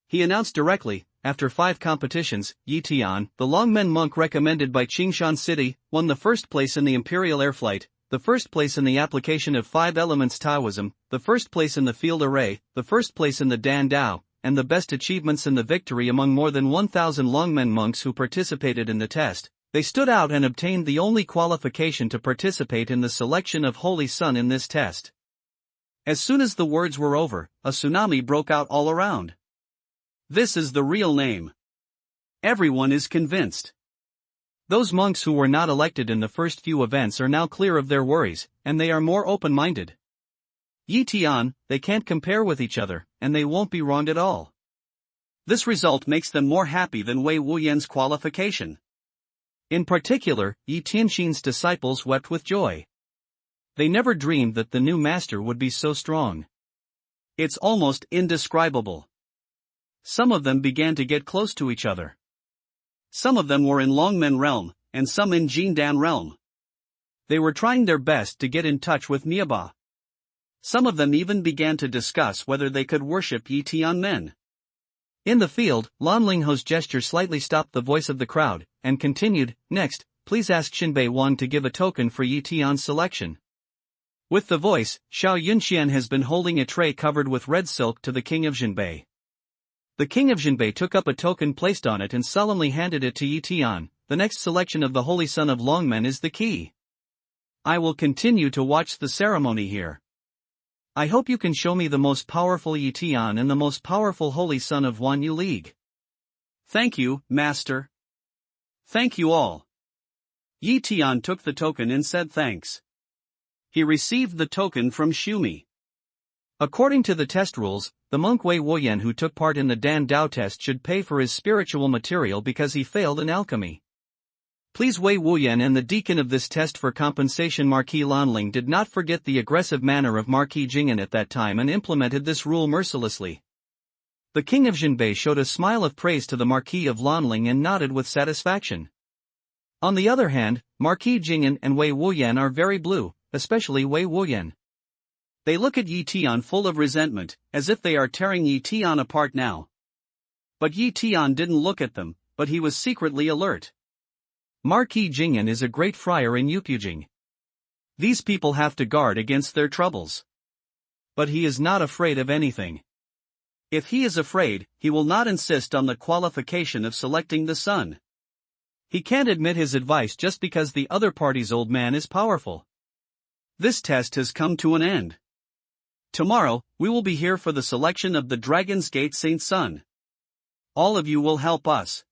He announced directly, after 5 competitions, Yi Tian, the Longmen monk recommended by Qingshan City, won the first place in the Imperial Air Flight, the first place in the application of 5 elements Taoism, the first place in the field array, the first place in the Dan Dao, and the best achievements in the victory among more than 1,000 Longmen monks who participated in the test. They stood out and obtained the only qualification to participate in the selection of Holy Sun in this test. As soon as the words were over, a tsunami broke out all around. This is the real name. Everyone is convinced. Those monks who were not elected in the first few events are now clear of their worries, and they are more open-minded. Yi Tian, they can't compare with each other, and they won't be wronged at all. This result makes them more happy than Wei Wuyan's qualification. In particular, Yi Tianxin's disciples wept with joy. They never dreamed that the new master would be so strong. It's almost indescribable. Some of them began to get close to each other. Some of them were in Longmen realm, and some in Jindan realm. They were trying their best to get in touch with Miaba. Some of them even began to discuss whether they could worship Yi Tian men. In the field, Lan Lingho's gesture slightly stopped the voice of the crowd, and continued, "Next, please ask Xinbei Wang to give a token for Yi Tian's selection." With the voice, Xiao Yunxian has been holding a tray covered with red silk to the king of Xinbei. The king of Xinbei took up a token placed on it and solemnly handed it to Yi Tian. The next selection of the Holy Son of Longmen is the key. I will continue to watch the ceremony here. I hope you can show me the most powerful Yi Tian and the most powerful Holy Son of Wan Yu League. Thank you, Master. Thank you all. Yi Tian took the token and said thanks. He received the token from Shumi. According to the test rules, the monk Wei Wuyan who took part in the Dan Dao test should pay for his spiritual material because he failed in alchemy. Please Wei Wuyan and the deacon of this test for compensation Marquis Lanling did not forget the aggressive manner of Marquis Jing'an at that time and implemented this rule mercilessly. The king of Xinbei showed a smile of praise to the Marquis of Lanling and nodded with satisfaction. On the other hand, Marquis Jing'an and Wei Wuyan are very blue, especially Wei Wuyan. They look at Yi Tian full of resentment, as if they are tearing Yi Tian apart now. But Yi Tian didn't look at them, but he was secretly alert. Marquis Jing'an is a great friar in Yupujing. These people have to guard against their troubles. But he is not afraid of anything. If he is afraid, he will not insist on the qualification of selecting the son. He can't admit his advice just because the other party's old man is powerful. This test has come to an end. Tomorrow, we will be here for the selection of the Dragon's Gate Saint Son. All of you will help us.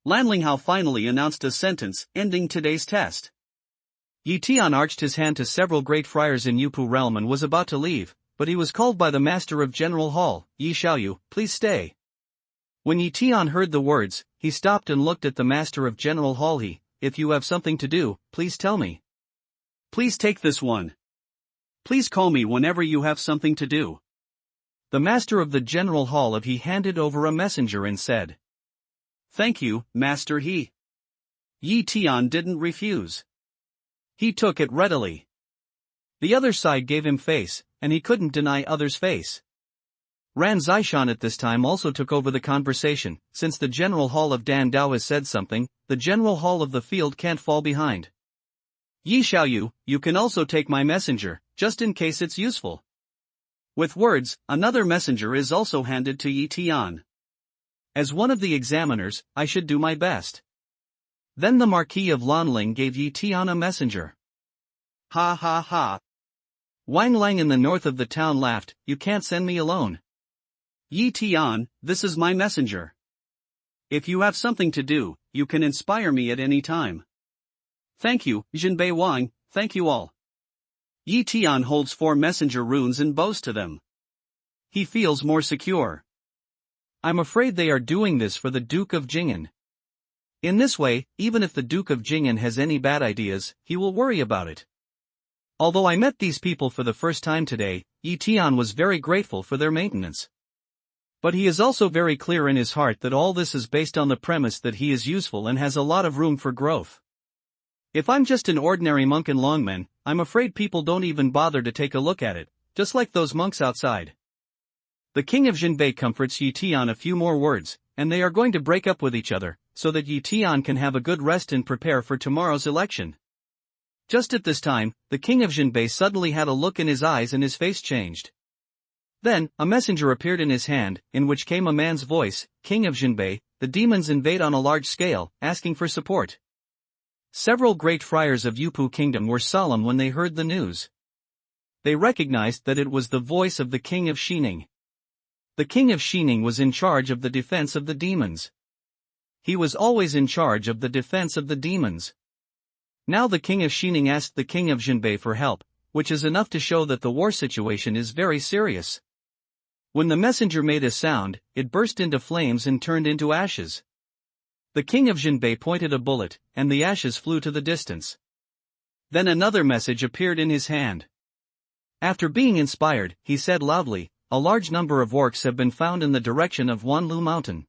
Lan Linghao finally announced a sentence, ending today's test. Yi Tian arched his hand to several great friars in Yupu realm and was about to leave, but he was called by the master of General Hall, Yi Xiaoyu, please stay. When Yi Tian heard the words, he stopped and looked at the master of General Hall. If you have something to do, please tell me. Please take this one. Please call me whenever you have something to do. The master of the General Hall of He handed over a messenger and said. Thank you, Master He. Yi Tian didn't refuse. He took it readily. The other side gave him face, and he couldn't deny others' face. Ran Zishan at this time also took over the conversation. Since the General Hall of Dan Dao has said something, the General Hall of the field can't fall behind. Yi Xiaoyu, you can also take my messenger, just in case it's useful. With words, another messenger is also handed to Yi Tian. As one of the examiners, I should do my best. Then the Marquis of Lanling gave Yi Tian a messenger. Ha ha ha. Wang Lang in the north of the town laughed, you can't send me alone. Yi Tian, this is my messenger. If you have something to do, you can inspire me at any time. Thank you, Jinbei Wang, thank you all. Yi Tian holds 4 messenger runes and bows to them. He feels more secure. I'm afraid they are doing this for the Duke of Jingen. In this way, even if the Duke of Jingen has any bad ideas, he will worry about it. Although I met these people for the first time today, Tian was very grateful for their maintenance. But he is also very clear in his heart that all this is based on the premise that he is useful and has a lot of room for growth. If I'm just an ordinary monk in Longmen, I'm afraid people don't even bother to take a look at it, just like those monks outside. The king of Jinbei comforts Tian a few more words, and they are going to break up with each other, so that Tian can have a good rest and prepare for tomorrow's election. Just at this time, the king of Jinbei suddenly had a look in his eyes and his face changed. Then, a messenger appeared in his hand, in which came a man's voice, King of Jinbei, the demons invade on a large scale, asking for support. Several great friars of Yupu Kingdom were solemn when they heard the news. They recognized that it was the voice of the king of Xining. The king of Xining was in charge of the defense of the demons. He was always in charge of the defense of the demons. Now the king of Xining asked the king of Jinbei for help, which is enough to show that the war situation is very serious. When the messenger made a sound, it burst into flames and turned into ashes. The king of Jinbei pointed a bullet, and the ashes flew to the distance. Then another message appeared in his hand. After being inspired, he said loudly, "A large number of orcs have been found in the direction of Wanlu Mountain.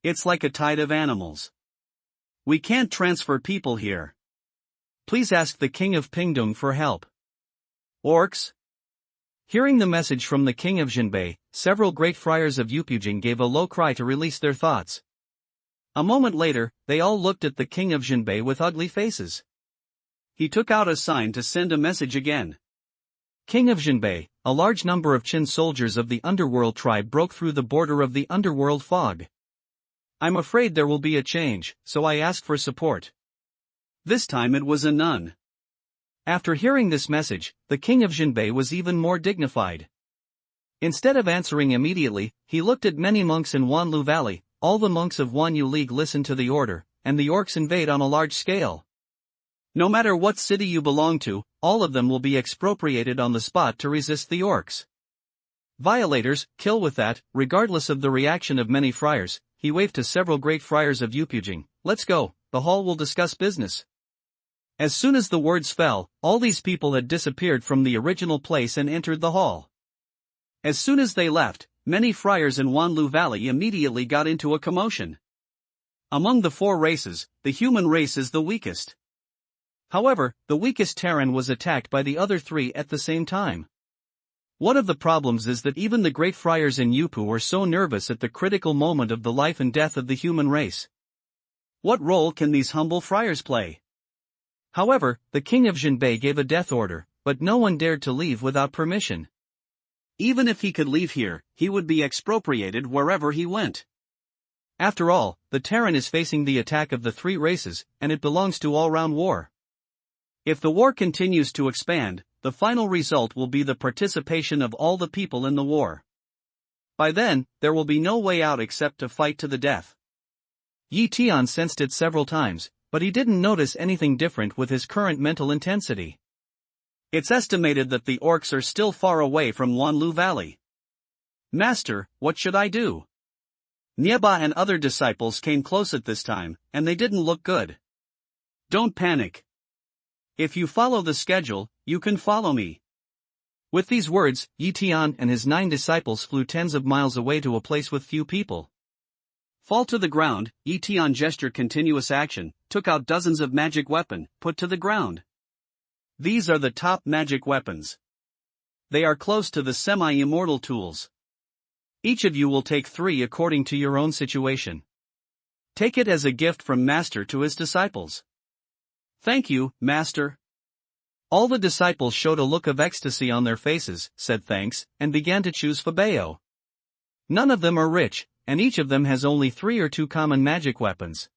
It's like a tide of animals. We can't transfer people here. Please ask the king of Pingdong for help." Orcs? Hearing the message from the king of Jinbei, several great friars of Yupujing gave a low cry to release their thoughts. A moment later, they all looked at the king of Jinbei with ugly faces. He took out a sign to send a message again. King of Jinbei, a large number of Qin soldiers of the underworld tribe broke through the border of the underworld fog. I'm afraid there will be a change, so I ask for support. This time it was a nun. After hearing this message, the king of Jinbei was even more dignified. Instead of answering immediately, he looked at many monks in Wanlu Valley. All the monks of Wanyu League listen to the order, and the orcs invade on a large scale. No matter what city you belong to, all of them will be expropriated on the spot to resist the orcs. Violators, kill with that. Regardless of the reaction of many friars, he waved to several great friars of Yupujing. Let's go, the hall will discuss business. As soon as the words fell, all these people had disappeared from the original place and entered the hall. As soon as they left, many friars in Wanlu Valley immediately got into a commotion. Among the four races, the human race is the weakest. However, the weakest Terran was attacked by the other three at the same time. One of the problems is that even the great friars in Yupu were so nervous at the critical moment of the life and death of the human race. What role can these humble friars play? However, the king of Jinbei gave a death order, but no one dared to leave without permission. Even if he could leave here, he would be expropriated wherever he went. After all, the Terran is facing the attack of the three races, and it belongs to all-round war. If the war continues to expand, the final result will be the participation of all the people in the war. By then, there will be no way out except to fight to the death. Tian sensed it several times, but he didn't notice anything different with his current mental intensity. It's estimated that the orcs are still far away from Wanlu Valley. Master, what should I do? Nieba and other disciples came close at this time, and they didn't look good. Don't panic. If you follow the schedule, you can follow me. With these words, Tian and his 9 disciples flew tens of miles away to a place with few people. Fall to the ground. Tian gestured continuous action, took out dozens of magic weapon, put to the ground. These are the top magic weapons. They are close to the semi-immortal tools. Each of you will take 3 according to your own situation. Take it as a gift from Master to his disciples. Thank you, Master. All the disciples showed a look of ecstasy on their faces, said thanks, and began to choose Fabeo. None of them are rich, and each of them has only 3 or 2 common magic weapons.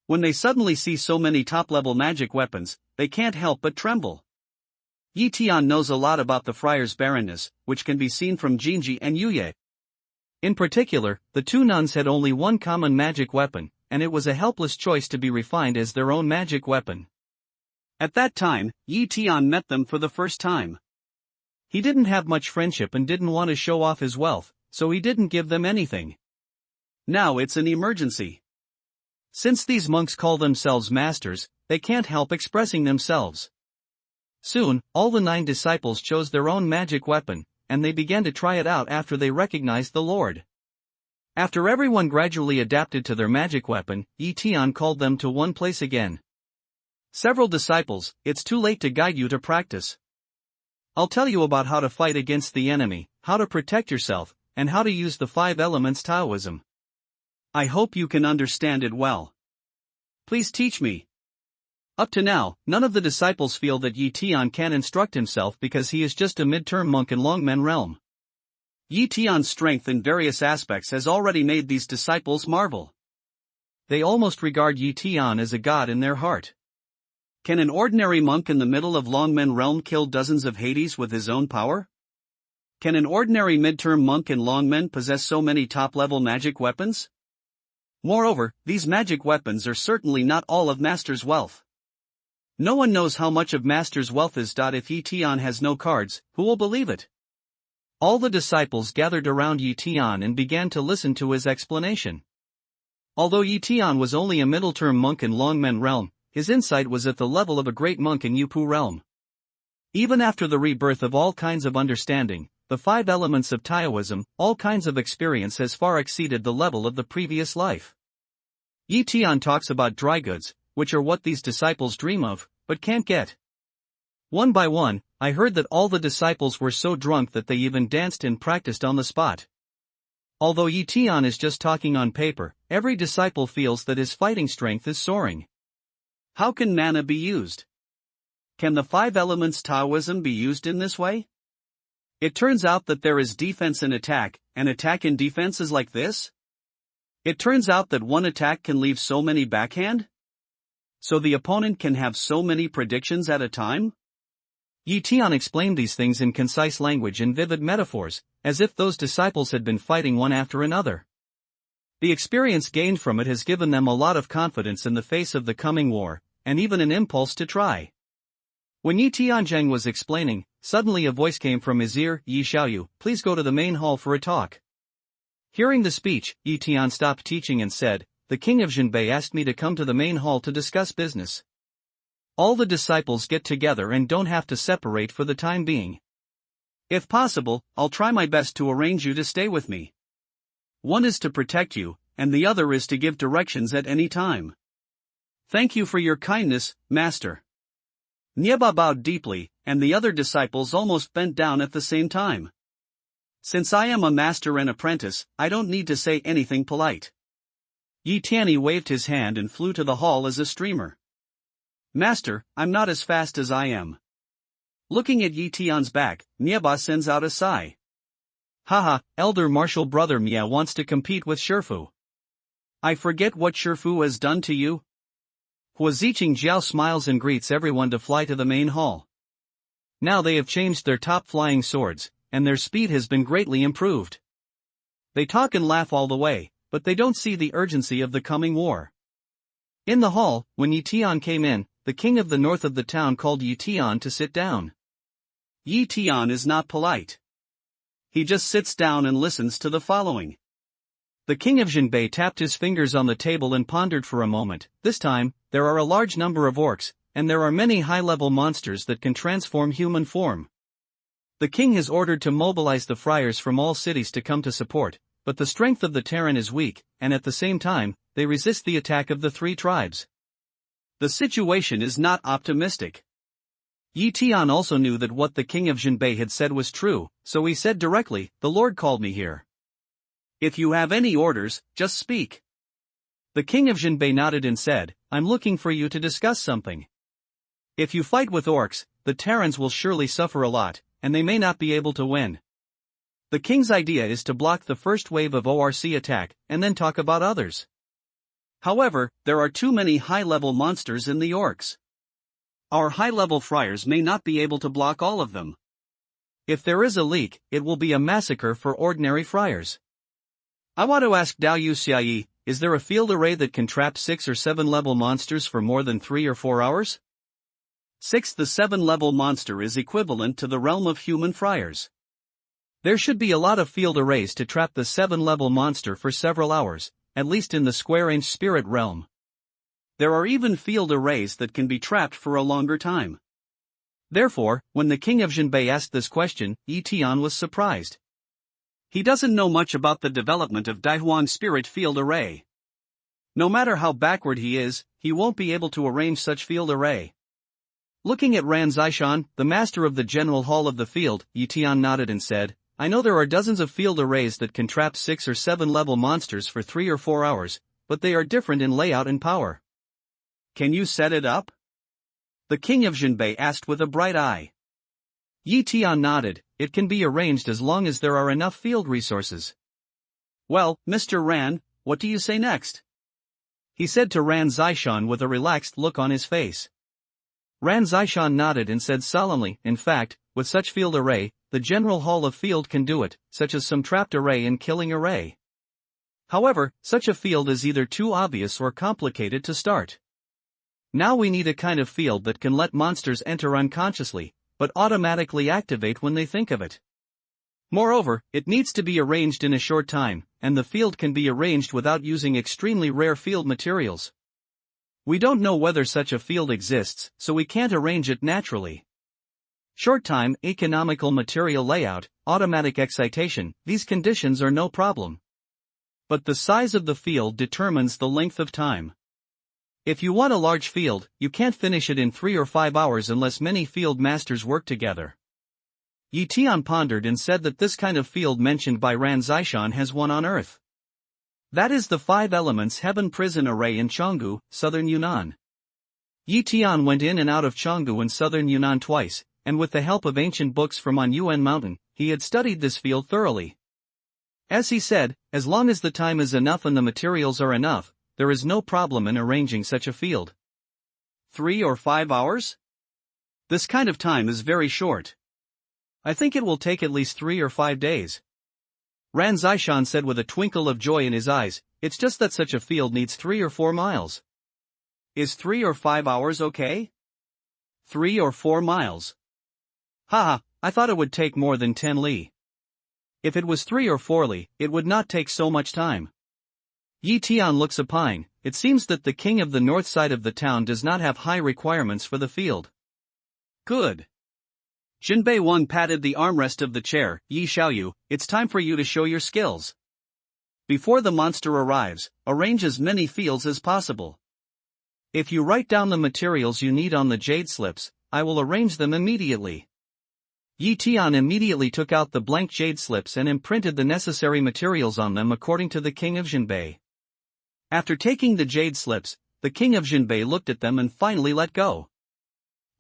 When they suddenly see so many top-level magic weapons, they can't help but tremble. Tian knows a lot about the friar's barrenness, which can be seen from Jinji and Yuye. In particular, the 2 nuns had only 1 common magic weapon, and it was a helpless choice to be refined as their own magic weapon. At that time, Tian met them for the first time. He didn't have much friendship and didn't want to show off his wealth, so he didn't give them anything. Now it's an emergency. Since these monks call themselves masters, they can't help expressing themselves. Soon, all the 9 disciples chose their own magic weapon, and they began to try it out after they recognized the Lord. After everyone gradually adapted to their magic weapon, Tian called them to one place again. Several disciples, it's too late to guide you to practice. I'll tell you about how to fight against the enemy, how to protect yourself, and how to use the 5 elements Taoism. I hope you can understand it well. Please teach me. Up to now, none of the disciples feel that Tian can instruct himself because he is just a mid-term monk in Longmen realm. Tian's strength in various aspects has already made these disciples marvel. They almost regard Tian as a god in their heart. Can an ordinary monk in the middle of Longmen realm kill dozens of Hades with his own power? Can an ordinary mid-term monk in Longmen possess so many top-level magic weapons? Moreover, these magic weapons are certainly not all of Master's wealth. No one knows how much of Master's wealth is. If Tian has no cards, who will believe it? All the disciples gathered around Tian and began to listen to his explanation. Although Tian was only a middle-term monk in Longmen realm, his insight was at the level of a great monk in Yupu realm. Even after the rebirth of all kinds of understanding, the 5 elements of Taoism, all kinds of experience has far exceeded the level of the previous life. Tian talks about dry goods, which are what these disciples dream of, but can't get. One by one, I heard that all the disciples were so drunk that they even danced and practiced on the spot. Although Tian is just talking on paper, every disciple feels that his fighting strength is soaring. How can mana be used? Can the 5 elements Taoism be used in this way? It turns out that there is defense and attack, and attack and defense is like this? It turns out that one attack can leave so many backhand? So the opponent can have so many predictions at a time? Tian explained these things in concise language and vivid metaphors, as if those disciples had been fighting one after another. The experience gained from it has given them a lot of confidence in the face of the coming war, and even an impulse to try. When Tianzheng was explaining, suddenly a voice came from his ear, "Yi Xiaoyu, please go to the main hall for a talk." Hearing the speech, Tian stopped teaching and said, "The king of Zhenbei asked me to come to the main hall to discuss business. All the disciples get together and don't have to separate for the time being. If possible, I'll try my best to arrange you to stay with me. One is to protect you, and the other is to give directions at any time. Thank you for your kindness, Master." Nieba bowed deeply, and the other disciples almost bent down at the same time. Since I am a master and apprentice, I don't need to say anything polite. Yi Tianyi waved his hand and flew to the hall as a streamer. "Master, I'm not as fast as I am." Looking at Yi Tian's back, Nieba sends out a sigh. "Haha, elder martial brother Mia wants to compete with Shifu. I forget what Shifu has done to you." Hua Ziqing Jiao smiles and greets everyone to fly to the main hall. Now they have changed their top flying swords, and their speed has been greatly improved. They talk and laugh all the way, but they don't see the urgency of the coming war. In the hall, when Yi Tian came in, the king of the north of the town called Yi Tian to sit down. Yi Tian is not polite. He just sits down and listens to the following. The king of Zhenbei tapped his fingers on the table and pondered for a moment. This time, there are a large number of orcs, and there are many high-level monsters that can transform human form. The king has ordered to mobilize the friars from all cities to come to support, but the strength of the Terran is weak, and at the same time, they resist the attack of the 3 tribes. The situation is not optimistic. Yi Tian also knew that what the king of Zhenbei had said was true, so he said directly, "The Lord called me here. If you have any orders, just speak." The king of Zhenbei nodded and said, "I'm looking for you to discuss something. If you fight with orcs, the Terrans will surely suffer a lot, and they may not be able to win. The king's idea is to block the first wave of ORC attack, and then talk about others. However, there are too many high-level monsters in the orcs. Our high-level friars may not be able to block all of them. If there is a leak, it will be a massacre for ordinary friars. I want to ask Dao Yu Xiaoyi, is there a field array that can trap 6 or 7 level monsters for more than 3 or 4 hours?" 6. The 7-level monster is equivalent to the realm of human friars. There should be a lot of field arrays to trap the 7-level monster for several hours, at least in the square-inch spirit realm. There are even field arrays that can be trapped for a longer time. Therefore, when the king of Jinbei asked this question, Tian was surprised. He doesn't know much about the development of Daihuan Spirit Field Array. No matter how backward he is, he won't be able to arrange such field array. Looking at Ran Zishan, the master of the General Hall of the Field, Tian nodded and said, I know there are dozens of field arrays that can trap 6 or 7 level monsters for 3 or 4 hours, but they are different in layout and power. Can you set it up? The king of Jinbei asked with a bright eye. Tian nodded, it can be arranged as long as there are enough field resources. Well, Mr. Ran, what do you say next? He said to Ran Zishan with a relaxed look on his face. Ran Zishan nodded and said solemnly, in fact, with such field array, the General Hall of Field can do it, such as some trapped array and killing array. However, such a field is either too obvious or complicated to start. Now we need a kind of field that can let monsters enter unconsciously, but automatically activate when they think of it. Moreover, it needs to be arranged in a short time, and the field can be arranged without using extremely rare field materials. We don't know whether such a field exists, so we can't arrange it naturally. Short time, economical material layout, automatic excitation, these conditions are no problem. But the size of the field determines the length of time. If you want a large field, you can't finish it in 3 or 5 hours unless many field masters work together. Tian pondered and said that this kind of field mentioned by Ran Zishan has one on Earth. That is the 5 elements heaven prison array in Changgu, southern Yunnan. Tian went in and out of Changgu and southern Yunnan twice, and with the help of ancient books from on Yuan Mountain, he had studied this field thoroughly. As he said, as long as the time is enough and the materials are enough, there is no problem in arranging such a field. 3 or 5 hours? This kind of time is very short. I think it will take at least 3 or 5 days. Ran Zishan said with a twinkle of joy in his eyes, it's just that such a field needs 3 or 4 miles. Is 3 or 5 hours okay? 3 or 4 miles. Haha, I thought it would take more than 10 li. If it was 3 or 4 li, it would not take so much time. Tian looks supine, it seems that the king of the north side of the town does not have high requirements for the field. Good. Jinbei Wan patted the armrest of the chair. Yi Xiaoyu, it's time for you to show your skills. Before the monster arrives, arrange as many fields as possible. If you write down the materials you need on the jade slips, I will arrange them immediately. Tian immediately took out the blank jade slips and imprinted the necessary materials on them according to the king of Jinbei. After taking the jade slips, the king of Jinbei looked at them and finally let go.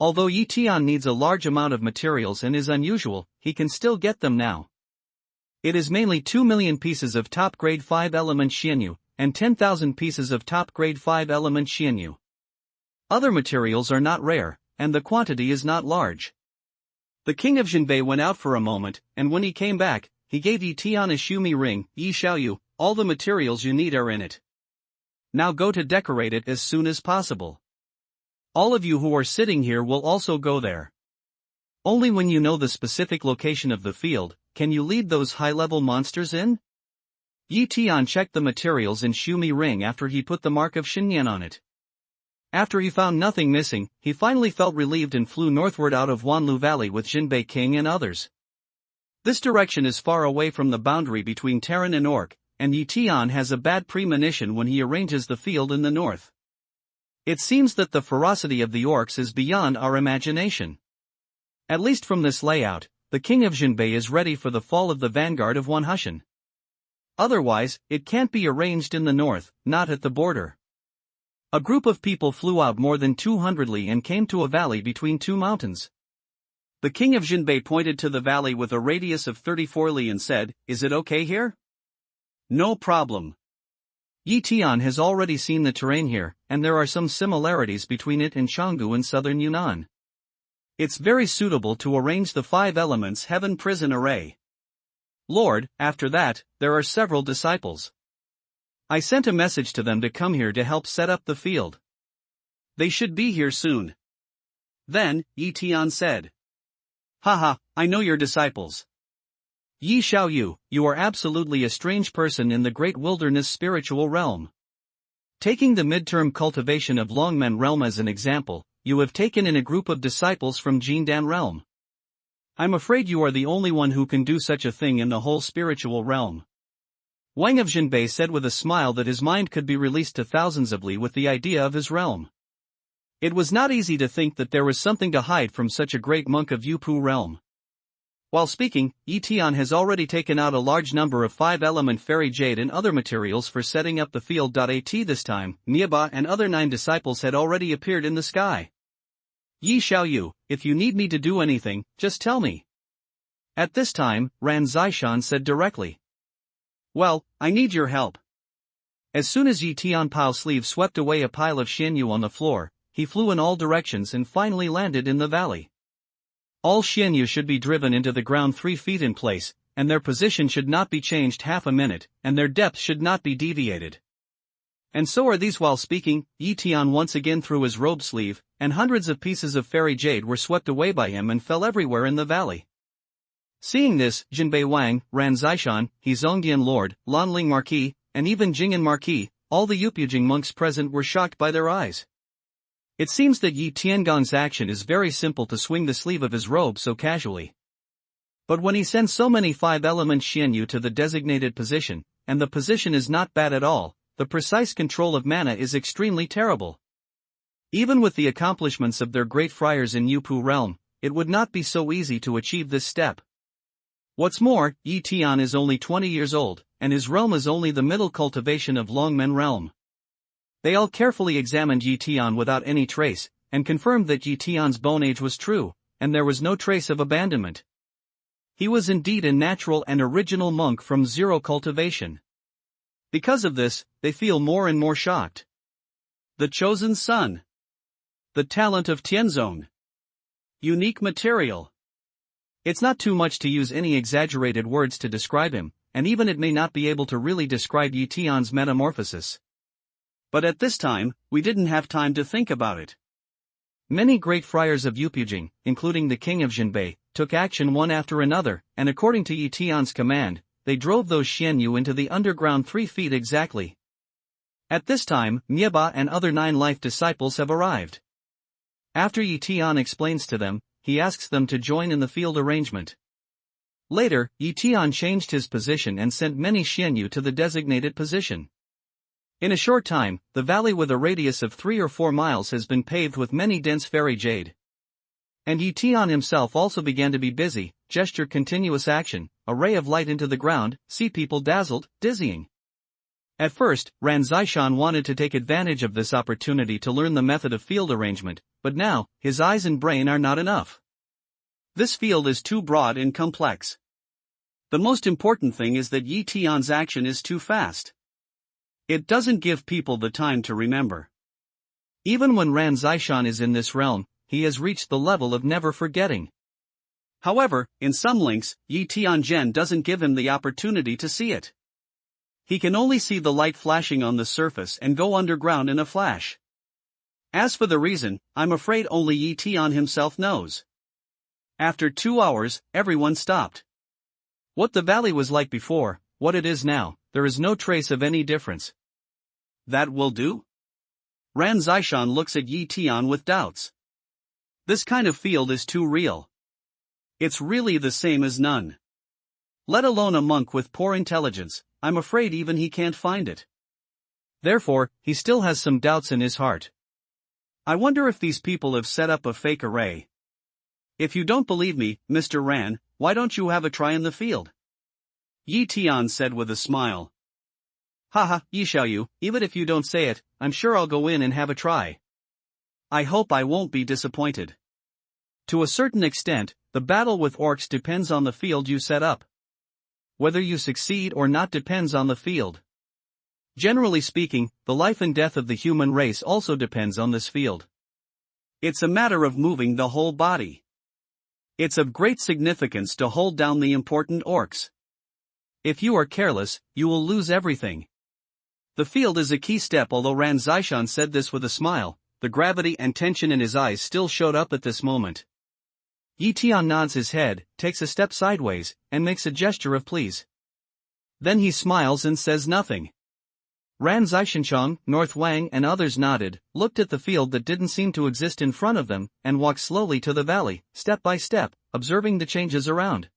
Although Tian needs a large amount of materials and is unusual, he can still get them now. It is mainly 2 million pieces of top-grade 5-element Xianyu, and 10,000 pieces of top-grade 5-element Xianyu. Other materials are not rare, and the quantity is not large. The king of Jinbei went out for a moment, and when he came back, he gave Tian a Shumi ring. Yi Xiaoyu, all the materials you need are in it. Now go to decorate it as soon as possible. All of you who are sitting here will also go there. Only when you know the specific location of the field, can you lead those high-level monsters in? Tian checked the materials in Shumi ring after he put the mark of Xinyan on it. After he found nothing missing, he finally felt relieved and flew northward out of Wanlu Valley with Jinbei King and others. This direction is far away from the boundary between Terran and Orc, and Tian has a bad premonition when he arranges the field in the north. It seems that the ferocity of the Orcs is beyond our imagination. At least from this layout, the king of Jinbei is ready for the fall of the vanguard of Wanhushan. Otherwise, it can't be arranged in the north, not at the border. A group of people flew out more than 200 li and came to a valley between 2 mountains. The king of Jinbei pointed to the valley with a radius of 34 li and said, "Is it okay here?" "No problem. Tian has already seen the terrain here, and there are some similarities between it and Changgu in southern Yunnan. It's very suitable to arrange the 5 elements heaven prison array. Lord, after that, there are several disciples. I sent a message to them to come here to help set up the field. They should be here soon." Then, Yi Tian said. Haha, I know your disciples. Yi Xiaoyu, you are absolutely a strange person in the great wilderness spiritual realm. Taking the midterm cultivation of Longmen realm as an example, you have taken in a group of disciples from Jindan realm. I'm afraid you are the only one who can do such a thing in the whole spiritual realm. Wang of Jinbei said with a smile that his mind could be released to thousands of li with the idea of his realm. It was not easy to think that there was something to hide from such a great monk of Yupu realm. While speaking, Yi Tian has already taken out a large number of 5-element fairy jade and other materials for setting up the field. At this time, Nieba and other 9 disciples had already appeared in the sky. Yi Xiaoyu, if you need me to do anything, just tell me. At this time, Ran Zishan said directly. Well, I need your help. As soon as Yi Tianpao's sleeve swept away a pile of Xianyu on the floor, he flew in all directions and finally landed in the valley. All Xianyu should be driven into the ground 3 feet in place, and their position should not be changed half a minute, and their depth should not be deviated. And so are these. While speaking, Yi Tian once again threw his robe sleeve, and hundreds of pieces of fairy jade were swept away by him and fell everywhere in the valley. Seeing this, Jinbei Wang, Ran Zishan, He Zongdian Lord, Lanling Marquis, and even Jing'an Marquis, all the Yupujing monks present were shocked by their eyes. It seems that Yi Tiangong's action is very simple to swing the sleeve of his robe so casually. But when he sends so many 5-element Xianyu to the designated position, and the position is not bad at all, the precise control of mana is extremely terrible. Even with the accomplishments of their great friars in Yupu realm, it would not be so easy to achieve this step. What's more, Yi Tian is only 20 years old, and his realm is only the middle cultivation of Longmen realm. They all carefully examined Yi Tian without any trace, and confirmed that Yi Tian's bone age was true, and there was no trace of abandonment. He was indeed a natural and original monk from 0 cultivation. Because of this, they feel more and more shocked. The chosen son. The talent of Tianzong. Unique material. It's not too much to use any exaggerated words to describe him, and even it may not be able to really describe Yi Tian's metamorphosis. But at this time, we didn't have time to think about it. Many great friars of Yupujing, including the king of Jinbei, took action one after another, and according to Yi Tian's command, they drove those Xianyu into the underground 3 feet exactly. At this time, Nieba and other 9 life disciples have arrived. After Yi Tian explains to them, he asks them to join in the field arrangement. Later, Yi Tian changed his position and sent many Xianyu to the designated position. In a short time, the valley with a radius of 3 or 4 miles has been paved with many dense fairy jade. And Yi Tian himself also began to be busy, gesture continuous action, a ray of light into the ground, see people dazzled, dizzying. At first, Ran Zishan wanted to take advantage of this opportunity to learn the method of field arrangement, but now, his eyes and brain are not enough. This field is too broad and complex. The most important thing is that Yi Tian's action is too fast. It doesn't give people the time to remember. Even when Ran Zishan is in this realm, he has reached the level of never forgetting. However, in some links, Yi Tianzhen doesn't give him the opportunity to see it. He can only see the light flashing on the surface and go underground in a flash. As for the reason, I'm afraid only Yi Tian himself knows. After 2 hours, everyone stopped. What the valley was like before, what it is now, there is no trace of any difference. That will do? Ran Zishan looks at Yi Tian with doubts. This kind of field is too real. It's really the same as none. Let alone a monk with poor intelligence, I'm afraid even he can't find it. Therefore, he still has some doubts in his heart. I wonder if these people have set up a fake array. If you don't believe me, Mr. Ran, why don't you have a try in the field? Yi Tian said with a smile. Haha, Yi Xiaoyu, even if you don't say it, I'm sure I'll go in and have a try. I hope I won't be disappointed. To a certain extent, the battle with orcs depends on the field you set up. Whether you succeed or not depends on the field. Generally speaking, the life and death of the human race also depends on this field. It's a matter of moving the whole body. It's of great significance to hold down the important orcs. If you are careless, you will lose everything. The field is a key step. Although Ran Zishan said this with a smile, the gravity and tension in his eyes still showed up at this moment. Yi Tian nods his head, takes a step sideways, and makes a gesture of please. Then he smiles and says nothing. Ran Zishanchong, North Wang and others nodded, looked at the field that didn't seem to exist in front of them, and walked slowly to the valley, step by step, observing the changes around.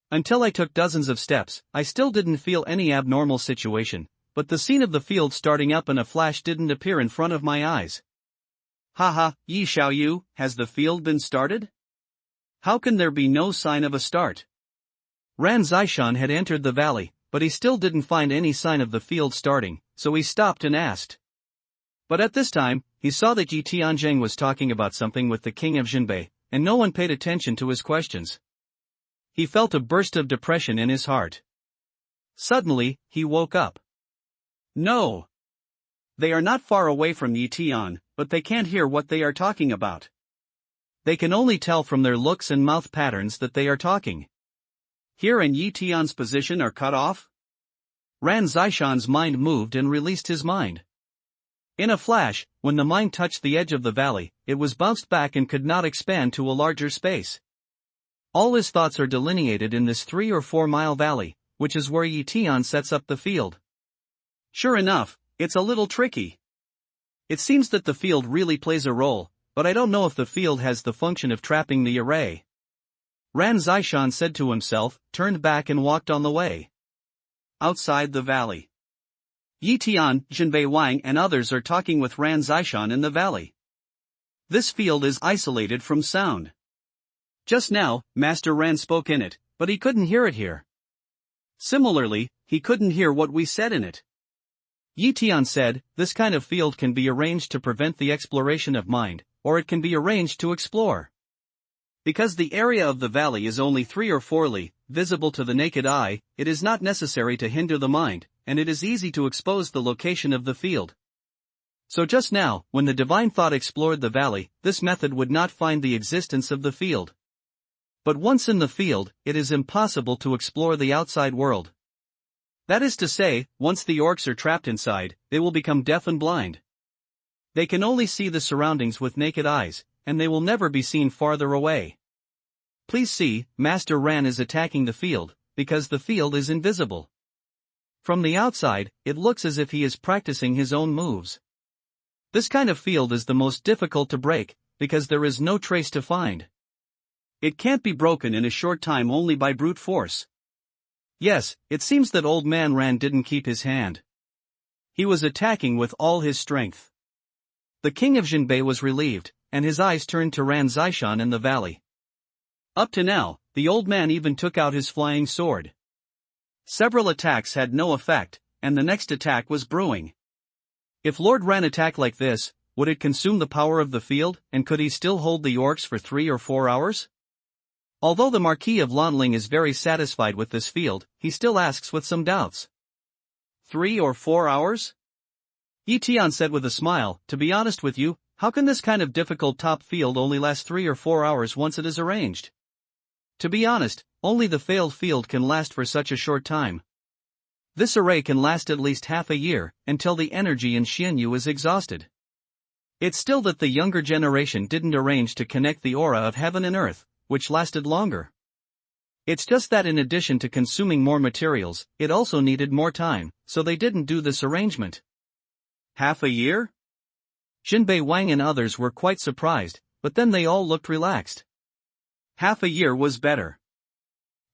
Until I took dozens of steps, I still didn't feel any abnormal situation, but the scene of the field starting up in a flash didn't appear in front of my eyes. Haha, Yi Xiaoyu, has the field been started? How can there be no sign of a start? Ran Zishan had entered the valley, but he still didn't find any sign of the field starting, so he stopped and asked. But at this time, he saw that Yi Tianzheng was talking about something with the king of Jinbei, and no one paid attention to his questions. He felt a burst of depression in his heart. Suddenly, he woke up. No! They are not far away from Yi Tian, but they can't hear what they are talking about. They can only tell from their looks and mouth patterns that they are talking. Here and Yi Tian's position are cut off? Ran Zishan's mind moved and released his mind. In a flash, when the mind touched the edge of the valley, it was bounced back and could not expand to a larger space. All his thoughts are delineated in this 3 or 4 mile valley, which is where Yi Tian sets up the field. Sure enough, it's a little tricky. It seems that the field really plays a role, but I don't know if the field has the function of trapping the array. Ran Zishan said to himself, turned back and walked on the way. Outside the valley. Yi Tian, Jinbei Wang and others are talking with Ran Zishan in the valley. This field is isolated from sound. Just now, Master Ran spoke in it, but he couldn't hear it here. Similarly, he couldn't hear what we said in it. Yi Tian said, this kind of field can be arranged to prevent the exploration of mind, or it can be arranged to explore. Because the area of the valley is only 3 or 4 li, visible to the naked eye, it is not necessary to hinder the mind, and it is easy to expose the location of the field. So just now, when the divine thought explored the valley, this method would not find the existence of the field. But once in the field, it is impossible to explore the outside world. That is to say, once the orcs are trapped inside, they will become deaf and blind. They can only see the surroundings with naked eyes, and they will never be seen farther away. Please see, Master Ran is attacking the field, because the field is invisible. From the outside, it looks as if he is practicing his own moves. This kind of field is the most difficult to break, because there is no trace to find. It can't be broken in a short time only by brute force. Yes, it seems that old man Ran didn't keep his hand. He was attacking with all his strength. The king of Jinbei was relieved, and his eyes turned to Ran Zishan in the valley. Up to now, the old man even took out his flying sword. Several attacks had no effect, and the next attack was brewing. If Lord Ran attacked like this, would it consume the power of the field, and could he still hold the orcs for 3 or 4 hours? Although the Marquis of Lanling is very satisfied with this field, he still asks with some doubts. 3 or 4 hours? Yi Tian said with a smile, to be honest with you, how can this kind of difficult top field only last 3 or 4 hours once it is arranged? To be honest, only the failed field can last for such a short time. This array can last at least half a year, until the energy in Xianyu is exhausted. It's still that the younger generation didn't arrange to connect the aura of heaven and earth, which lasted longer. It's just that in addition to consuming more materials, it also needed more time, so they didn't do this arrangement. Half a year? Jinbei Wang and others were quite surprised, but then they all looked relaxed. Half a year was better.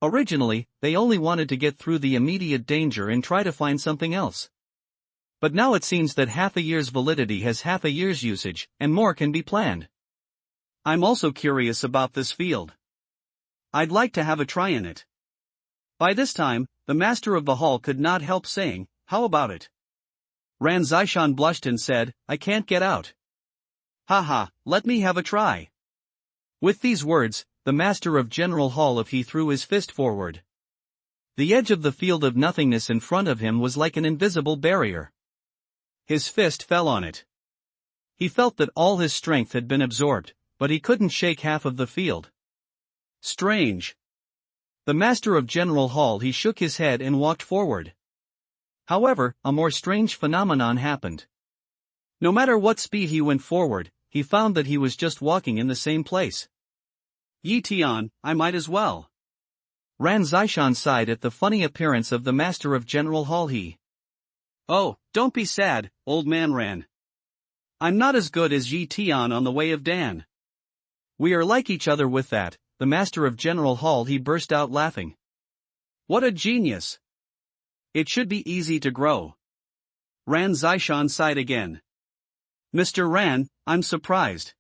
Originally, they only wanted to get through the immediate danger and try to find something else. But now it seems that half a year's validity has half a year's usage, and more can be planned. I'm also curious about this field. I'd like to have a try in it. By this time, the master of the hall could not help saying, how about it? Ran Zishan blushed and said, I can't get out. Haha, let me have a try. With these words, the master of General Hall of He threw his fist forward. The edge of the field of nothingness in front of him was like an invisible barrier. His fist fell on it. He felt that all his strength had been absorbed, but he couldn't shake half of the field. Strange. The master of General Hall he shook his head and walked forward. However, a more strange phenomenon happened. No matter what speed he went forward, he found that he was just walking in the same place. Yi Tian, I might as well. Ran Zishan sighed at the funny appearance of the master of General Hall. He. Oh, don't be sad, old man Ran. I'm not as good as Yi Tian on the way of Dan. We are like each other with that, the master of General Hall. He burst out laughing. What a genius! It should be easy to grow. Ran Zishan sighed again. Mr. Ran, I'm surprised.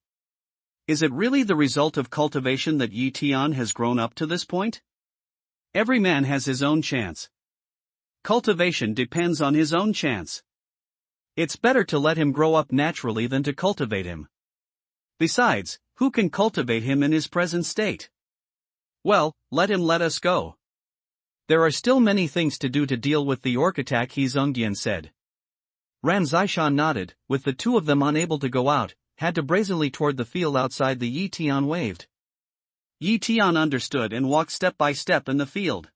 Is it really the result of cultivation that Yi Tian has grown up to this point? Every man has his own chance. Cultivation depends on his own chance. It's better to let him grow up naturally than to cultivate him. Besides, who can cultivate him in his present state? Well, let us go. There are still many things to do to deal with the orc attack, He Zongdian said. Ran Zishan nodded, with the two of them unable to go out, had to brazenly toward the field outside. The Yi Tian waved. Yi Tian understood and walked step by step in the field.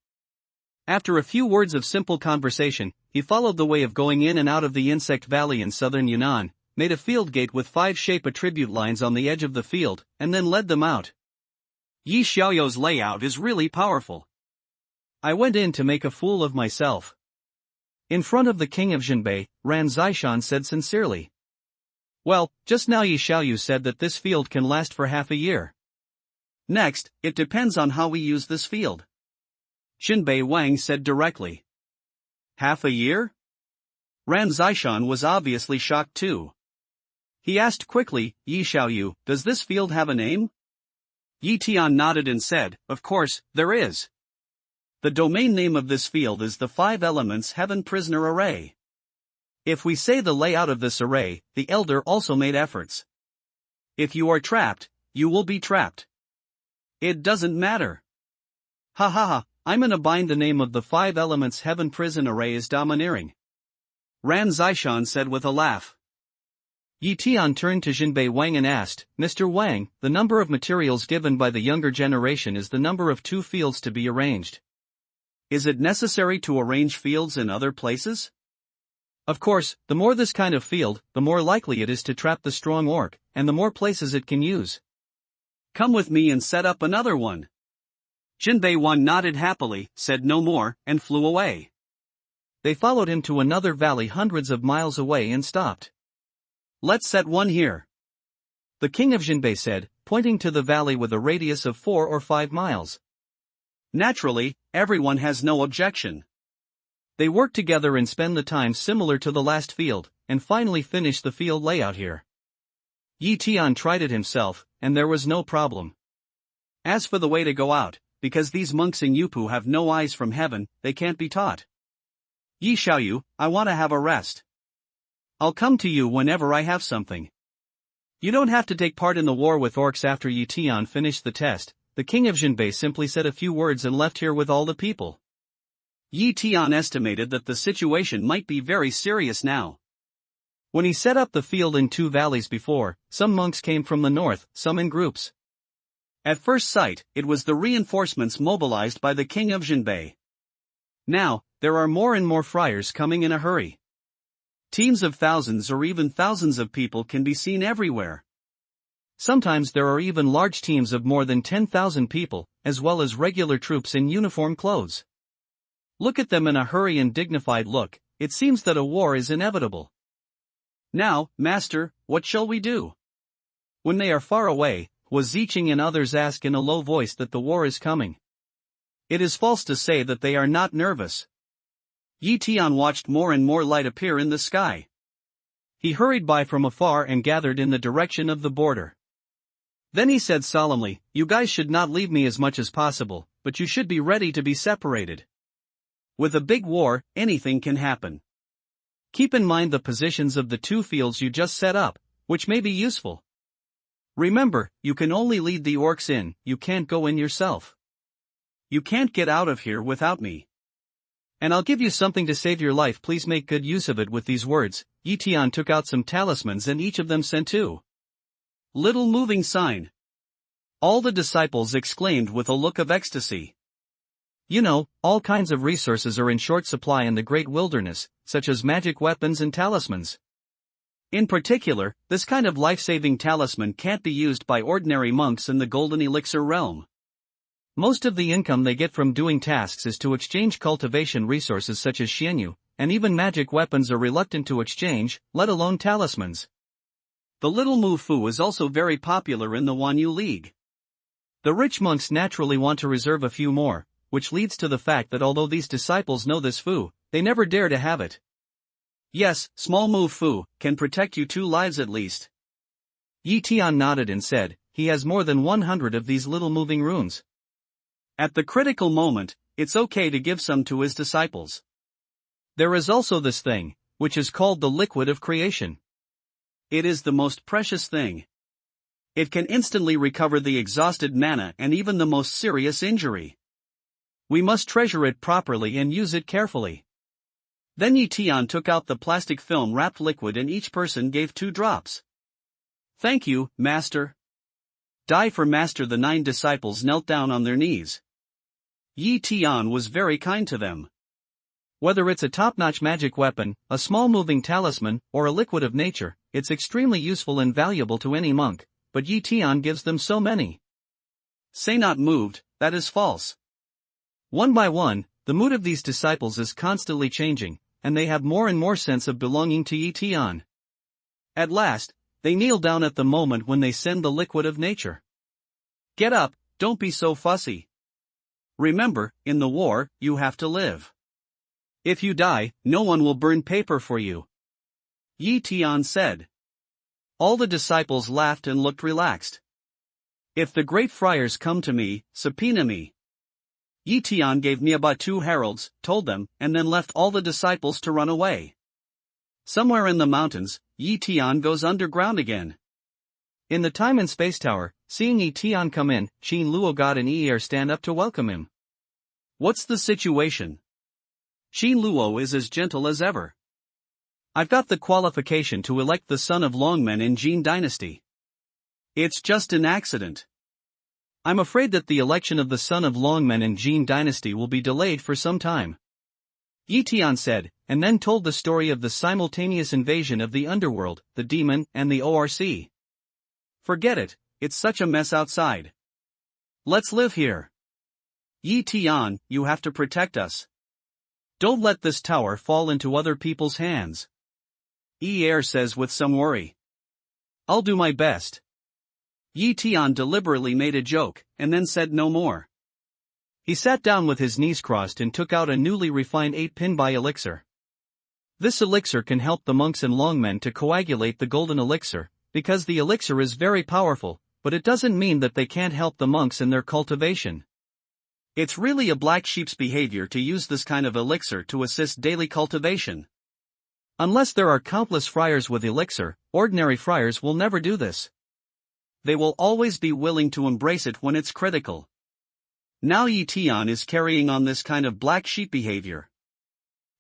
After a few words of simple conversation, he followed the way of going in and out of the insect valley in southern Yunnan, made a field gate with 5 shape attribute lines on the edge of the field, and then led them out. Yi Xiaoyou's layout is really powerful. I went in to make a fool of myself. In front of the king of Zhenbei, Ran Zishan said sincerely. Well, just now Yi Xiaoyu said that this field can last for half a year. Next, it depends on how we use this field. Zhenbei Wang said directly. Half a year? Ran Zishan was obviously shocked too. He asked quickly, Yi Xiaoyu, does this field have a name? Yi Tian nodded and said, of course, there is. The domain name of this field is the 5 Elements Heaven Prisoner Array. If we say the layout of this array, the elder also made efforts. If you are trapped, you will be trapped. It doesn't matter. Ha ha ha, I'm in a bind. The name of the 5 Elements Heaven Prison Array is domineering. Ran Zishan said with a laugh. Yi Tian turned to Zhenbei Wang and asked, Mr. Wang, the number of materials given by the younger generation is the number of 2 fields to be arranged. Is it necessary to arrange fields in other places? Of course, the more this kind of field, the more likely it is to trap the strong orc, and the more places it can use. Come with me and set up another one. Zhenbei Wan nodded happily, said no more, and flew away. They followed him to another valley hundreds of miles away and stopped. Let's set one here. The king of Zhenbei said, pointing to the valley with a radius of 4 or 5 miles. Naturally, everyone has no objection. They work together and spend the time similar to the last field, and finally finish the field layout here. Yi Tian tried it himself, and there was no problem. As for the way to go out, because these monks in Yupu have no eyes from heaven, they can't be taught. Yi Xiaoyu, I want to have a rest. I'll come to you whenever I have something. You don't have to take part in the war with orcs. After Yi Tian finished the test, the king of Zhenbei simply said a few words and left here with all the people. Yi Tian estimated that the situation might be very serious now. When he set up the field in 2 valleys before, some monks came from the north, some in groups. At first sight, it was the reinforcements mobilized by the king of Zhenbei. Now, there are more and more friars coming in a hurry. Teams of thousands or even thousands of people can be seen everywhere. Sometimes there are even large teams of more than 10,000 people, as well as regular troops in uniform clothes. Look at them in a hurry and dignified look, it seems that a war is inevitable. Now, master, what shall we do? When they are far away, Hua Ziqing and others ask in a low voice that the war is coming. It is false to say that they are not nervous. Yi Tian watched more and more light appear in the sky. He hurried by from afar and gathered in the direction of the border. Then he said solemnly, you guys should not leave me as much as possible, but you should be ready to be separated. With a big war, anything can happen. Keep in mind the positions of the 2 fields you just set up, which may be useful. Remember, you can only lead the orcs in, you can't go in yourself. You can't get out of here without me. And I'll give you something to save your life, please make good use of it. With these words, Yi Tian took out some talismans and each of them sent 2 little moving sign. All the disciples exclaimed with a look of ecstasy. You know, all kinds of resources are in short supply in the great wilderness, such as magic weapons and talismans. In particular, this kind of life-saving talisman can't be used by ordinary monks in the golden elixir realm. Most of the income they get from doing tasks is to exchange cultivation resources such as xianyu, and even magic weapons are reluctant to exchange, let alone talismans. The little Mu Fu is also very popular in the Wanyu League. The rich monks naturally want to reserve a few more, which leads to the fact that although these disciples know this Fu, they never dare to have it. Yes, small Mu Fu can protect you 2 lives at least. Yi Tian nodded and said, he has more than 100 of these little moving runes. At the critical moment, it's okay to give some to his disciples. There is also this thing, which is called the liquid of creation. It is the most precious thing. It can instantly recover the exhausted mana and even the most serious injury. We must treasure it properly and use it carefully. Then Yi Tian took out the plastic film-wrapped liquid and each person gave 2 drops. Thank you, Master. Die for Master. The 9 disciples knelt down on their knees. Yi Tian was very kind to them. Whether it's a top-notch magic weapon, a small moving talisman, or a liquid of nature, it's extremely useful and valuable to any monk, but Yi Tian gives them so many. Say not moved, that is false. One by one, the mood of these disciples is constantly changing, and they have more and more sense of belonging to Yi Tian. At last, they kneel down at the moment when they send the liquid of nature. Get up, don't be so fussy. Remember, in the war, you have to live. If you die, no one will burn paper for you. Yi Tian said. All the disciples laughed and looked relaxed. If the great friars come to me, subpoena me. Yi Tian gave Niaba 2 heralds, told them, and then left all the disciples to run away. Somewhere in the mountains, Yi Tian goes underground again. In the time and space tower, seeing Yi Tian come in, Qin Luo God and Yi Er stand up to welcome him. What's the situation? Qin Luo is as gentle as ever. I've got the qualification to elect the son of Longmen in Jin Dynasty. It's just an accident. I'm afraid that the election of the son of Longmen in Jin Dynasty will be delayed for some time. Yi Tian said, and then told the story of the simultaneous invasion of the underworld, the demon, and the ORC. Forget it, it's such a mess outside. Let's live here. Yi Tian, you have to protect us. Don't let this tower fall into other people's hands. Yi Er says with some worry. I'll do my best. Yi Tian deliberately made a joke, and then said no more. He sat down with his knees crossed and took out a newly refined 8-pinbai elixir. This elixir can help the monks and longmen to coagulate the golden elixir, because the elixir is very powerful, but it doesn't mean that they can't help the monks in their cultivation. It's really a black sheep's behavior to use this kind of elixir to assist daily cultivation. Unless there are countless friars with elixir, ordinary friars will never do this. They will always be willing to embrace it when it's critical. Now Yi Tian is carrying on this kind of black sheep behavior.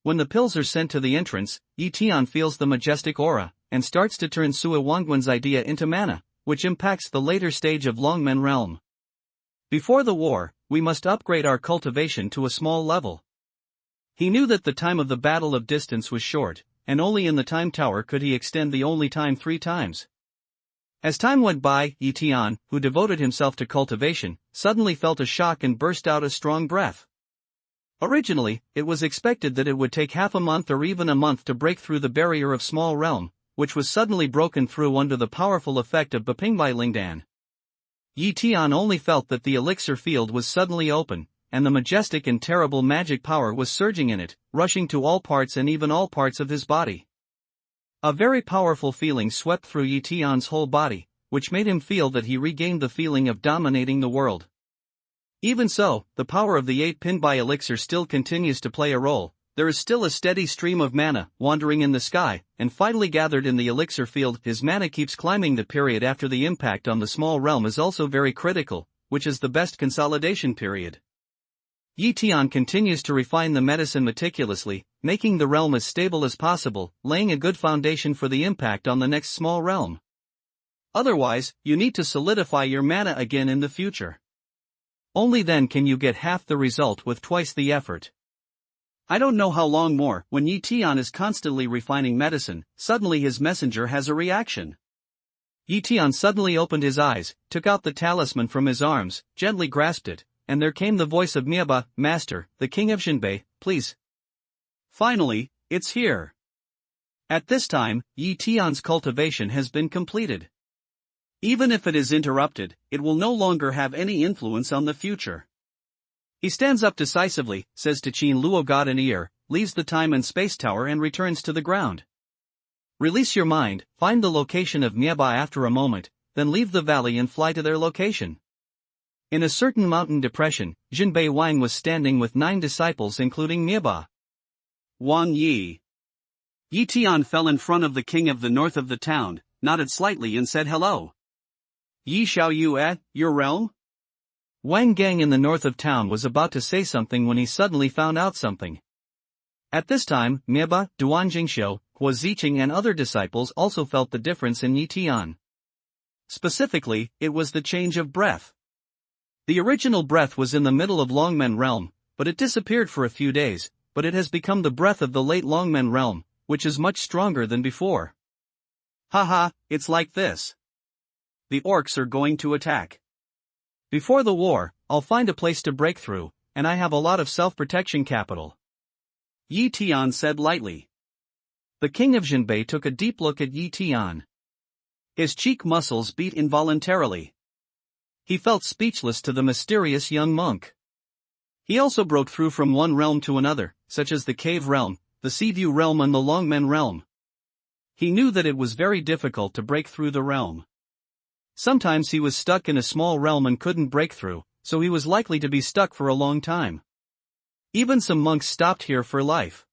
When the pills are sent to the entrance, Yi Tian feels the majestic aura, and starts to turn Sui Wangguan's idea into mana, which impacts the later stage of Longmen realm. Before the war, we must upgrade our cultivation to a small level. He knew that the time of the battle of distance was short, and only in the time tower could he extend the only time 3 times. As time went by, Yi Tian, who devoted himself to cultivation, suddenly felt a shock and burst out a strong breath. Originally, it was expected that it would take half a month or even a month to break through the barrier of small realm, which was suddenly broken through under the powerful effect of Bapingbai Lingdan. Yi Tian only felt that the elixir field was suddenly open, and the majestic and terrible magic power was surging in it, rushing to all parts and even all parts of his body. A very powerful feeling swept through Yi Tian's whole body, which made him feel that he regained the feeling of dominating the world. Even so, the power of the 8-pinbai elixir still continues to play a role. There is still a steady stream of mana wandering in the sky, and finally gathered in the elixir field. His mana keeps climbing. The period after the impact on the small realm is also very critical, which is the best consolidation period. Yi Tian continues to refine the medicine meticulously, making the realm as stable as possible, laying a good foundation for the impact on the next small realm. Otherwise, you need to solidify your mana again in the future. Only then can you get half the result with twice the effort. I don't know how long more. When Yi Tian is constantly refining medicine, suddenly his messenger has a reaction. Yi Tian suddenly opened his eyes, took out the talisman from his arms, gently grasped it, and there came the voice of Mieba, Master, the king of Jinbei, please. Finally, it's here. At this time, Yi Tian's cultivation has been completed. Even if it is interrupted, it will no longer have any influence on the future. He stands up decisively, says to Qin Luo God in ear, leaves the time and space tower and returns to the ground. Release your mind, find the location of Mieba after a moment, then leave the valley and fly to their location. In a certain mountain depression, Jinbei Wang was standing with 9 disciples including Mieba. Wang Yi. Yi Tian fell in front of the king of the north of the town, nodded slightly and said hello. Yi Xiaoyu your realm? Wang Gang in the north of town was about to say something when he suddenly found out something. At this time, Mieba, Duan Jingxiu, Hua Ziqing and other disciples also felt the difference in Yi Tian. Specifically, it was the change of breath. The original breath was in the middle of Longmen realm, but it disappeared for a few days, but it has become the breath of the late Longmen realm, which is much stronger than before. Haha, it's like this. The orcs are going to attack. Before the war, I'll find a place to break through, and I have a lot of self-protection capital. Yi Tian said lightly. The king of Jinbei took a deep look at Yi Tian. His cheek muscles beat involuntarily. He felt speechless to the mysterious young monk. He also broke through from one realm to another, such as the Cave realm, the Seaview realm and the Longmen realm. He knew that it was very difficult to break through the realm. Sometimes he was stuck in a small realm and couldn't break through, so he was likely to be stuck for a long time. Even some monks stopped here for life.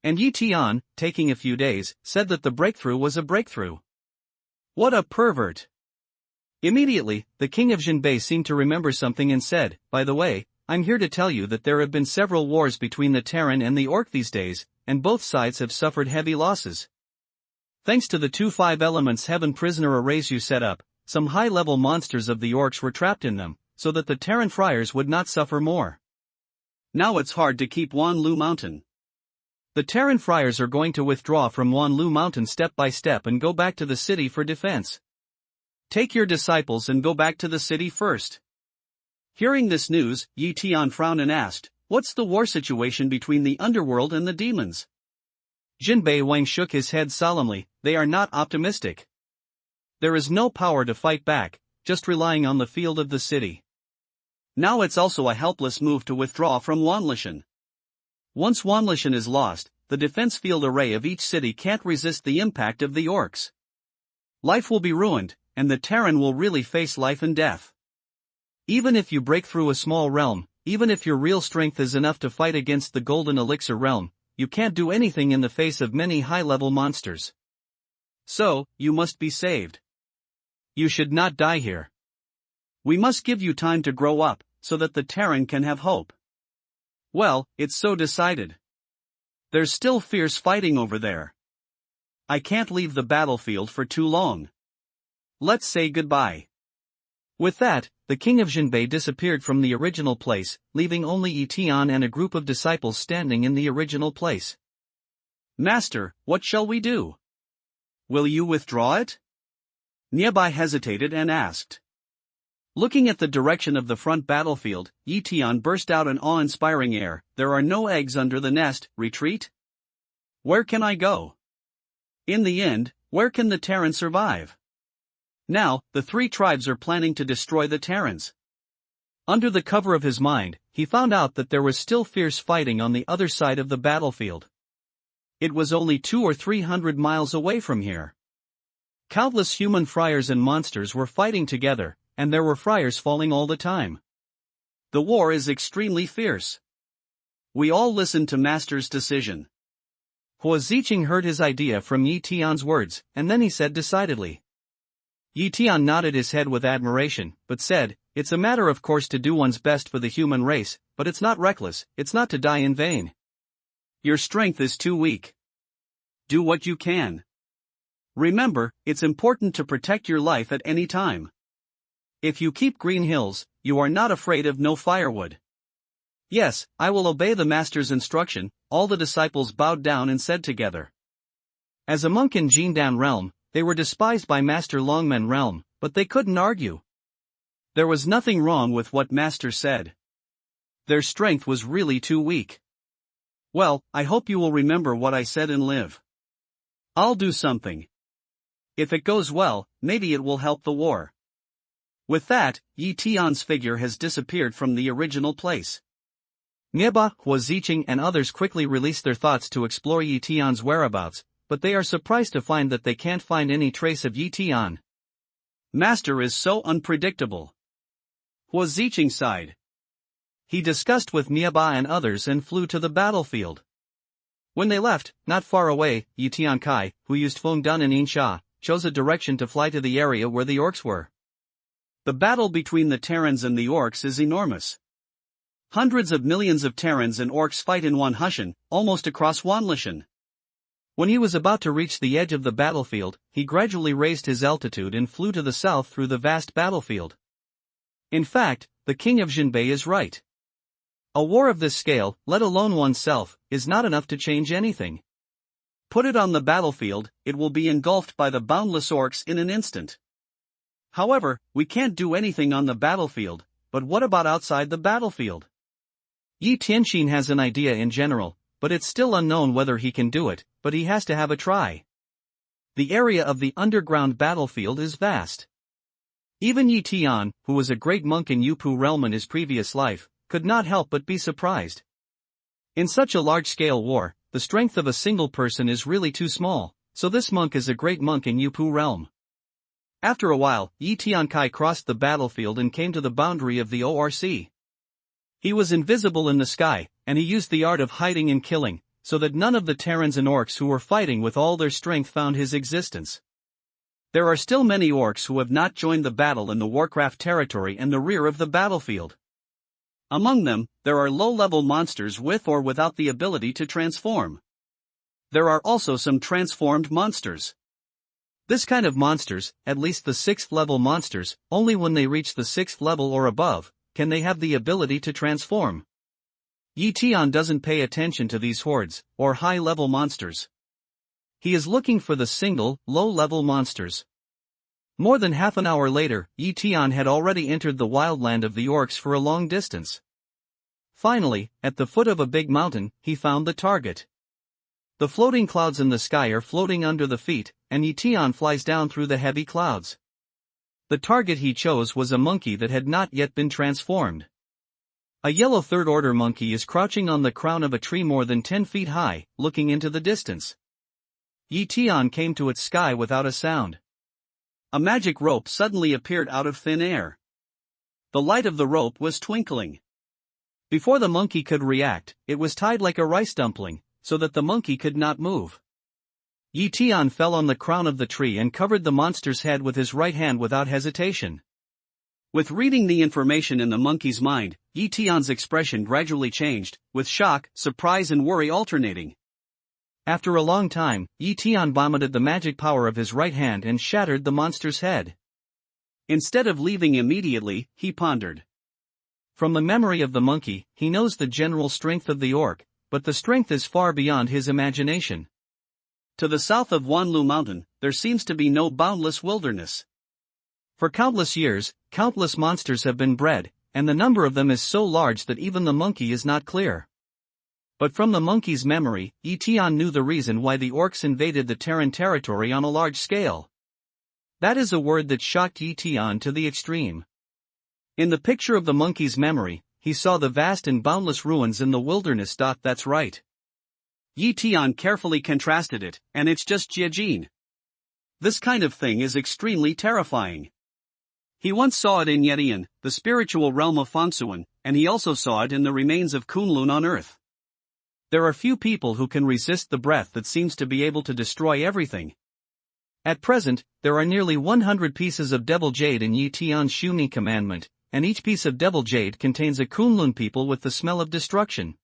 And Yi Tian, taking a few days, said that the breakthrough was a breakthrough. What a pervert! Immediately, the king of Jinbei seemed to remember something and said, by the way, I'm here to tell you that there have been several wars between the Terran and the Orc these days, and both sides have suffered heavy losses. Thanks to the 2 5 elements heaven prisoner arrays you set up, some high-level monsters of the orcs were trapped in them, so that the Terran friars would not suffer more. Now it's hard to keep Wanlu Mountain. The Terran friars are going to withdraw from Wanlu Mountain step by step and go back to the city for defense. Take your disciples and go back to the city first. Hearing this news, Yi Tian frowned and asked, what's the war situation between the underworld and the demons? Jinbei Wang shook his head solemnly, they are not optimistic. There is no power to fight back, just relying on the field of the city. Now it's also a helpless move to withdraw from Wanlishan. Once Wanlishan is lost, the defense field array of each city can't resist the impact of the orcs. Life will be ruined, and the Terran will really face life and death. Even if you break through a small realm, even if your real strength is enough to fight against the Golden Elixir realm, you can't do anything in the face of many high-level monsters. So, you must be saved. You should not die here. We must give you time to grow up, so that the Terran can have hope. Well, it's so decided. There's still fierce fighting over there. I can't leave the battlefield for too long. Let's say goodbye. With that, the king of Jinbei disappeared from the original place, leaving only Yi Tian and a group of disciples standing in the original place. Master, what shall we do? Will you withdraw it? Niebai hesitated and asked. Looking at the direction of the front battlefield, Yi Tian burst out an awe-inspiring air, there are no eggs under the nest, retreat? Where can I go? In the end, where can the Terran survive? Now, the 3 tribes are planning to destroy the Terrans. Under the cover of his mind, he found out that there was still fierce fighting on the other side of the battlefield. It was only 200 or 300 miles away from here. Countless human friars and monsters were fighting together, and there were friars falling all the time. The war is extremely fierce. We all listened to Master's decision. Hua Ziqing heard his idea from Yi Tian's words, and then he said decidedly. Yi Tian nodded his head with admiration, but said, it's a matter of course to do one's best for the human race, but it's not reckless, it's not to die in vain. Your strength is too weak. Do what you can. Remember, it's important to protect your life at any time. If you keep green hills, you are not afraid of no firewood. Yes, I will obey the master's instruction, all the disciples bowed down and said together. As a monk in Jindan realm, they were despised by Master Longmen realm, but they couldn't argue. There was nothing wrong with what Master said. Their strength was really too weak. Well, I hope you will remember what I said and live. I'll do something. If it goes well, maybe it will help the war. With that, Yi Tian's figure has disappeared from the original place. Nieba, Hua Ziqing and others quickly release their thoughts to explore Yi Tian's whereabouts, but they are surprised to find that they can't find any trace of Yi Tian. Master is so unpredictable. Hua Ziqing sighed. He discussed with Nieba and others and flew to the battlefield. When they left, not far away, Yi Tian Kai, who used Feng Dun and Insha, chose a direction to fly to the area where the orcs were. The battle between the Terrans and the orcs is enormous. Hundreds of millions of Terrans and orcs fight in one Hushan, almost across Wanlishan. When he was about to reach the edge of the battlefield, he gradually raised his altitude and flew to the south through the vast battlefield. In fact, the king of Jinbei is right. A war of this scale, let alone oneself, is not enough to change anything. Put it on the battlefield, it will be engulfed by the boundless orcs in an instant. However, we can't do anything on the battlefield, but what about outside the battlefield? Yi Tianxin has an idea in general, but it's still unknown whether he can do it, but he has to have a try. The area of the underground battlefield is vast. Even Yi Tian, who was a great monk in Yupu realm in his previous life, could not help but be surprised. In such a large-scale war, the strength of a single person is really too small, so this monk is a great monk in Yupu realm. After a while, Yi Tian Kai crossed the battlefield and came to the boundary of the ORC. He was invisible in the sky, and he used the art of hiding and killing, so that none of the Terrans and orcs who were fighting with all their strength found his existence. There are still many orcs who have not joined the battle in the Warcraft territory and the rear of the battlefield. Among them, there are low-level monsters with or without the ability to transform. There are also some transformed monsters. This kind of monsters, at least the 6th level monsters, only when they reach the 6th level or above, can they have the ability to transform. Yi Tian doesn't pay attention to these hordes, or high-level monsters. He is looking for the single, low-level monsters. More than half an hour later, Yi Tian had already entered the wildland of the orcs for a long distance. Finally, at the foot of a big mountain, he found the target. The floating clouds in the sky are floating under the feet, and Yi Tian flies down through the heavy clouds. The target he chose was a monkey that had not yet been transformed. A yellow third-order monkey is crouching on the crown of a tree more than 10 feet high, looking into the distance. Yi Tian came to its sky without a sound. A magic rope suddenly appeared out of thin air. The light of the rope was twinkling. Before the monkey could react, it was tied like a rice dumpling, so that the monkey could not move. Yi Tian fell on the crown of the tree and covered the monster's head with his right hand without hesitation. With reading the information in the monkey's mind, Yi Tian's expression gradually changed, with shock, surprise and worry alternating. After a long time, Yi Tian vomited the magic power of his right hand and shattered the monster's head. Instead of leaving immediately, he pondered. From the memory of the monkey, he knows the general strength of the orc, but the strength is far beyond his imagination. To the south of Wanlu Mountain, there seems to be no boundless wilderness. For countless years, countless monsters have been bred, and the number of them is so large that even the monkey is not clear. But from the monkey's memory, Yi Tian knew the reason why the orcs invaded the Terran territory on a large scale. That is a word that shocked Yi Tian to the extreme. In the picture of the monkey's memory, he saw the vast and boundless ruins in the wilderness. That's right. Yi Tian carefully contrasted it, and it's just Jiajin. This kind of thing is extremely terrifying. He once saw it in Yetian, the spiritual realm of Fangsuan, and he also saw it in the remains of Kunlun on Earth. There are few people who can resist the breath that seems to be able to destroy everything. At present, there are nearly 100 pieces of devil jade in Yi Tian's Shumi commandment, and each piece of devil jade contains a Kunlun people with the smell of destruction.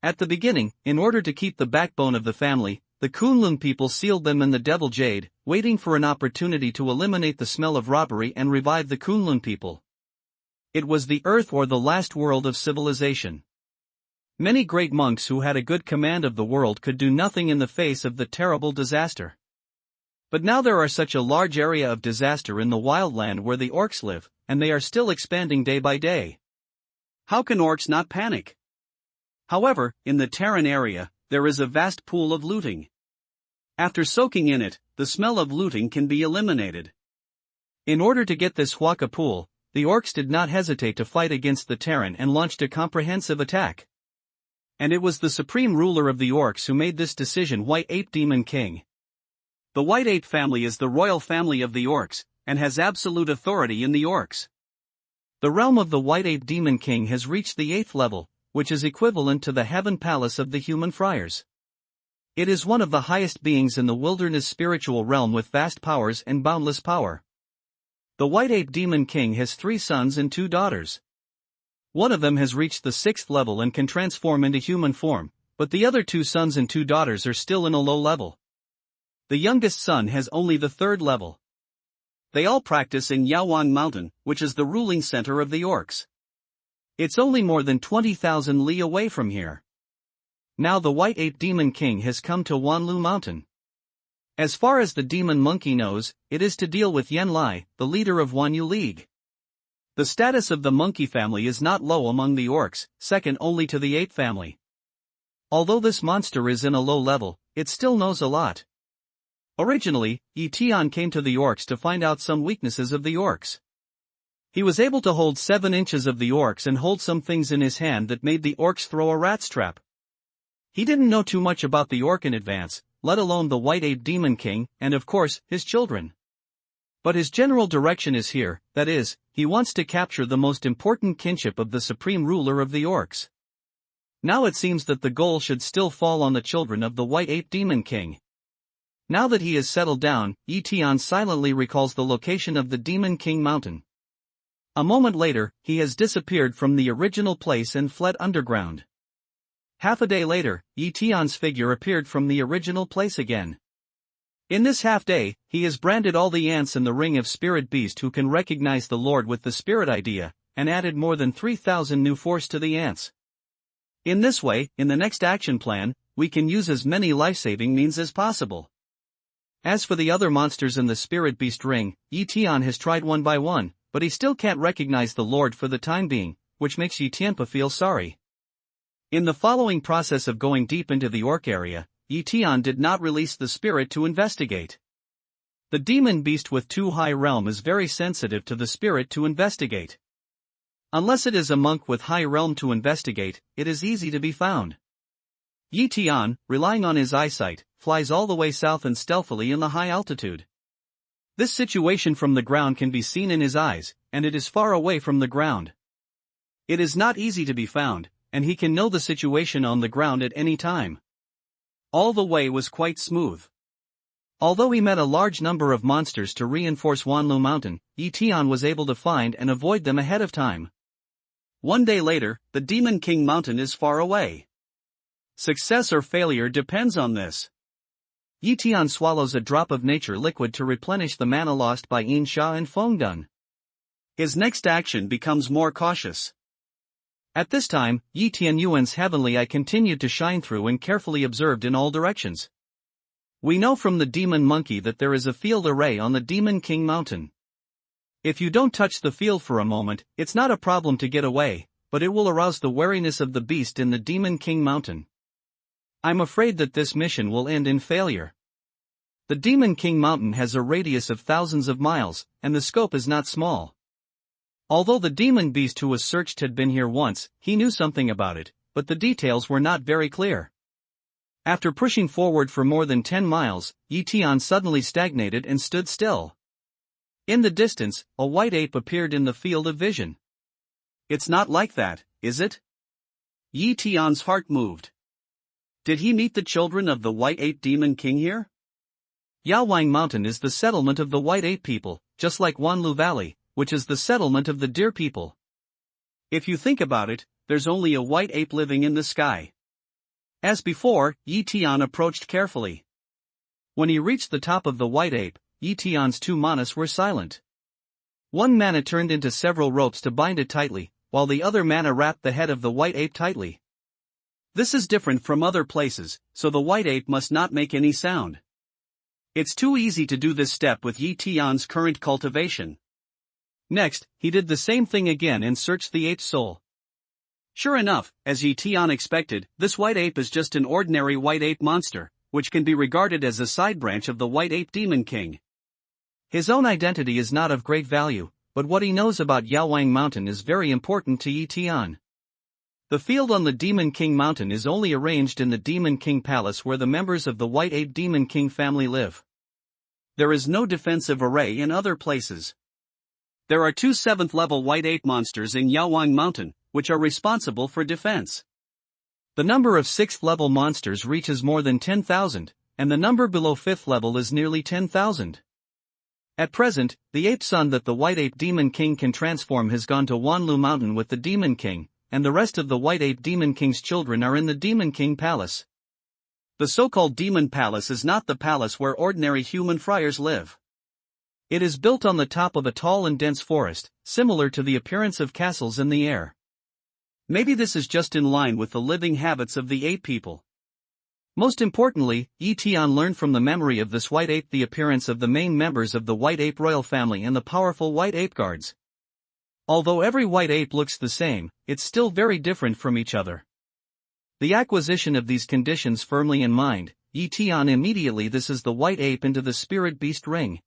At the beginning, in order to keep the backbone of the family, the Kunlun people sealed them in the devil jade, waiting for an opportunity to eliminate the smell of robbery and revive the Kunlun people. It was the earth or the last world of civilization. Many great monks who had a good command of the world could do nothing in the face of the terrible disaster. But now there are such a large area of disaster in the wildland where the orcs live, and they are still expanding day by day. How can orcs not panic? However, in the Terran area, there is a vast pool of looting. After soaking in it, the smell of looting can be eliminated. In order to get this Huaca pool, the orcs did not hesitate to fight against the Terran and launched a comprehensive attack. And it was the supreme ruler of the orcs who made this decision, White Ape Demon King. The White Ape family is the royal family of the orcs, and has absolute authority in the orcs. The realm of the White Ape Demon King has reached the 8th level, which is equivalent to the heaven palace of the human friars. It is one of the highest beings in the wilderness spiritual realm with vast powers and boundless power. The White Ape Demon King has 3 sons and 2 daughters. One of them has reached the 6th level and can transform into human form, but the other 2 sons and 2 daughters are still in a low level. The youngest son has only the 3rd level. They all practice in Yaowang Mountain, which is the ruling center of the orcs. It's only more than 20,000 li away from here. Now the White Ape Demon King has come to Wanlu Mountain. As far as the demon monkey knows, it is to deal with Yen Lai, the leader of Wanyu League. The status of the monkey family is not low among the orcs, second only to the ape family. Although this monster is in a low level, it still knows a lot. Originally, Tian came to the orcs to find out some weaknesses of the orcs. He was able to hold 7 inches of the orcs and hold some things in his hand that made the orcs throw a rat's trap. He didn't know too much about the orc in advance, let alone the White Ape Demon King, and of course, his children. But his general direction is here, that is, he wants to capture the most important kinship of the supreme ruler of the orcs. Now it seems that the goal should still fall on the children of the White Ape Demon King. Now that he has settled down, Tian silently recalls the location of the Demon King Mountain. A moment later, he has disappeared from the original place and fled underground. Half a day later, Tian's figure appeared from the original place again. In this half day, he has branded all the ants in the ring of spirit beast who can recognize the Lord with the spirit idea, and added more than 3,000 new force to the ants. In this way, in the next action plan, we can use as many life-saving means as possible. As for the other monsters in the spirit beast ring, Tian has tried one by one, but he still can't recognize the Lord for the time being, which makes Tianpa feel sorry. In the following process of going deep into the orc area, Tian did not release the spirit to investigate. The demon beast with 2 high realm is very sensitive to the spirit to investigate. Unless it is a monk with high realm to investigate, it is easy to be found. Tian, relying on his eyesight, flies all the way south and stealthily in the high altitude. This situation from the ground can be seen in his eyes, and it is far away from the ground. It is not easy to be found, and he can know the situation on the ground at any time. All the way was quite smooth. Although he met a large number of monsters to reinforce Wanlu Mountain, Tian was able to find and avoid them ahead of time. One day later, the Demon King Mountain is far away. Success or failure depends on this. Tian swallows a drop of nature liquid to replenish the mana lost by Yin Sha and Feng Dun. His next action becomes more cautious. At this time, Tian Yuan's heavenly eye continued to shine through and carefully observed in all directions. We know from the demon monkey that there is a field array on the Demon King Mountain. If you don't touch the field for a moment, it's not a problem to get away, but it will arouse the wariness of the beast in the Demon King Mountain. I'm afraid that this mission will end in failure. The Demon King Mountain has a radius of thousands of miles, and the scope is not small. Although the demon beast who was searched had been here once, he knew something about it, but the details were not very clear. After pushing forward for more than 10 miles, Tian suddenly stagnated and stood still. In the distance, a white ape appeared in the field of vision. It's not like that, is it? Tian's heart moved. Did he meet the children of the White Ape Demon King here? Yaowang Mountain is the settlement of the White Ape people, just like Wanlu Valley, which is the settlement of the Deer people. If you think about it, there's only a white ape living in the sky. As before, Tian approached carefully. When he reached the top of the white ape, Tian's 2 manas were silent. One mana turned into several ropes to bind it tightly, while the other mana wrapped the head of the white ape tightly. This is different from other places, so the white ape must not make any sound. It's too easy to do this step with Yi Tian's current cultivation. Next, he did the same thing again and searched the ape's soul. Sure enough, as Yi Tian expected, this white ape is just an ordinary white ape monster, which can be regarded as a side branch of the white ape demon king. His own identity is not of great value, but what he knows about Yaowang Mountain is very important to Yi Tian. The field on the Demon King Mountain is only arranged in the Demon King Palace where the members of the White Ape Demon King family live. There is no defensive array in other places. There are 2 7th-level White Ape monsters in Yaowang Mountain, which are responsible for defense. The number of 6th-level monsters reaches more than 10,000, and the number below 5th level is nearly 10,000. At present, the ape son that the White Ape Demon King can transform has gone to Wanlu Mountain with the Demon King, and the rest of the White Ape Demon King's children are in the Demon King Palace. The so-called Demon Palace is not the palace where ordinary human friars live. It is built on the top of a tall and dense forest, similar to the appearance of castles in the air. Maybe this is just in line with the living habits of the ape people. Most importantly, Yi Tian learned from the memory of this white ape the appearance of the main members of the White Ape royal family and the powerful White Ape guards. Although every white ape looks the same, it's still very different from each other. The acquisition of these conditions firmly in mind, Yi Tian immediately this is the white ape into the spirit beast ring.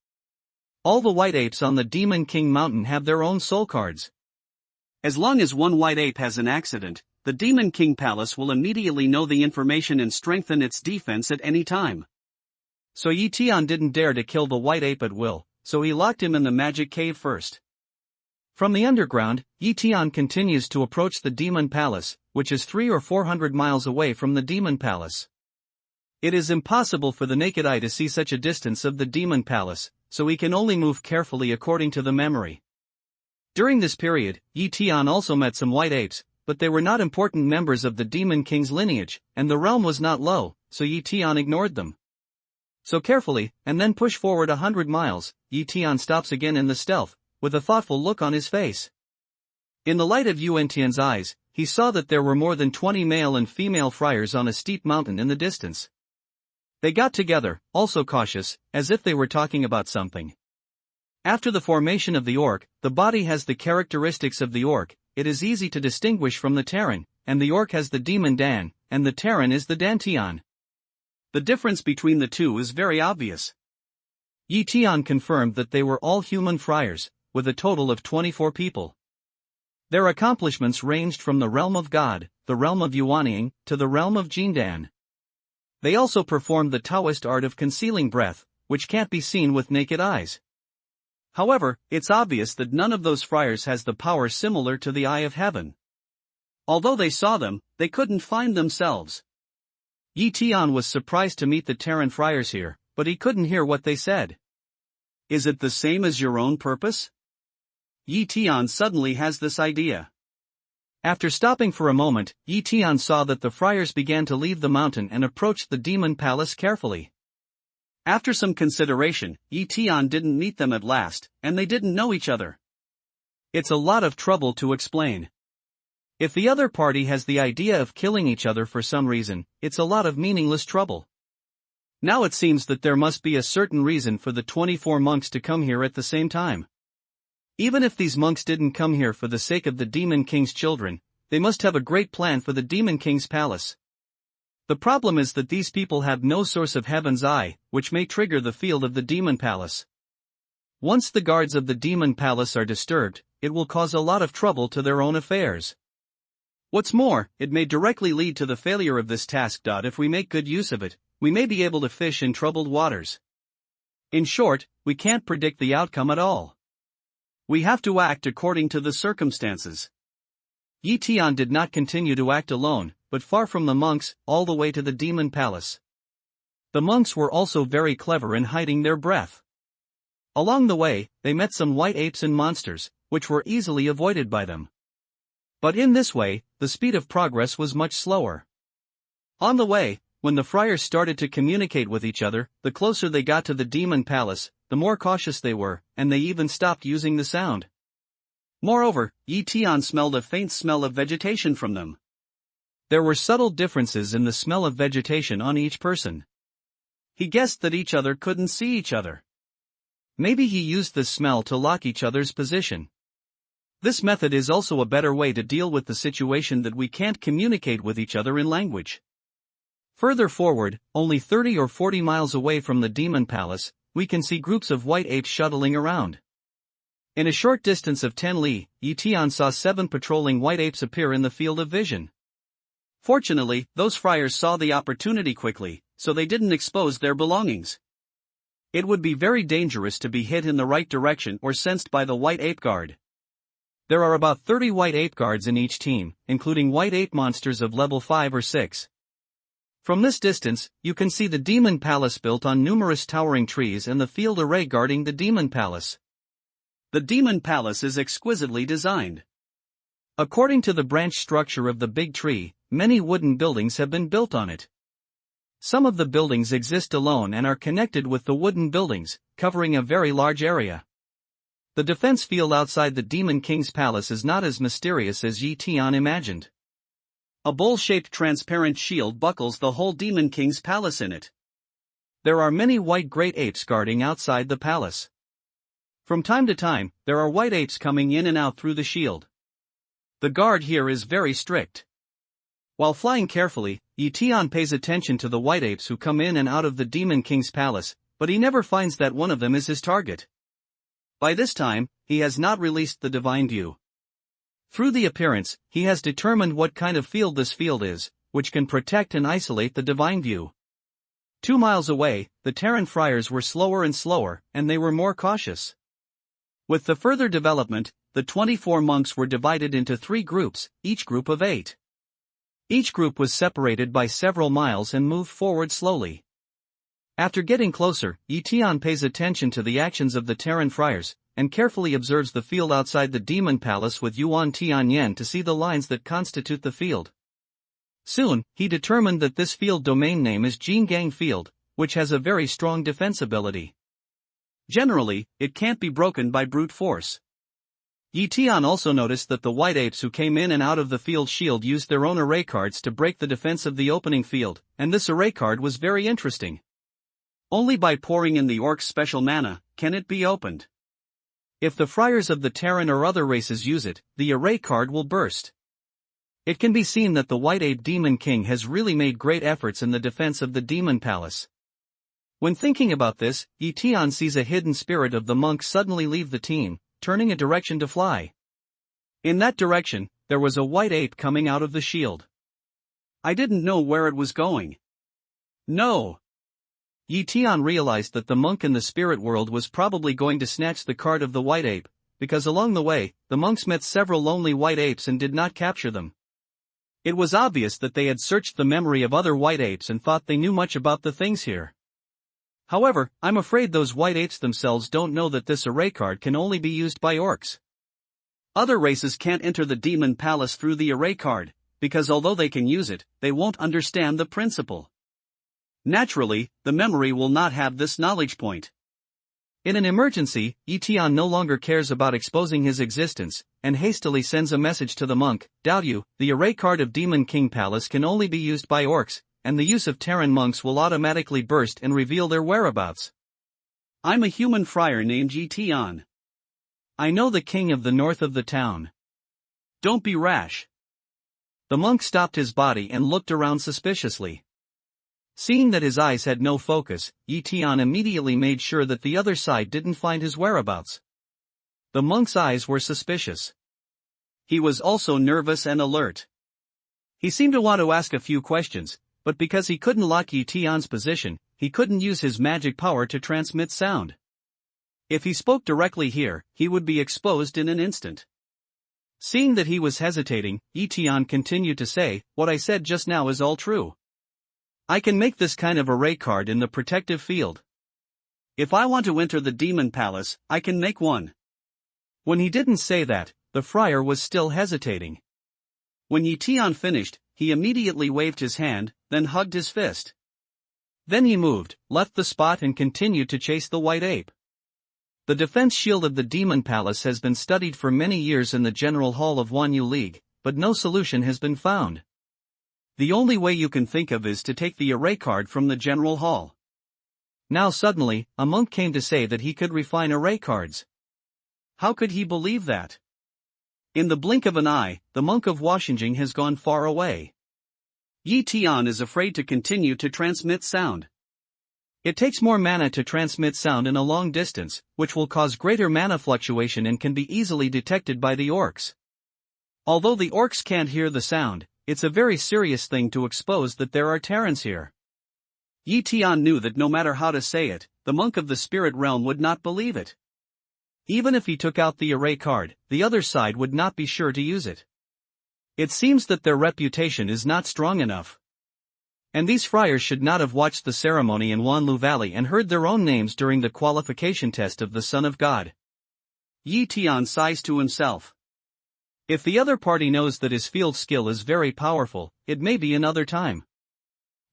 All the white apes on the Demon King Mountain have their own soul cards. As long as one white ape has an accident, the Demon King Palace will immediately know the information and strengthen its defense at any time. So Yi Tian didn't dare to kill the white ape at will, so he locked him in the magic cave first. From the underground, Yi Tian continues to approach the Demon Palace, which is 300 or 400 miles away from the Demon Palace. It is impossible for the naked eye to see such a distance of the Demon Palace, so he can only move carefully according to the memory. During this period, Yi Tian also met some white apes, but they were not important members of the Demon King's lineage, and the realm was not low, so Yi Tian ignored them. So carefully, and then push forward 100 miles, Yi Tian stops again in the stealth, with a thoughtful look on his face. In the light of Yuan Tian's eyes, he saw that there were more than 20 male and female friars on a steep mountain in the distance. They got together, also cautious, as if they were talking about something. After the formation of the orc, the body has the characteristics of the orc. It is easy to distinguish from the Terran, and the orc has the demon Dan, and the Terran is the Dantian. The difference between the two is very obvious. Yi Tian confirmed that they were all human friars, with a total of 24 people. Their accomplishments ranged from the realm of God, the realm of Yuanying, to the realm of Jindan. They also performed the Taoist art of concealing breath, which can't be seen with naked eyes. However, it's obvious that none of those friars has the power similar to the Eye of Heaven. Although they saw them, they couldn't find themselves. Yi Tian was surprised to meet the Terran friars here, but he couldn't hear what they said. Is it the same as your own purpose? Yi Tian suddenly has this idea. After stopping for a moment, Yi Tian saw that the friars began to leave the mountain and approached the Demon Palace carefully. After some consideration, Yi Tian didn't meet them at last, and they didn't know each other. It's a lot of trouble to explain. If the other party has the idea of killing each other for some reason, it's a lot of meaningless trouble. Now it seems that there must be a certain reason for the 24 monks to come here at the same time. Even if these monks didn't come here for the sake of the Demon King's children, they must have a great plan for the Demon King's palace. The problem is that these people have no source of Heaven's Eye, which may trigger the field of the Demon Palace. Once the guards of the Demon Palace are disturbed, it will cause a lot of trouble to their own affairs. What's more, it may directly lead to the failure of this task. If we make good use of it, we may be able to fish in troubled waters. In short, we can't predict the outcome at all. We have to act according to the circumstances. Yi Tian did not continue to act alone, but far from the monks, all the way to the Demon Palace. The monks were also very clever in hiding their breath. Along the way, they met some white apes and monsters, which were easily avoided by them. But in this way, the speed of progress was much slower. On the way, when the friars started to communicate with each other, the closer they got to the Demon Palace, the more cautious they were, and they even stopped using the sound. Moreover, Yi Tian smelled a faint smell of vegetation from them. There were subtle differences in the smell of vegetation on each person. He guessed that each other couldn't see each other. Maybe he used this smell to lock each other's position. This method is also a better way to deal with the situation that we can't communicate with each other in language. Further forward, only 30 or 40 miles away from the demon palace, we can see groups of white apes shuttling around. In a short distance of 10 li, Tian saw 7 patrolling white apes appear in the field of vision. Fortunately, those friars saw the opportunity quickly, so they didn't expose their belongings. It would be very dangerous to be hit in the right direction or sensed by the white ape guard. There are about 30 white ape guards in each team, including white ape monsters of level 5 or 6. From this distance, you can see the demon palace built on numerous towering trees and the field array guarding the demon palace. The demon palace is exquisitely designed. According to the branch structure of the big tree, many wooden buildings have been built on it. Some of the buildings exist alone and are connected with the wooden buildings, covering a very large area. The defense field outside the Demon King's palace is not as mysterious as Tian imagined. A bowl-shaped transparent shield buckles the whole Demon King's palace in it. There are many white great apes guarding outside the palace. From time to time, there are white apes coming in and out through the shield. The guard here is very strict. While flying carefully, Tian pays attention to the white apes who come in and out of the Demon King's palace, but he never finds that one of them is his target. By this time, he has not released the divine view. Through the appearance, he has determined what kind of field this field is, which can protect and isolate the divine view. 2 miles away, the Terran friars were slower and slower, and they were more cautious. With the further development, the 24 monks were divided into 3 groups, each group of 8. Each group was separated by several miles and moved forward slowly. After getting closer, Tian pays attention to the actions of the Terran friars, and carefully observes the field outside the demon palace with Yuan Tianyan to see the lines that constitute the field. Soon, he determined that this field domain name is Jingang Field, which has a very strong defense ability. Generally, it can't be broken by brute force. Tian also noticed that the white apes who came in and out of the field shield used their own array cards to break the defense of the opening field, and this array card was very interesting. Only by pouring in the orc's special mana can it be opened. If the friars of the Terran or other races use it, the array card will burst. It can be seen that the White Ape Demon King has really made great efforts in the defense of the Demon Palace. When thinking about this, Tian sees a hidden spirit of the monk suddenly leave the team, turning a direction to fly. In that direction, there was a white ape coming out of the shield. I didn't know where it was going. No. Tian realized that the monk in the spirit world was probably going to snatch the card of the white ape, because along the way, the monks met several lonely white apes and did not capture them. It was obvious that they had searched the memory of other white apes and thought they knew much about the things here. However, I'm afraid those white apes themselves don't know that this array card can only be used by orcs. Other races can't enter the demon palace through the array card, because although they can use it, they won't understand the principle. Naturally, the memory will not have this knowledge point. In an emergency, Tian no longer cares about exposing his existence, and hastily sends a message to the monk, "Dalyu, the array card of Demon King Palace can only be used by orcs, and the use of Terran monks will automatically burst and reveal their whereabouts. I'm a human friar named Tian. I know the king of the north of the town. Don't be rash." The monk stopped his body and looked around suspiciously. Seeing that his eyes had no focus, Tian immediately made sure that the other side didn't find his whereabouts. The monk's eyes were suspicious. He was also nervous and alert. He seemed to want to ask a few questions, but because he couldn't lock Tian's position, he couldn't use his magic power to transmit sound. If he spoke directly here, he would be exposed in an instant. Seeing that he was hesitating, Tian continued to say, "What I said just now is all true. I can make this kind of array card in the protective field. If I want to enter the demon palace, I can make one." When he didn't say that, the friar was still hesitating. When Tian finished, he immediately waved his hand, then hugged his fist. Then he moved, left the spot and continued to chase the white ape. The defense shield of the demon palace has been studied for many years in the General Hall of Wanyu League, but no solution has been found. The only way you can think of is to take the array card from the general hall. Now suddenly, a monk came to say that he could refine array cards. How could he believe that? In the blink of an eye, the monk of Washington has gone far away. Yi Tian is afraid to continue to transmit sound. It takes more mana to transmit sound in a long distance, which will cause greater mana fluctuation and can be easily detected by the orcs. Although the orcs can't hear the sound, it's a very serious thing to expose that there are Terrans here. Yi Tian knew that no matter how to say it, the monk of the spirit realm would not believe it. Even if he took out the array card, the other side would not be sure to use it. It seems that their reputation is not strong enough. And these friars should not have watched the ceremony in Wanlu Valley and heard their own names during the qualification test of the Son of God. Yi Tian sighs to himself. If the other party knows that his field skill is very powerful, it may be another time.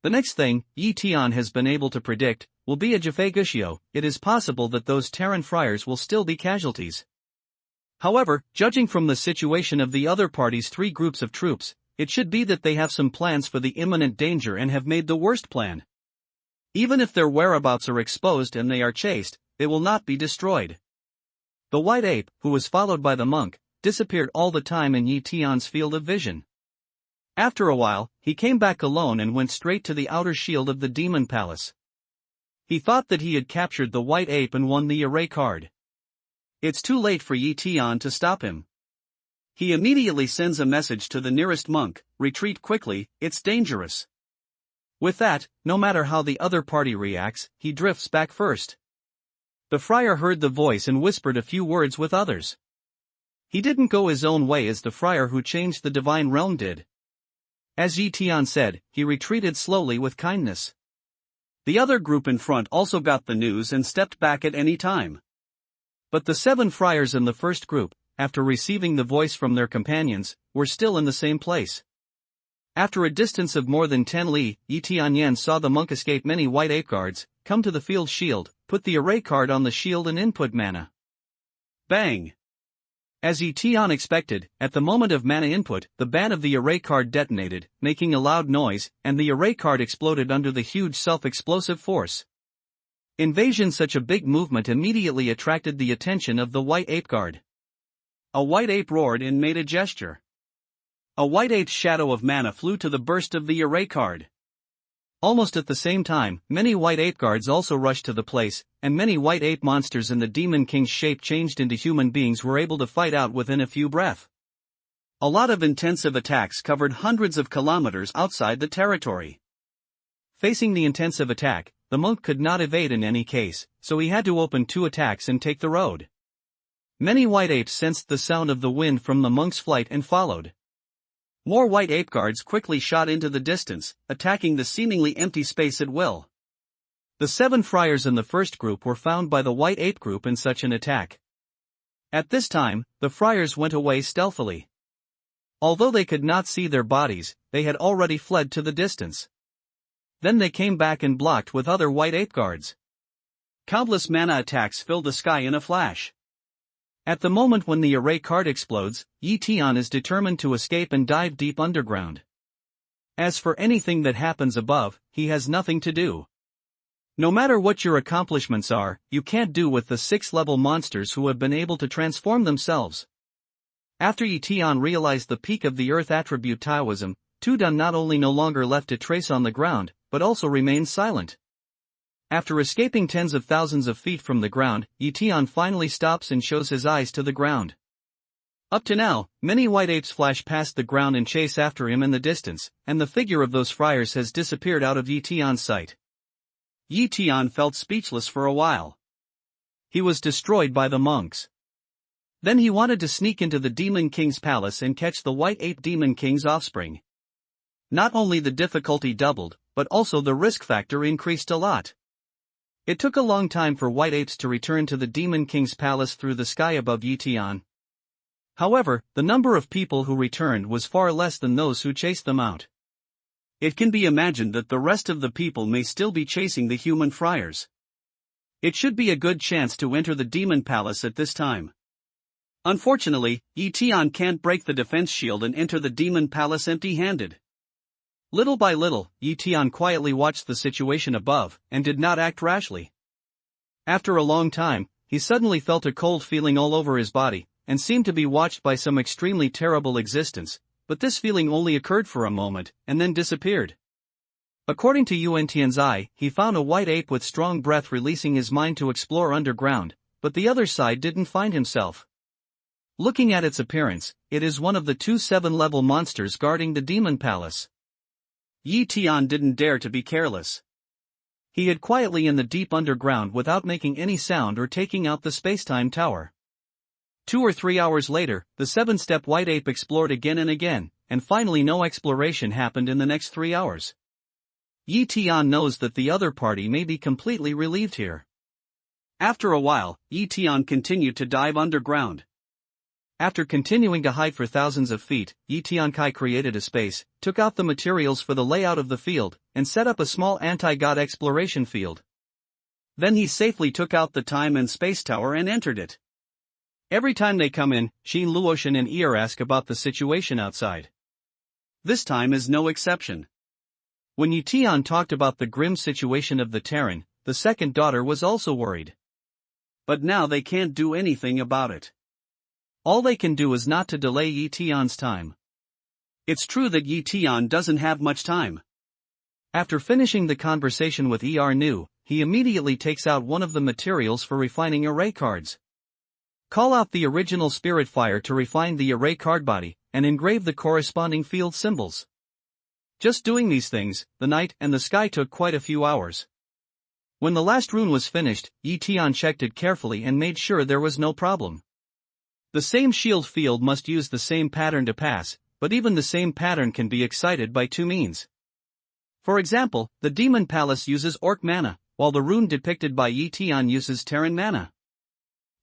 The next thing Yi Tian has been able to predict will be a Jafegusio. It is possible that those Terran friars will still be casualties. However, judging from the situation of the other party's three groups of troops, it should be that they have some plans for the imminent danger and have made the worst plan. Even if their whereabouts are exposed and they are chased, they will not be destroyed. The white ape, who was followed by the monk, disappeared all the time in Yi Tian's field of vision. After a while, he came back alone and went straight to the outer shield of the demon palace. He thought that he had captured the white ape and won the array card. It's too late for Yi Tian to stop him. He immediately sends a message to the nearest monk, retreat quickly, it's dangerous. With that, no matter how the other party reacts, he drifts back first. The friar heard the voice and whispered a few words with others. He didn't go his own way as the friar who changed the divine realm did. As Yi Tian said, he retreated slowly with kindness. The other group in front also got the news and stepped back at any time. But the 7 friars in the first group, after receiving the voice from their companions, were still in the same place. After a distance of more than 10 li, Yi Tianyan saw the monk escape many white ape guards, come to the field shield, put the array card on the shield and input mana. Bang! As Yi Tian expected, at the moment of mana input, the ban of the array card detonated, making a loud noise, and the array card exploded under the huge self-explosive force. Invasion. Such a big movement immediately attracted the attention of the white ape guard. A white ape roared and made a gesture. A white ape's shadow of mana flew to the burst of the array card. Almost at the same time, many white ape guards also rushed to the place, and many white ape monsters in the Demon King's shape changed into human beings were able to fight out within a few breaths. A lot of intensive attacks covered hundreds of kilometers outside the territory. Facing the intensive attack, the monk could not evade in any case, so he had to open 2 attacks and take the road. Many white apes sensed the sound of the wind from the monk's flight and followed. More white ape guards quickly shot into the distance, attacking the seemingly empty space at will. The 7 friars in the first group were found by the white ape group in such an attack. At this time, the friars went away stealthily. Although they could not see their bodies, they had already fled to the distance. Then they came back and blocked with other white ape guards. Countless mana attacks filled the sky in a flash. At the moment when the array card explodes, Yi Tian is determined to escape and dive deep underground. As for anything that happens above, he has nothing to do. No matter what your accomplishments are, you can't do with the 6th-level monsters who have been able to transform themselves. After Yi Tian realized the peak of the earth attribute Taoism, Tudun not only no longer left a trace on the ground, but also remained silent. After escaping tens of thousands of feet from the ground, Yi Tian finally stops and shows his eyes to the ground. Up to now, many white apes flash past the ground and chase after him in the distance, and the figure of those friars has disappeared out of Yi Tian's sight. Yi Tian felt speechless for a while. He was destroyed by the monks. Then he wanted to sneak into the Demon King's palace and catch the white ape Demon King's offspring. Not only the difficulty doubled, but also the risk factor increased a lot. It took a long time for white apes to return to the Demon King's palace through the sky above Yi Tian. However, the number of people who returned was far less than those who chased them out. It can be imagined that the rest of the people may still be chasing the human friars. It should be a good chance to enter the Demon Palace at this time. Unfortunately, Yi Tian can't break the defense shield and enter the Demon Palace empty-handed. Little by little, Tian quietly watched the situation above, and did not act rashly. After a long time, he suddenly felt a cold feeling all over his body, and seemed to be watched by some extremely terrible existence, but this feeling only occurred for a moment, and then disappeared. According to Tian's eye, he found a white ape with strong breath releasing his mind to explore underground, but the other side didn't find himself. Looking at its appearance, it is one of the two 7-level monsters guarding the demon palace. Tian didn't dare to be careless. He hid quietly in the deep underground without making any sound or taking out the spacetime tower. 2 or 3 hours later, the 7-step white ape explored again and again, and finally no exploration happened in the next 3 hours. Tian knows that the other party may be completely relieved here. After a while, Tian continued to dive underground. After continuing to hide for thousands of feet, Tian created a space, took out the materials for the layout of the field, and set up a small anti-god exploration field. Then he safely took out the time and space tower and entered it. Every time they come in, Xin Luotian and Ear ask about the situation outside. This time is no exception. When Tian talked about the grim situation of the Terran, the second daughter was also worried. But now they can't do anything about it. All they can do is not to delay Tian's time. It's true that Tian doesn't have much time. After finishing the conversation with Nu, he immediately takes out one of the materials for refining array cards. Call out the original spirit fire to refine the array card body, and engrave the corresponding field symbols. Just doing these things, the night and the sky took quite a few hours. When the last rune was finished, Tian checked it carefully and made sure there was no problem. The same shield field must use the same pattern to pass, but even the same pattern can be excited by two means. For example, the demon palace uses orc mana, while the rune depicted by Tian uses Terran mana.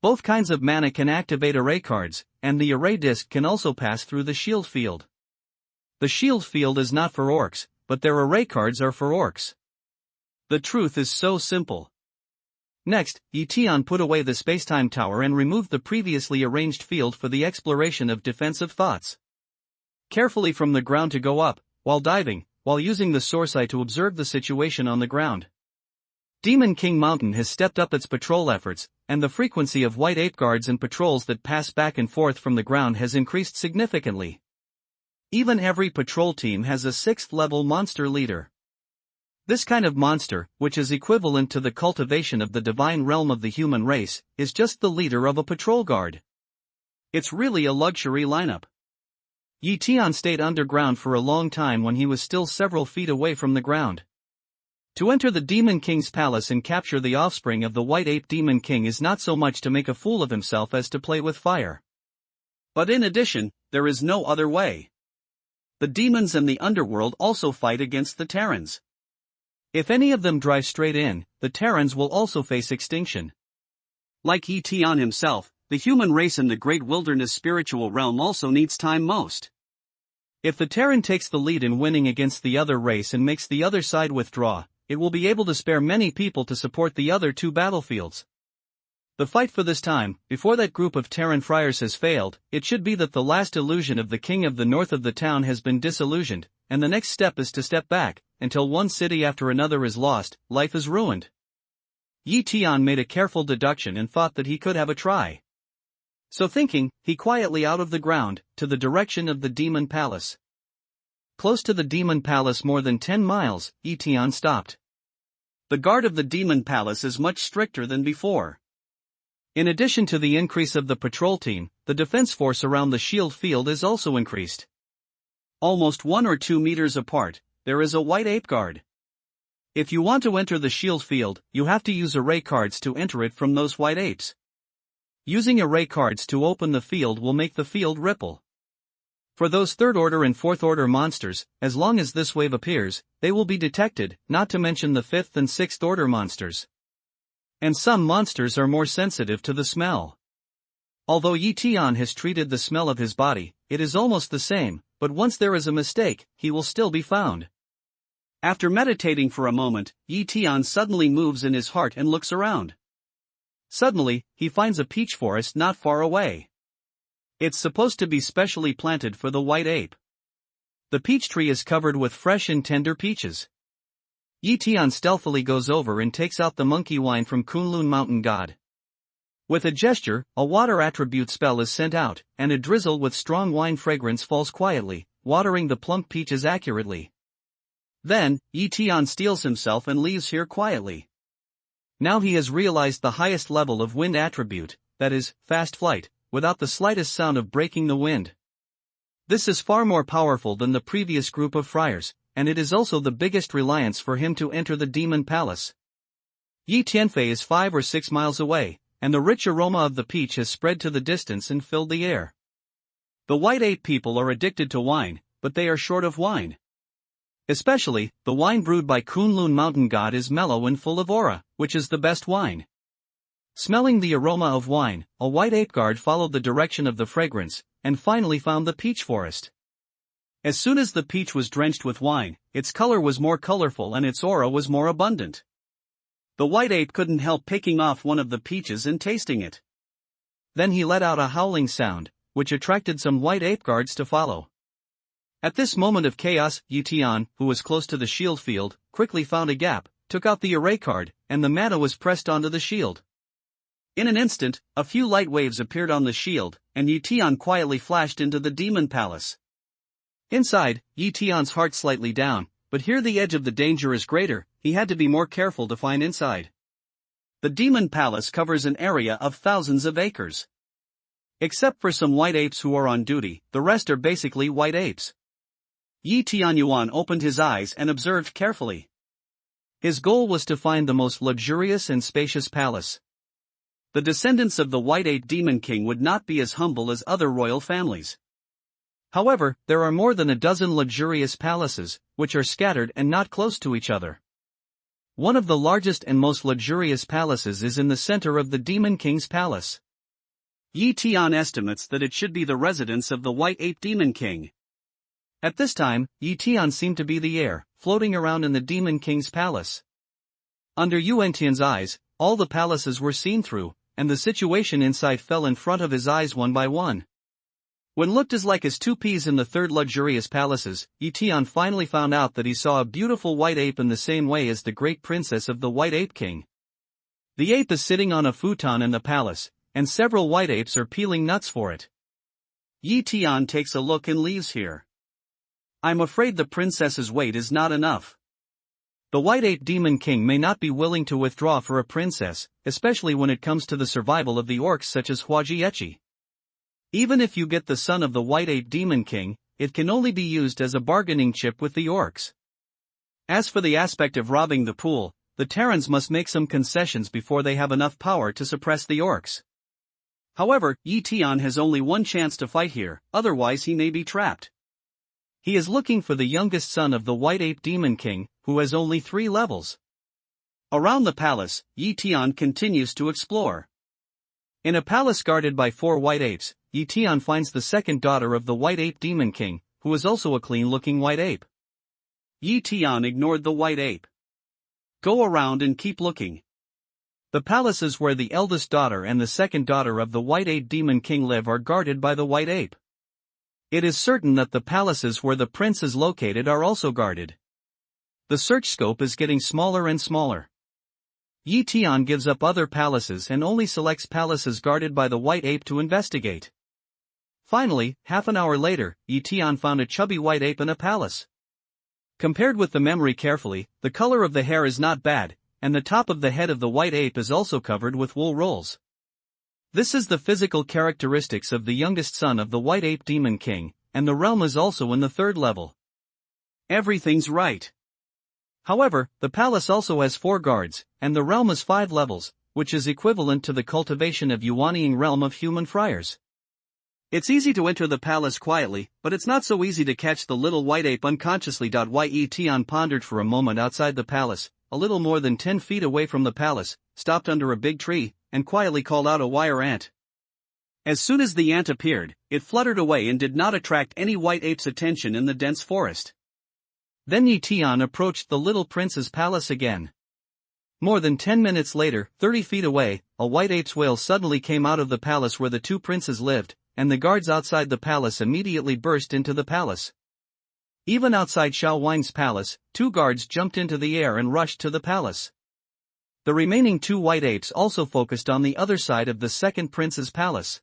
Both kinds of mana can activate array cards, and the array disc can also pass through the shield field. The shield field is not for orcs, but their array cards are for orcs. The truth is so simple. Next, Tian put away the spacetime tower and removed the previously arranged field for the exploration of defensive thoughts. Carefully from the ground to go up, while diving, while using the source eye to observe the situation on the ground. Demon King Mountain has stepped up its patrol efforts, and the frequency of white ape guards and patrols that pass back and forth from the ground has increased significantly. Even every patrol team has a 6th-level monster leader. This kind of monster, which is equivalent to the cultivation of the divine realm of the human race, is just the leader of a patrol guard. It's really a luxury lineup. Tian stayed underground for a long time when he was still several feet away from the ground. To enter the Demon King's palace and capture the offspring of the White Ape Demon King is not so much to make a fool of himself as to play with fire. But in addition, there is no other way. The demons and the underworld also fight against the Terrans. If any of them drive straight in, the Terrans will also face extinction. Like Tian himself, the human race in the great wilderness spiritual realm also needs time most. If the Terran takes the lead in winning against the other race and makes the other side withdraw, it will be able to spare many people to support the other two battlefields. The fight for this time, before that group of Terran friars has failed, it should be that the last illusion of the king of the north of the town has been disillusioned, and the next step is to step back, until one city after another is lost, life is ruined. Tian made a careful deduction and thought that he could have a try. So thinking, he quietly out of the ground, to the direction of the demon palace. Close to the demon palace more than 10 miles, Tian stopped. The guard of the demon palace is much stricter than before. In addition to the increase of the patrol team, the defense force around the shield field is also increased. Almost 1 or 2 meters apart, there is a white ape guard. If you want to enter the shield field, you have to use array cards to enter it from those white apes. Using array cards to open the field will make the field ripple. For those 3rd order and 4th order monsters, as long as this wave appears, they will be detected, not to mention the 5th and 6th order monsters. And some monsters are more sensitive to the smell. Although Tian has treated the smell of his body, it is almost the same, but once there is a mistake, he will still be found. After meditating for a moment, Tian suddenly moves in his heart and looks around. Suddenly, he finds a peach forest not far away. It's supposed to be specially planted for the white ape. The peach tree is covered with fresh and tender peaches. Tian stealthily goes over and takes out the monkey wine from Kunlun mountain god. With a gesture, a water attribute spell is sent out, and a drizzle with strong wine fragrance falls quietly, watering the plump peaches accurately. Then, Tian steels himself and leaves here quietly. Now he has realized the highest level of wind attribute, that is, fast flight, without the slightest sound of breaking the wind. This is far more powerful than the previous group of friars, and it is also the biggest reliance for him to enter the demon palace. Yi Tianfei is 5 or 6 miles away, and the rich aroma of the peach has spread to the distance and filled the air. The white ape people are addicted to wine, but they are short of wine. Especially, the wine brewed by Kunlun mountain god is mellow and full of aura, which is the best wine. Smelling the aroma of wine, a white ape guard followed the direction of the fragrance, and finally found the peach forest. As soon as the peach was drenched with wine, its color was more colorful and its aura was more abundant. The white ape couldn't help picking off one of the peaches and tasting it. Then he let out a howling sound, which attracted some white ape guards to follow. At this moment of chaos, Tian, who was close to the shield field, quickly found a gap, took out the array card, and the mana was pressed onto the shield. In an instant, a few light waves appeared on the shield, and Tian quietly flashed into the demon palace. Inside, Tian's heart slightly down, but here the edge of the danger is greater, he had to be more careful to find inside. The demon palace covers an area of thousands of acres. Except for some white apes who are on duty, the rest are basically white apes. Tianyuan opened his eyes and observed carefully. His goal was to find the most luxurious and spacious palace. The descendants of the white ape demon king would not be as humble as other royal families. However, there are more than a dozen luxurious palaces, which are scattered and not close to each other. One of the largest and most luxurious palaces is in the center of the demon king's palace. Tian estimates that it should be the residence of the white ape demon king. At this time, Tian seemed to be the air, floating around in the demon king's palace. Under Tian's eyes, all the palaces were seen through, and the situation inside fell in front of his eyes one by one. When looked as like as two peas in the third luxurious palaces, Tian finally found out that he saw a beautiful white ape in the same way as the great princess of the white ape king. The ape is sitting on a futon in the palace, and several white apes are peeling nuts for it. Tian takes a look and leaves here. I'm afraid the princess's weight is not enough. The white ape demon king may not be willing to withdraw for a princess, especially when it comes to the survival of the orcs such as Huajiechi. Even if you get the son of the white ape demon king, it can only be used as a bargaining chip with the orcs. As for the aspect of robbing the pool, the Terrans must make some concessions before they have enough power to suppress the orcs. However, Tian has only one chance to fight here, otherwise he may be trapped. He is looking for the youngest son of the white ape demon king, who has only 3 levels. Around the palace, Tian continues to explore. In a palace guarded by 4 white apes, Tian finds the second daughter of the white ape demon king, who is also a clean-looking white ape. Tian ignored the white ape. Go around and keep looking. The palaces where the eldest daughter and the second daughter of the white ape demon king live are guarded by the white ape. It is certain that the palaces where the prince is located are also guarded. The search scope is getting smaller and smaller. Tian gives up other palaces and only selects palaces guarded by the white ape to investigate. Finally, half an hour later, Tian found a chubby white ape in a palace. Compared with the memory carefully, the color of the hair is not bad, and the top of the head of the white ape is also covered with wool rolls. This is the physical characteristics of the youngest son of the white ape demon king, and the realm is also in the 3rd level. Everything's right. However, the palace also has 4 guards, and the realm is 5 levels, which is equivalent to the cultivation of Yuanying realm of human friars. It's easy to enter the palace quietly, but it's not so easy to catch the little white ape unconsciously. Tian pondered for a moment outside the palace, a little more than 10 feet away from the palace, stopped under a big tree, and quietly called out a wire ant. As soon as the ant appeared, it fluttered away and did not attract any white ape's attention in the dense forest. Then Tian approached the little prince's palace again. More than 10 minutes later, 30 feet away, a white ape's wail suddenly came out of the palace where the 2 princes lived, and the guards outside the palace immediately burst into the palace. Even outside Xiao Wang's palace, 2 guards jumped into the air and rushed to the palace. The remaining 2 white apes also focused on the other side of the second prince's palace.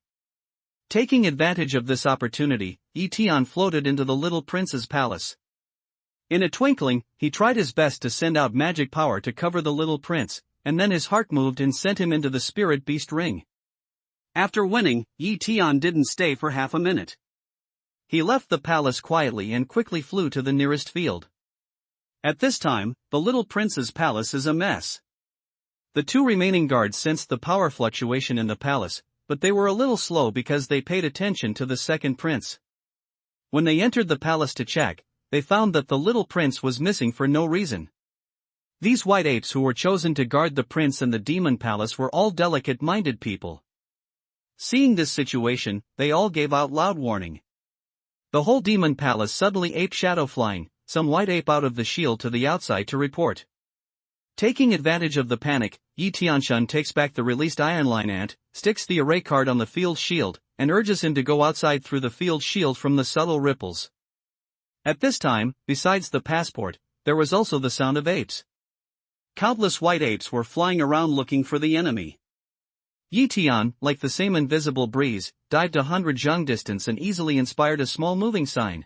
Taking advantage of this opportunity, Tian floated into the little prince's palace. In a twinkling, he tried his best to send out magic power to cover the little prince, and then his heart moved and sent him into the spirit beast ring. After winning, Tian didn't stay for half a minute. He left the palace quietly and quickly flew to the nearest field. At this time, the little prince's palace is a mess. The 2 remaining guards sensed the power fluctuation in the palace, but they were a little slow because they paid attention to the second prince. When they entered the palace to check, they found that the little prince was missing for no reason. These white apes who were chosen to guard the prince and the demon palace were all delicate-minded people. Seeing this situation, they all gave out loud warning. The whole demon palace suddenly ape shadow flying, some white ape out of the shield to the outside to report. Taking advantage of the panic, Yi Tianxun takes back the released Iron Line ant, sticks the array card on the field shield, and urges him to go outside through the field shield from the subtle ripples. At this time, besides the passport, there was also the sound of apes. Countless white apes were flying around looking for the enemy. Yi Tian, like the same invisible breeze, dived 100 zhang distance and easily inspired a small moving sign.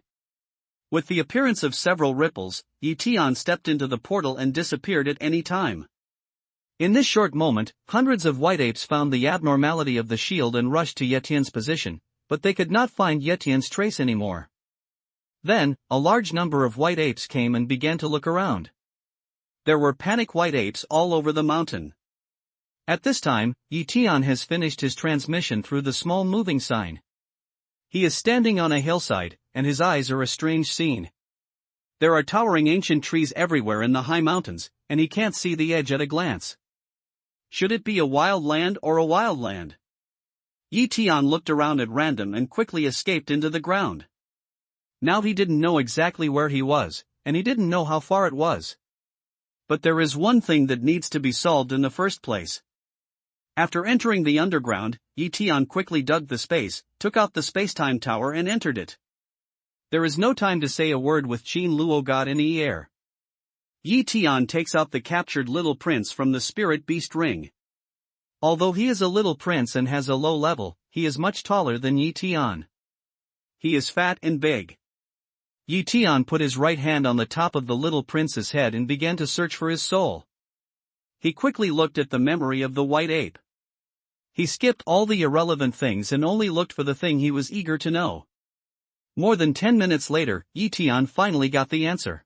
With the appearance of several ripples, Yi Tian stepped into the portal and disappeared at any time. In this short moment, hundreds of white apes found the abnormality of the shield and rushed to Yetian's position, but they could not find Yetian's trace anymore. Then, a large number of white apes came and began to look around. There were panic white apes all over the mountain. At this time, Yi Tian has finished his transmission through the small moving sign. He is standing on a hillside, and his eyes are a strange scene. There are towering ancient trees everywhere in the high mountains, and he can't see the edge at a glance. Should it be a wild land or a wild land? Yi Tian looked around at random and quickly escaped into the ground. Now he didn't know exactly where he was, and he didn't know how far it was. But there is one thing that needs to be solved in the first place. After entering the underground, Yi Tian quickly dug the space, took out the space-time tower and entered it. There is no time to say a word with Qin Luo God in the air. Yi Tian takes out the captured little prince from the spirit beast ring. Although he is a little prince and has a low level, he is much taller than Yi Tian. He is fat and big. Yi Tian put his right hand on the top of the little prince's head and began to search for his soul. He quickly looked at the memory of the white ape. He skipped all the irrelevant things and only looked for the thing he was eager to know. More than 10 minutes later, Yi Tian finally got the answer.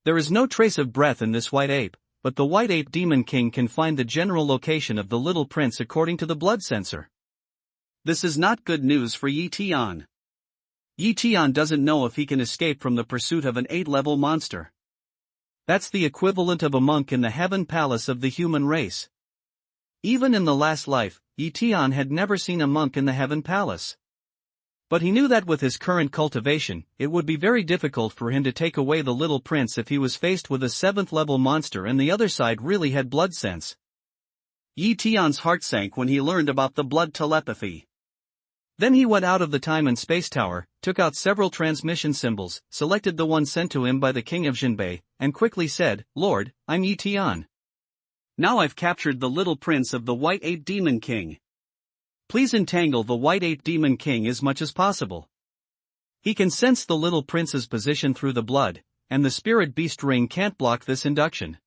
There is no trace of breath in this white ape, but the white ape demon king can find the general location of the little prince according to the blood sensor. This is not good news for Yi Tian. Yi Tian doesn't know if he can escape from the pursuit of an 8-level monster. That's the equivalent of a monk in the heaven palace of the human race. Even in the last life, Yi Tian had never seen a monk in the heaven palace. But he knew that with his current cultivation, it would be very difficult for him to take away the little prince if he was faced with a 7th-level monster and the other side really had blood sense. Yi Tian's heart sank when he learned about the blood telepathy. Then he went out of the time and space tower, took out several transmission symbols, selected the one sent to him by the king of Jinbei, and quickly said, "Lord, I'm Yi Tian. Now I've captured the little prince of the White Ape Demon King. Please entangle the White Ape Demon King as much as possible." He can sense the little prince's position through the blood, and the spirit beast ring can't block this induction.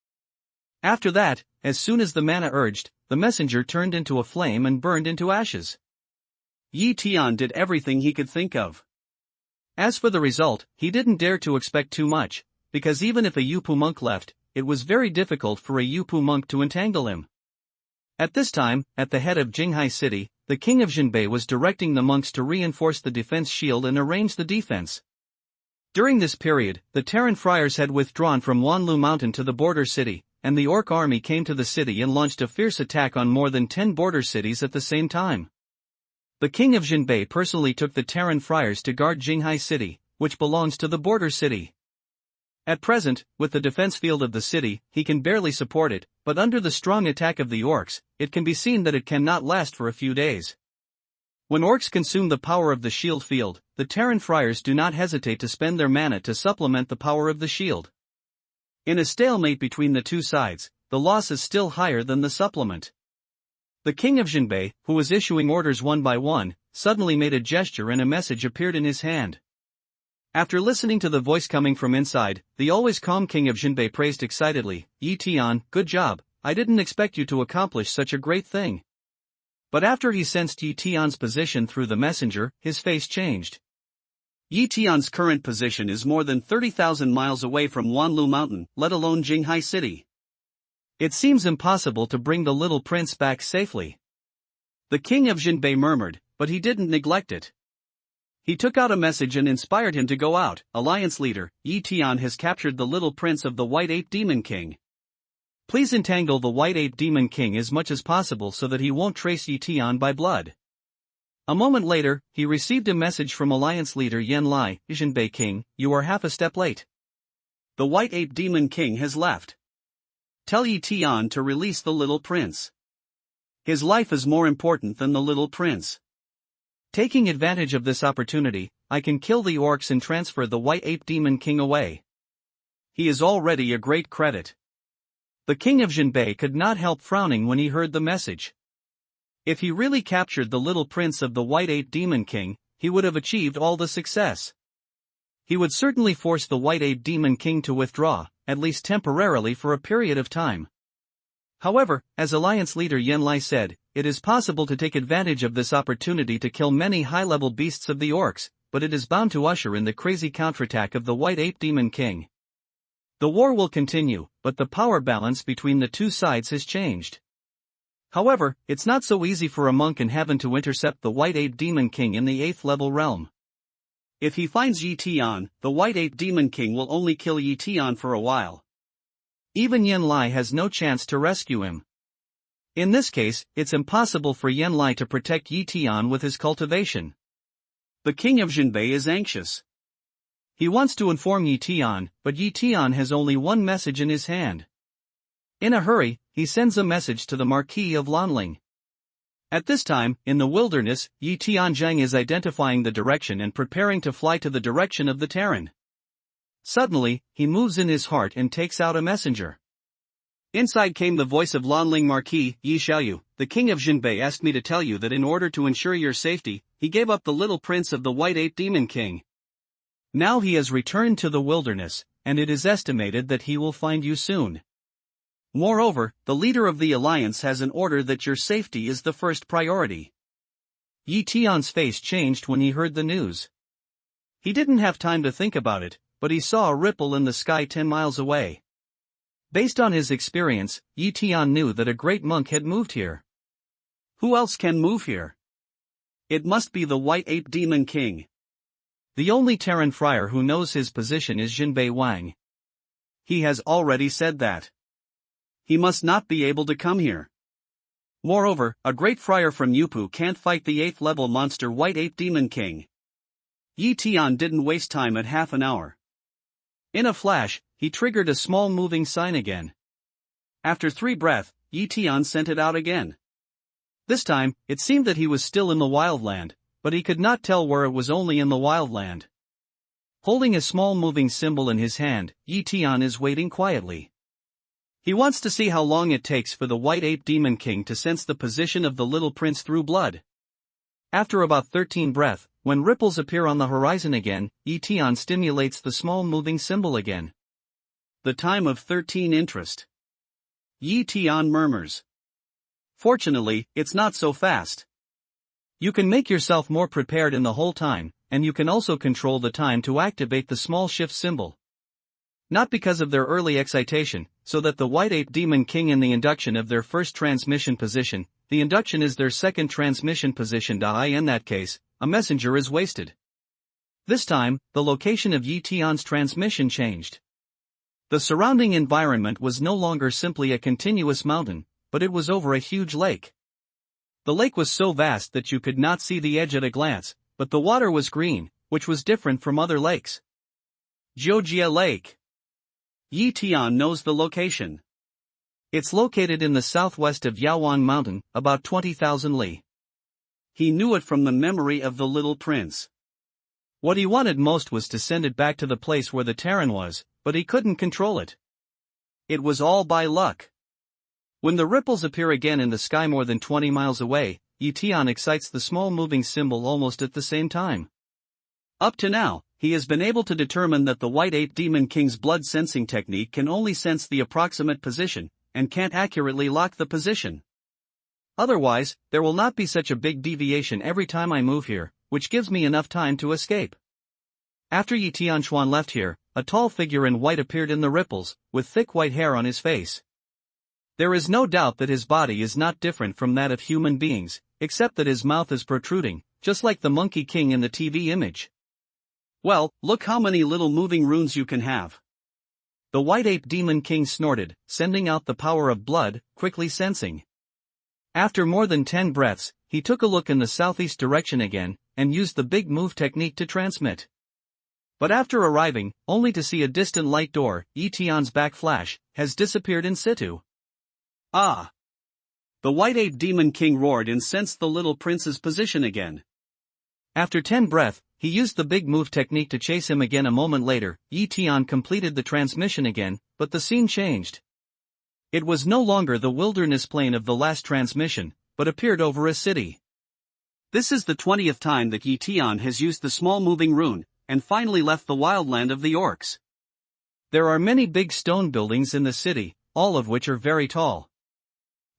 After that, as soon as the mana urged, the messenger turned into a flame and burned into ashes. Yi Tian did everything he could think of. As for the result, he didn't dare to expect too much, because even if a Yupu monk left, it was very difficult for a Yupu monk to entangle him. At this time, at the head of Jinghai City, the king of Jinbei was directing the monks to reinforce the defense shield and arrange the defense. During this period, the Terran friars had withdrawn from Wanlu Mountain to the border city, and the orc army came to the city and launched a fierce attack on more than 10 border cities at the same time. The king of Jinbei personally took the Terran friars to guard Jinghai City, which belongs to the border city. At present, with the defense field of the city, he can barely support it, but under the strong attack of the orcs, it can be seen that it cannot last for a few days. When orcs consume the power of the shield field, the Terran friars do not hesitate to spend their mana to supplement the power of the shield. In a stalemate between the two sides, the loss is still higher than the supplement. The king of Jinbei, who was issuing orders one by one, suddenly made a gesture and a message appeared in his hand. After listening to the voice coming from inside, the always calm king of Jinbei praised excitedly, "Yi Tian, good job, I didn't expect you to accomplish such a great thing." But after he sensed Yi Tian's position through the messenger, his face changed. Yi Tian's current position is more than 30,000 miles away from Wanlu Mountain, let alone Jinghai City. It seems impossible to bring the little prince back safely. The king of Jinbei murmured, but he didn't neglect it. He took out a message and inspired him to go out. Alliance leader, Yi Tian has captured the little prince of the White Ape Demon King. Please entangle the White Ape Demon King as much as possible so that he won't trace Yi Tian by blood. A moment later, he received a message from Alliance leader Yen Lai, Jinbei King, you are half a step late. The White Ape Demon King has left. Tell Yi Tian to release the little prince. His life is more important than the little prince. Taking advantage of this opportunity, I can kill the orcs and transfer the White Ape Demon King away. He is already a great credit. The king of Jinbei could not help frowning when he heard the message. If he really captured the little prince of the White Ape Demon King, he would have achieved all the success. He would certainly force the White Ape Demon King to withdraw, at least temporarily for a period of time. However, as Alliance leader Yen Lai said, it is possible to take advantage of this opportunity to kill many high-level beasts of the orcs, but it is bound to usher in the crazy counterattack of the White Ape Demon King. The war will continue, but the power balance between the two sides has changed. However, it's not so easy for a monk in heaven to intercept the White Ape Demon King in the 8th level realm. If he finds Yi Tian, the White Ape Demon King will only kill Yi Tian for a while. Even Yen Lai has no chance to rescue him. In this case, it's impossible for Yen Lai to protect Yi Tian with his cultivation. The king of Jinbei is anxious. He wants to inform Yi Tian, but Yi Tian has only one message in his hand. In a hurry, he sends a message to the Marquis of Lanling. At this time, in the wilderness, Yi Tianzheng is identifying the direction and preparing to fly to the direction of the Terran. Suddenly, he moves in his heart and takes out a messenger. Inside came the voice of Lanling Marquis, Yi Xiaoyu, the king of Jinbei asked me to tell you that in order to ensure your safety, he gave up the little prince of the White Ape Demon King. Now he has returned to the wilderness, and it is estimated that he will find you soon. Moreover, the leader of the alliance has an order that your safety is the first priority. Yi Tian's face changed when he heard the news. He didn't have time to think about it, but he saw a ripple in the sky 10 miles away. Based on his experience, Yi Tian knew that a great monk had moved here. Who else can move here? It must be the White Ape Demon King. The only Terran friar who knows his position is Jinbei Wang. He has already said that. He must not be able to come here. Moreover, a great friar from Yupu can't fight the 8th level monster White Ape Demon King. Yi Tian didn't waste time at half an hour. In a flash, he triggered a small moving sign again. After 3 breaths, Yi Tian sent it out again. This time, it seemed that he was still in the wildland, but he could not tell where it was only in the wildland. Holding a small moving symbol in his hand, Yi Tian is waiting quietly. He wants to see how long it takes for the White Ape Demon King to sense the position of the little prince through blood. After about 13 breaths, when ripples appear on the horizon again, Yi Tian stimulates the small moving symbol again. The time of 13 interest. Yi Tian murmurs. Fortunately, it's not so fast. You can make yourself more prepared in the whole time, and you can also control the time to activate the small shift symbol. Not because of their early excitation, so that the White Ape Demon King in the induction of their first transmission position, the induction is their second transmission position. In that case, a messenger is wasted. This time, the location of Yi Tian's transmission changed. The surrounding environment was no longer simply a continuous mountain, but it was over a huge lake. The lake was so vast that you could not see the edge at a glance, but the water was green, which was different from other lakes. Jiujia Lake. Yi Tian knows the location. It's located in the southwest of Yaowan Mountain, about 20,000 li. He knew it from the memory of the little prince. What he wanted most was to send it back to the place where the Terran was, but he couldn't control it. It was all by luck. When the ripples appear again in the sky more than 20 miles away, Tian excites the small moving symbol almost at the same time. Up to now, he has been able to determine that the White Ape Demon King's blood sensing technique can only sense the approximate position, and can't accurately lock the position. Otherwise, there will not be such a big deviation every time I move here, which gives me enough time to escape. After Yi Tianxuan left here, a tall figure in white appeared in the ripples, with thick white hair on his face. There is no doubt that his body is not different from that of human beings, except that his mouth is protruding, just like the Monkey King in the TV image. Well, look how many little moving runes you can have. The White Ape Demon King snorted, sending out the power of blood, quickly sensing. After more than 10 breaths, he took a look in the southeast direction again, and used the big move technique to transmit. But after arriving, only to see a distant light door, Tian's back flash, has disappeared in situ. Ah! The White Ape Demon King roared and sensed the little prince's position again. After 10 breaths, he used the big move technique to chase him again. A moment later, Tian completed the transmission again, but the scene changed. It was no longer the wilderness plain of the last transmission, but appeared over a city. This is the 20th time that Tian has used the small moving rune, and finally left the wildland of the orcs. There are many big stone buildings in the city, all of which are very tall.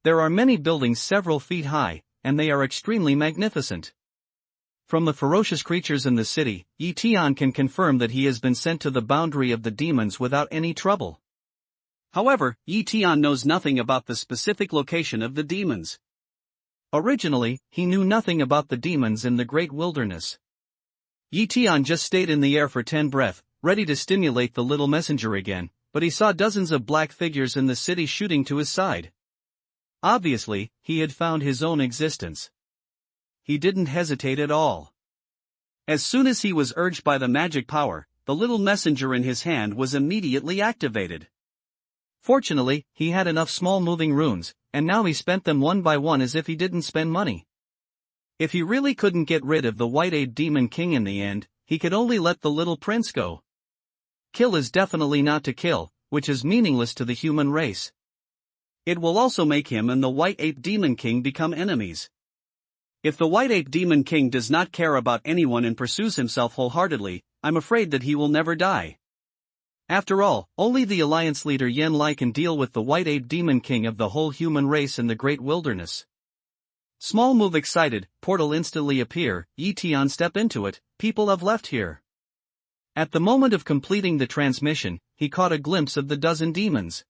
There are many buildings several feet high, and they are extremely magnificent. From the ferocious creatures in the city, Tian can confirm that he has been sent to the boundary of the demons without any trouble. However, Tian knows nothing about the specific location of the demons. Originally, he knew nothing about the demons in the great wilderness. Tian just stayed in the air for 10 breaths, ready to stimulate the little messenger again, but he saw dozens of black figures in the city shooting to his side. Obviously, he had found his own existence. He didn't hesitate at all. As soon as he was urged by the magic power, the little messenger in his hand was immediately activated. Fortunately, he had enough small moving runes, and now he spent them one by one as if he didn't spend money. If he really couldn't get rid of the White Ape Demon King in the end, he could only let the little prince go. Kill is definitely not to kill, which is meaningless to the human race. It will also make him and the White Ape Demon King become enemies. If the White Ape Demon King does not care about anyone and pursues himself wholeheartedly, I'm afraid that he will never die. After all, only the Alliance leader Yen Lai can deal with the White Ape Demon King of the whole human race in the great wilderness. Small move excited, portal instantly appear, Tian step into it, people have left here. At the moment of completing the transmission, he caught a glimpse of the dozen demons.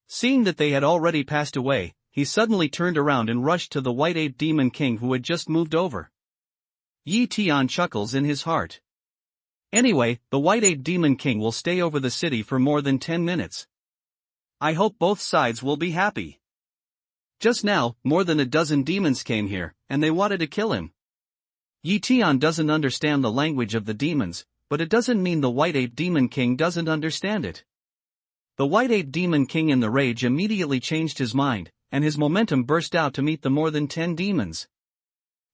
Seeing that they had already passed away, he suddenly turned around and rushed to the White Ape Demon King who had just moved over. Tian chuckles in his heart. Anyway, the White Ape Demon King will stay over the city for more than 10 minutes. I hope both sides will be happy. Just now, more than a dozen demons came here, and they wanted to kill him. Tian doesn't understand the language of the demons, but it doesn't mean the White Ape Demon King doesn't understand it. The White Ape Demon King in the rage immediately changed his mind, and his momentum burst out to meet the more than 10 demons.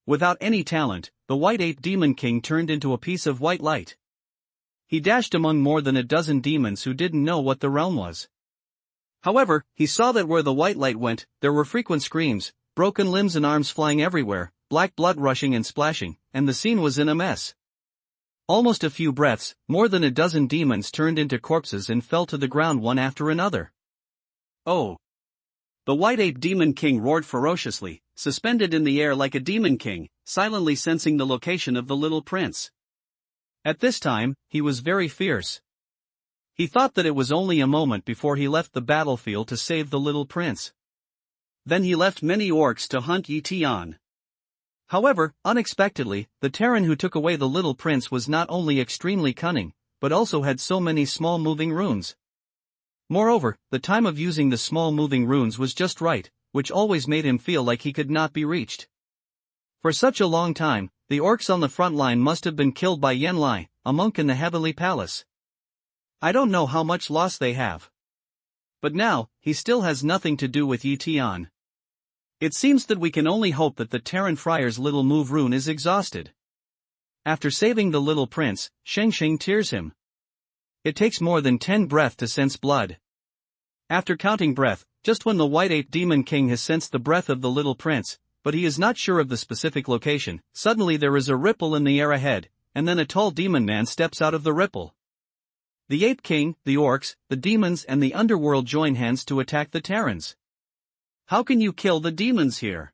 Without any talent, the White Ape Demon King turned into a piece of white light. He dashed among more than a dozen demons who didn't know what the realm was. However, he saw that where the white light went, there were frequent screams, broken limbs and arms flying everywhere, black blood rushing and splashing, and the scene was in a mess. Almost a few breaths, more than a dozen demons turned into corpses and fell to the ground one after another. Oh! The White Ape Demon King roared ferociously, suspended in the air like a demon king, silently sensing the location of the little prince. At this time, he was very fierce. He thought that it was only a moment before he left the battlefield to save the little prince. Then he left many orcs to hunt Tian. However, unexpectedly, the Terran who took away the little prince was not only extremely cunning, but also had so many small moving runes. Moreover, the time of using the small moving runes was just right, which always made him feel like he could not be reached. For such a long time, the orcs on the front line must have been killed by Yen Lai, a monk in the Heavenly Palace. I don't know how much loss they have. But now, he still has nothing to do with Tian. It seems that we can only hope that the Terran Friar's little move rune is exhausted. After saving the little prince, Sheng tears him. It takes more than 10 breath to sense blood. After counting breath, just when the White Ape Demon King has sensed the breath of the little prince, but he is not sure of the specific location, suddenly there is a ripple in the air ahead, and then a tall demon man steps out of the ripple. The Ape King, the orcs, the demons and the underworld join hands to attack the Terrans. How can you kill the demons here?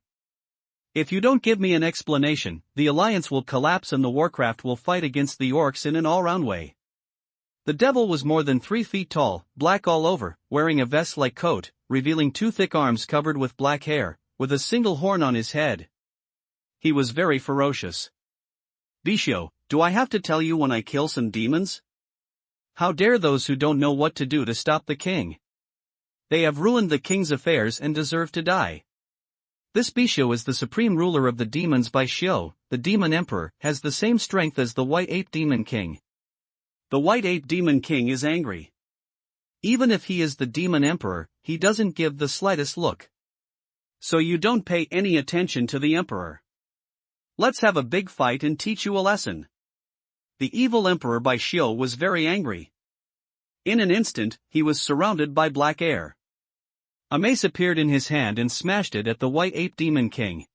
If you don't give me an explanation, the alliance will collapse and the Warcraft will fight against the orcs in an all-round way. The devil was more than 3 feet tall, black all over, wearing a vest-like coat, revealing 2 thick arms covered with black hair, with a single horn on his head. He was very ferocious. Bisho, do I have to tell you when I kill some demons? How dare those who don't know what to do to stop the king? They have ruined the king's affairs and deserve to die. This Bisho is the supreme ruler of the demons by Shio, the demon emperor, has the same strength as the White Ape Demon King. The White Ape Demon King is angry. Even if he is the demon emperor, he doesn't give the slightest look. So you don't pay any attention to the emperor. Let's have a big fight and teach you a lesson. The evil emperor by Shio was very angry. In an instant, he was surrounded by black air. A mace appeared in his hand and smashed it at the White Ape Demon King.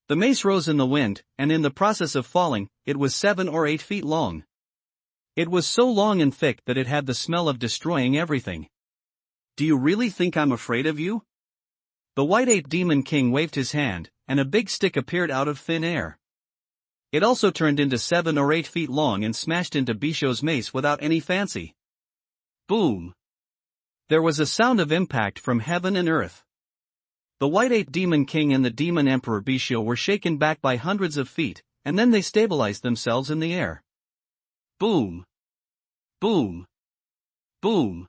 The mace rose in the wind, and in the process of falling, it was 7 or 8 feet long. It was so long and thick that it had the smell of destroying everything. Do you really think I'm afraid of you? The White Ape Demon King waved his hand, and a big stick appeared out of thin air. It also turned into 7 or 8 feet long and smashed into Bisho's mace without any fancy. Boom! There was a sound of impact from heaven and earth. The White Ape Demon King and the Demon Emperor Bisho were shaken back by hundreds of feet, and then they stabilized themselves in the air. Boom! Boom! Boom!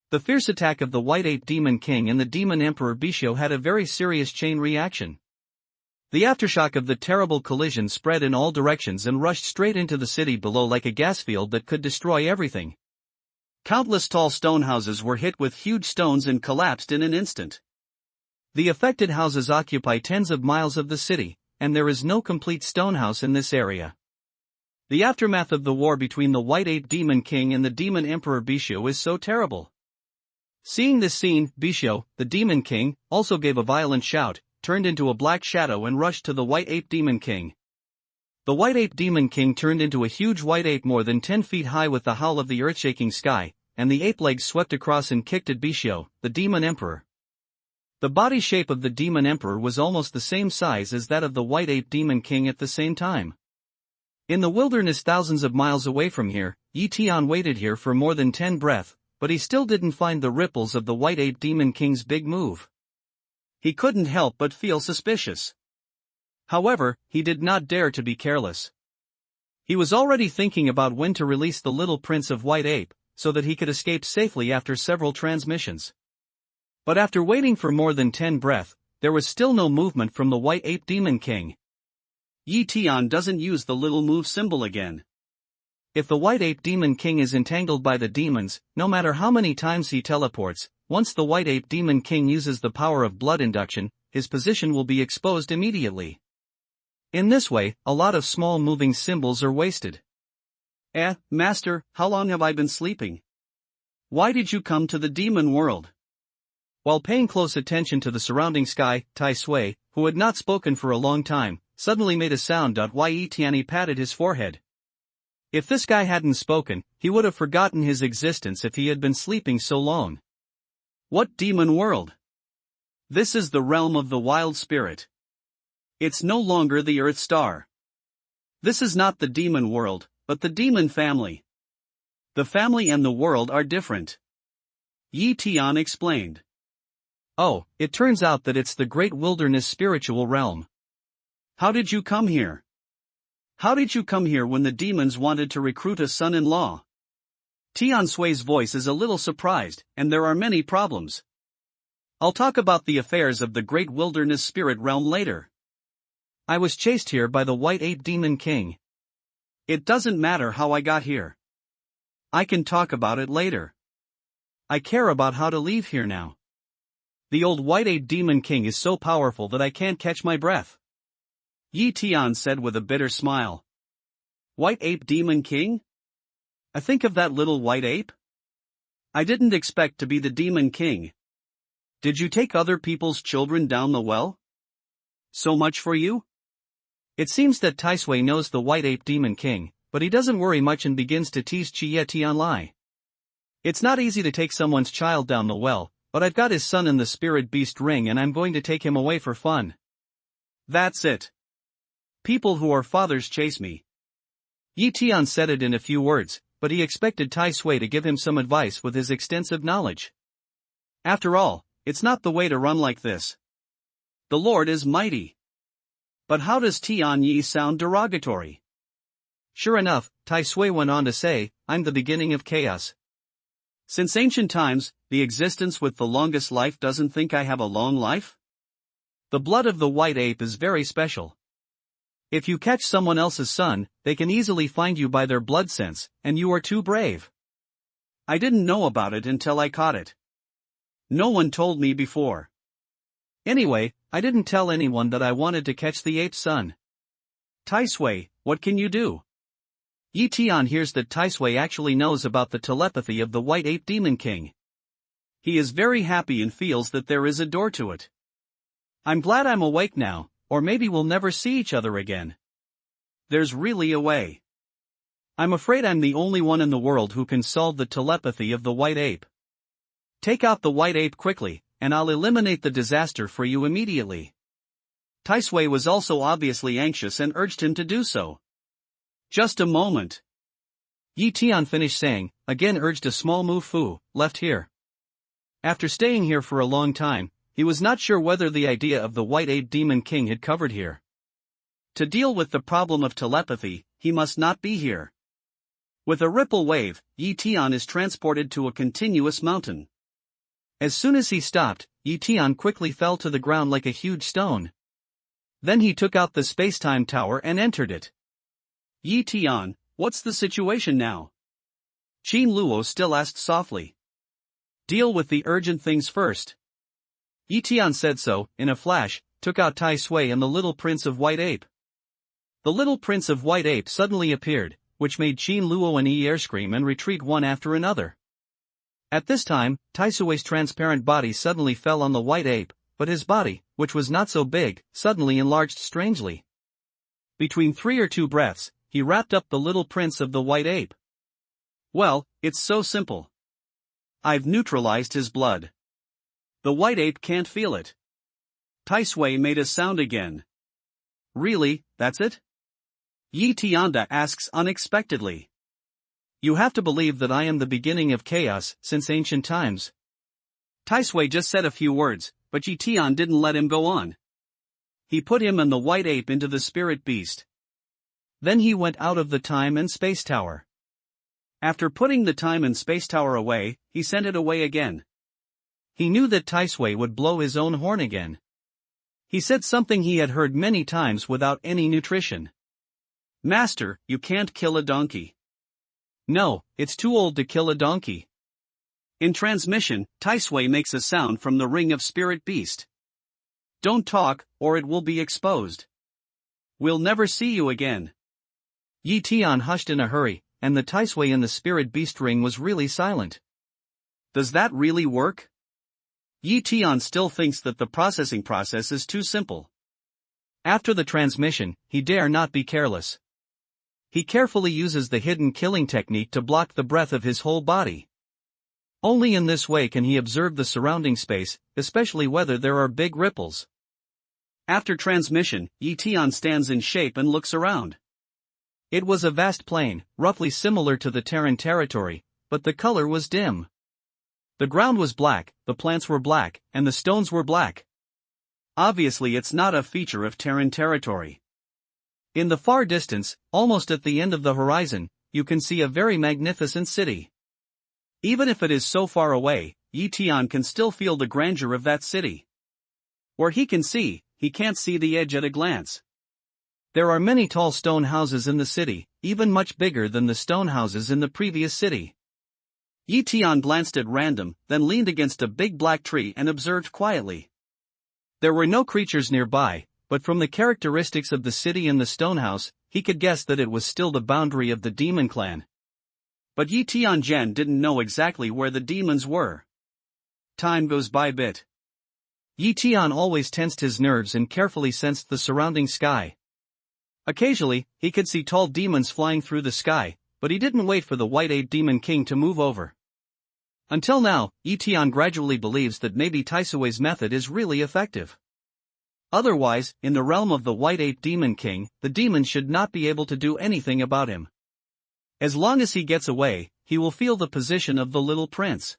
The fierce attack of the White Ape Demon King and the Demon Emperor Bisho had a very serious chain reaction. The aftershock of the terrible collision spread in all directions and rushed straight into the city below like a gas field that could destroy everything. Countless tall stone houses were hit with huge stones and collapsed in an instant. The affected houses occupy tens of miles of the city, and there is no complete stone house in this area. The aftermath of the war between the White Ape Demon King and the Demon Emperor Bisho is so terrible. Seeing this scene, Bisho, the Demon King, also gave a violent shout, turned into a black shadow and rushed to the White Ape Demon King. The White Ape Demon King turned into a huge white ape more than 10 feet high with the howl of the earth-shaking sky, and the ape legs swept across and kicked at Bisho, the Demon Emperor. The body shape of the Demon Emperor was almost the same size as that of the White Ape Demon King at the same time. In the wilderness thousands of miles away from here, Tian waited here for more than 10 breaths, but he still didn't find the ripples of the White Ape Demon King's big move. He couldn't help but feel suspicious. However, he did not dare to be careless. He was already thinking about when to release the little prince of White Ape, so that he could escape safely after several transmissions. But after waiting for more than 10 breaths, there was still no movement from the White Ape Demon King. Tian doesn't use the little move symbol again. If the White Ape Demon King is entangled by the demons, no matter how many times he teleports, once the White Ape Demon King uses the power of blood induction, his position will be exposed immediately. In this way, a lot of small moving symbols are wasted. Master, how long have I been sleeping? Why did you come to the demon world? While paying close attention to the surrounding sky, Tai Sui, who had not spoken for a long time, suddenly made a sound. Tian patted his forehead. If this guy hadn't spoken, he would have forgotten his existence if he had been sleeping so long. What demon world? This is the realm of the wild spirit. It's no longer the Earth Star. This is not the demon world, but the demon family. The family and the world are different. Tian explained. Oh, it turns out that it's the great wilderness spiritual realm. How did you come here? How did you come here when the demons wanted to recruit a son-in-law? Tian Sui's voice is a little surprised, and there are many problems. I'll talk about the affairs of the great wilderness spirit realm later. I was chased here by the White Ape Demon King. It doesn't matter how I got here. I can talk about it later. I care about how to leave here now. The old white ape demon king is so powerful that I can't catch my breath. Yi Tian said with a bitter smile. White ape demon king? I think of that little white ape. I didn't expect to be the demon king. Did you take other people's children down the well? So much for you? It seems that Tai Sui knows the white ape demon king, but he doesn't worry much and begins to tease Jie Tianlai. It's not easy to take someone's child down the well, but I've got his son in the spirit beast ring and I'm going to take him away for fun. That's it. People who are fathers chase me. Yi Tian said it in a few words, but he expected Tai Sui to give him some advice with his extensive knowledge. After all, it's not the way to run like this. The Lord is mighty. But how does Tian Yi sound derogatory? Sure enough, Tai Sui went on to say, I'm the beginning of chaos. Since ancient times, the existence with the longest life doesn't think I have a long life? The blood of the white ape is very special. If you catch someone else's son, they can easily find you by their blood sense, and you are too brave. I didn't know about it until I caught it. No one told me before. Anyway, I didn't tell anyone that I wanted to catch the ape's son. Tai Sui, what can you do? Yi Tian hears that Tai Sui actually knows about the telepathy of the white ape demon king. He is very happy and feels that there is a door to it. I'm glad I'm awake now, or maybe we'll never see each other again. There's really a way. I'm afraid I'm the only one in the world who can solve the telepathy of the white ape. Take out the white ape quickly, and I'll eliminate the disaster for you immediately. Tai Sui was also obviously anxious and urged him to do so. Just a moment. Yi Tian finished saying, again urged a small Mu Fu, left here. After staying here for a long time, he was not sure whether the idea of the white ape demon king had covered here. To deal with the problem of telepathy, he must not be here. With a ripple wave, Yi Tian is transported to a continuous mountain. As soon as he stopped, Yi Tian quickly fell to the ground like a huge stone. Then he took out the spacetime tower and entered it. Yi Tian, what's the situation now? Qin Luo still asked softly. Deal with the urgent things first. Yi Tian said so, in a flash, took out Tai Sui and the little prince of white ape. The little prince of white ape suddenly appeared, which made Qin Luo and Yi scream and retreat one after another. At this time, Tai Sui's transparent body suddenly fell on the white ape, but his body, which was not so big, suddenly enlarged strangely. Between 3 or 2 breaths, he wrapped up the little prince of the white ape. Well, it's so simple. I've neutralized his blood. The white ape can't feel it. Tai Sui made a sound again. Really, that's it? Yi Tianda asks unexpectedly. You have to believe that I am the beginning of chaos since ancient times. Tai Sui just said a few words, but Yi Tian didn't let him go on. He put him and the white ape into the spirit beast. Then he went out of the time and space tower. After putting the time and space tower away, he sent it away again. He knew that Tai Sui would blow his own horn again. He said something he had heard many times without any nutrition. Master, you can't kill a donkey. No, it's too old to kill a donkey. In transmission, Tai Sui makes a sound from the ring of spirit beast. Don't talk, or it will be exposed. We'll never see you again. Yi Tian hushed in a hurry, and the Tai Sui in the spirit beast ring was really silent. Does that really work? Yi Tian still thinks that the processing process is too simple. After the transmission, he dare not be careless. He carefully uses the hidden killing technique to block the breath of his whole body. Only in this way can he observe the surrounding space, especially whether there are big ripples. After transmission, Yi Tian stands in shape and looks around. It was a vast plain, roughly similar to the Terran territory, but the color was dim. The ground was black, the plants were black, and the stones were black. Obviously it's not a feature of Terran territory. In the far distance, almost at the end of the horizon, you can see a very magnificent city. Even if it is so far away, Yi Tian can still feel the grandeur of that city. Where he can see, he can't see the edge at a glance. There are many tall stone houses in the city, even much bigger than the stone houses in the previous city. Yi Tian glanced at random, then leaned against a big black tree and observed quietly. There were no creatures nearby, but from the characteristics of the city and the stone house, he could guess that it was still the boundary of the demon clan. But Yi Tianzhen didn't know exactly where the demons were. Time goes by bit. Yi Tian always tensed his nerves and carefully sensed the surrounding sky. Occasionally, he could see tall demons flying through the sky, but he didn't wait for the White Ape Demon King to move over. Until now, Yi Tian gradually believes that maybe Taisui's method is really effective. Otherwise, in the realm of the White Ape Demon King, the demons should not be able to do anything about him. As long as he gets away, he will feel the position of the little prince.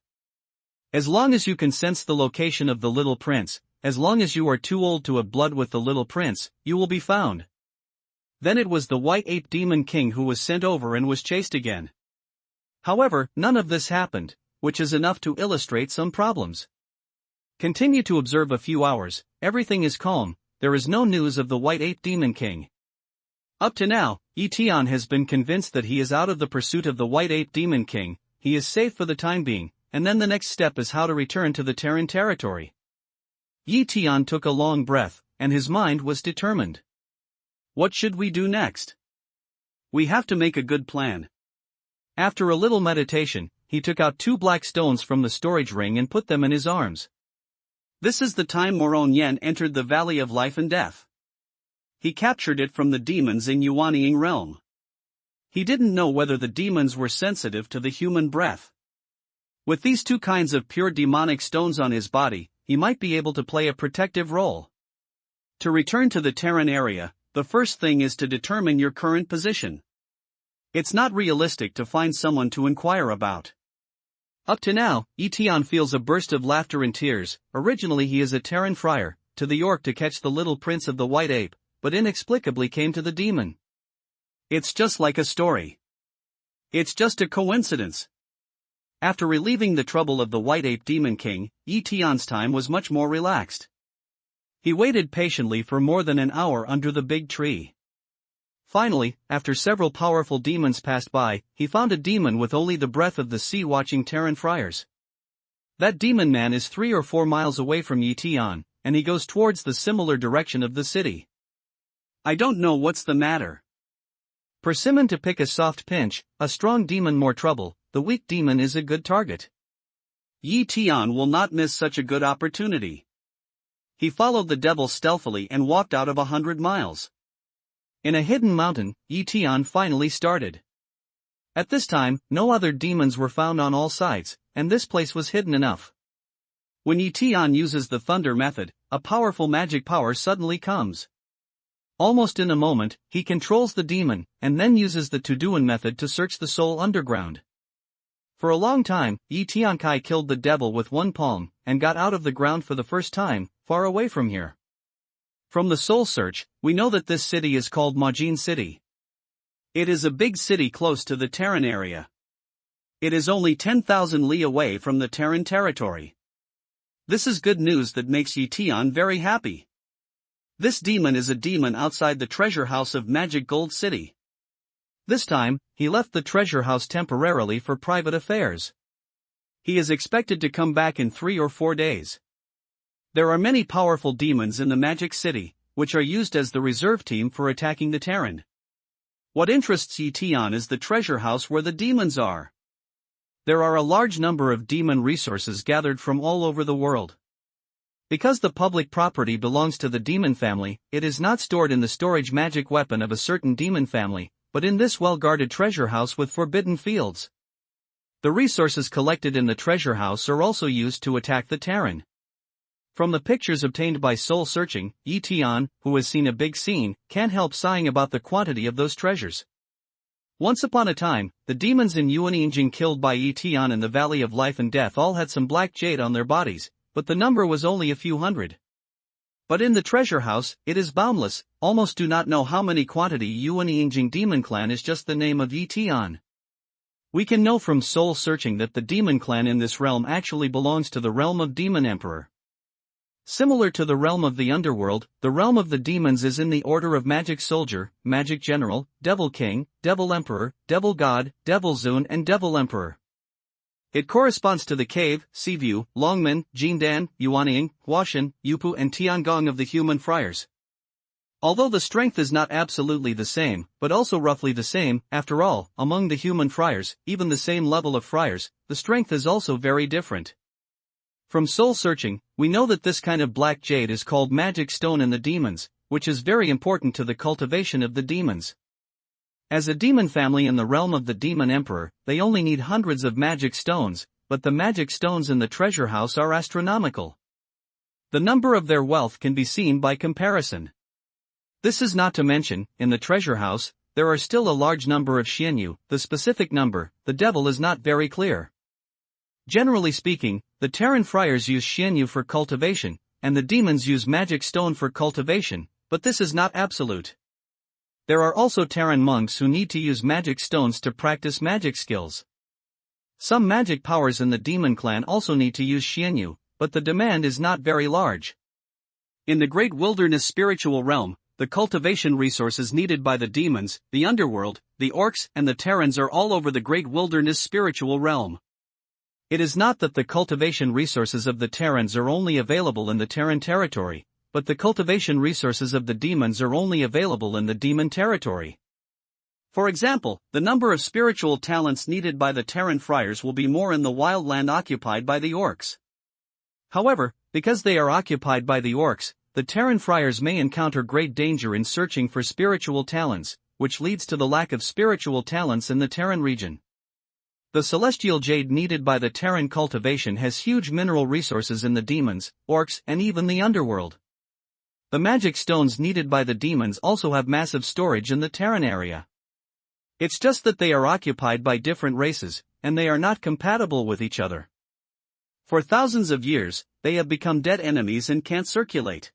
As long as you can sense the location of the little prince, as long as you are too old to have blood with the little prince, you will be found. Then it was the White Ape Demon King who was sent over and was chased again. However, none of this happened, which is enough to illustrate some problems. Continue to observe a few hours, everything is calm, there is no news of the White Ape Demon King. Up to now, Yi Tian has been convinced that he is out of the pursuit of the White Ape Demon King, he is safe for the time being, and then the next step is how to return to the Terran territory. Yi Tian took a long breath, and his mind was determined. What should we do next? We have to make a good plan. After a little meditation, he took out 2 black stones from the storage ring and put them in his arms. This is the time Moron Yen entered the Valley of Life and Death. He captured it from the demons in Yuanying realm. He didn't know whether the demons were sensitive to the human breath. With these 2 kinds of pure demonic stones on his body, he might be able to play a protective role. To return to the Terran area, the first thing is to determine your current position. It's not realistic to find someone to inquire about. Up to now, Yi Tian feels a burst of laughter and tears. Originally he is a Terran friar, to the York to catch the little prince of the White Ape, but inexplicably came to the demon. It's just like a story. It's just a coincidence. After relieving the trouble of the White Ape Demon King, Yi Tian's time was much more relaxed. He waited patiently for more than an hour under the big tree. Finally, after several powerful demons passed by, he found a demon with only the breath of the sea watching Terran friars. That demon man is 3 or 4 miles away from Yi Tian, and he goes towards the similar direction of the city. I don't know what's the matter. Persimmon to pick a soft pinch, a strong demon more trouble, the weak demon is a good target. Yi Tian will not miss such a good opportunity. He followed the devil stealthily and walked out of 100 miles. In a hidden mountain, Yi Tian finally started. At this time, no other demons were found on all sides, and this place was hidden enough. When Yi Tian uses the thunder method, a powerful magic power suddenly comes. Almost in a moment, he controls the demon, and then uses the Tuduan method to search the soul underground. For a long time, Yi Tiankai killed the devil with 1 palm, and got out of the ground for the first time, far away from here. From the soul search, we know that this city is called Majin City. It is a big city close to the Terran area. It is only 10,000 li away from the Terran territory. This is good news that makes Yi Tian very happy. This demon is a demon outside the treasure house of Magic Gold City. This time, he left the treasure house temporarily for private affairs. He is expected to come back in 3 or 4 days. There are many powerful demons in the Magic City, which are used as the reserve team for attacking the Terran. What interests Yi Tian is the treasure house where the demons are. There are a large number of demon resources gathered from all over the world. Because the public property belongs to the demon family, it is not stored in the storage magic weapon of a certain demon family, but in this well-guarded treasure house with forbidden fields. The resources collected in the treasure house are also used to attack the Terran. From the pictures obtained by soul searching, Yi Tian, who has seen a big scene, can't help sighing about the quantity of those treasures. Once upon a time, the demons in Yuanying killed by Yi Tian in the Valley of Life and Death all had some black jade on their bodies, but the number was only a few hundred. But in the treasure house, it is boundless. Almost do not know how many quantity Yuanying demon clan is just the name of Yi Tian. We can know from soul searching that the demon clan in this realm actually belongs to the realm of Demon Emperor. Similar to the realm of the underworld, the realm of the demons is in the order of Magic Soldier, Magic General, Devil King, Devil Emperor, Devil God, Devil Zune and Devil Emperor. It corresponds to the cave, Seaview, Longmen, Jindan, Yuanying, Huashan, Yupu and Tiangong of the human friars. Although the strength is not absolutely the same, but also roughly the same, after all, among the human friars, even the same level of friars, the strength is also very different. From soul searching, we know that this kind of black jade is called magic stone in the demons, which is very important to the cultivation of the demons. As a demon family in the realm of the demon emperor, they only need hundreds of magic stones, but the magic stones in the treasure house are astronomical. The number of their wealth can be seen by comparison. This is not to mention, in the treasure house, there are still a large number of xianyu. The specific number, the devil, is not very clear. Generally speaking, the Terran friars use xianyu for cultivation, and the demons use magic stone for cultivation, but this is not absolute. There are also Terran monks who need to use magic stones to practice magic skills. Some magic powers in the demon clan also need to use xianyu, but the demand is not very large. In the great wilderness spiritual realm, the cultivation resources needed by the demons, the underworld, the orcs and the Terrans are all over the great wilderness spiritual realm. It is not that the cultivation resources of the Terrans are only available in the Terran territory, but the cultivation resources of the demons are only available in the demon territory. For example, the number of spiritual talents needed by the Terran friars will be more in the wild land occupied by the orcs. However, because they are occupied by the orcs, the Terran friars may encounter great danger in searching for spiritual talents, which leads to the lack of spiritual talents in the Terran region. The celestial jade needed by the Terran cultivation has huge mineral resources in the demons, orcs, and even the underworld. The magic stones needed by the demons also have massive storage in the Terran area. It's just that they are occupied by different races, and they are not compatible with each other. For thousands of years, they have become dead enemies and can't circulate.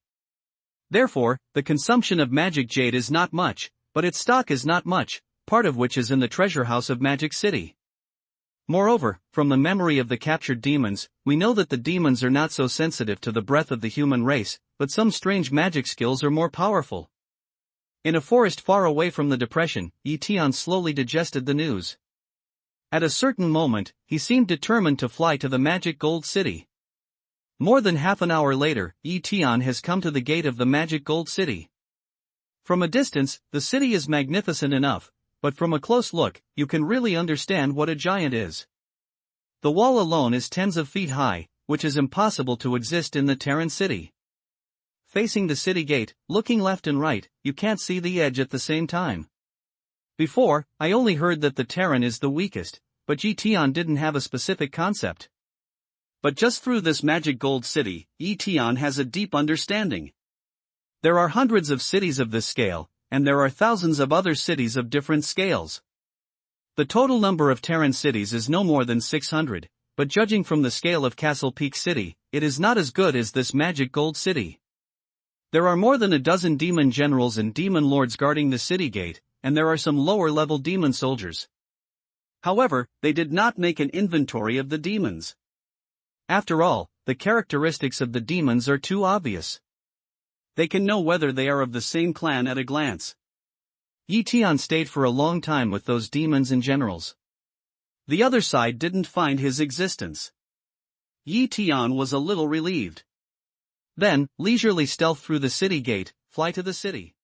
Therefore, the consumption of magic jade is not much, but its stock is not much, part of which is in the treasure house of Magic City. Moreover, from the memory of the captured demons, we know that the demons are not so sensitive to the breath of the human race, but some strange magic skills are more powerful. In a forest far away from the depression, Tian slowly digested the news. At a certain moment, he seemed determined to fly to the magic gold city. More than half an hour later, Tian has come to the gate of the magic gold city. From a distance, the city is magnificent enough, but from a close look, you can really understand what a giant is. The wall alone is tens of feet high, which is impossible to exist in the Terran city. Facing the city gate, looking left and right, you can't see the edge at the same time. Before, I only heard that the Terran is the weakest, but Tian didn't have a specific concept. But just through this magic gold city, Tian has a deep understanding. There are hundreds of cities of this scale, and there are thousands of other cities of different scales. The total number of Terran cities is no more than 600, but judging from the scale of Castle Peak City, it is not as good as this magic gold city. There are more than a dozen demon generals and demon lords guarding the city gate, and there are some lower-level demon soldiers. However, they did not make an inventory of the demons. After all, the characteristics of the demons are too obvious. They can know whether they are of the same clan at a glance. Tian stayed for a long time with those demons and generals. The other side didn't find his existence. Tian was a little relieved. Then, leisurely stealth through the city gate, fly to the city.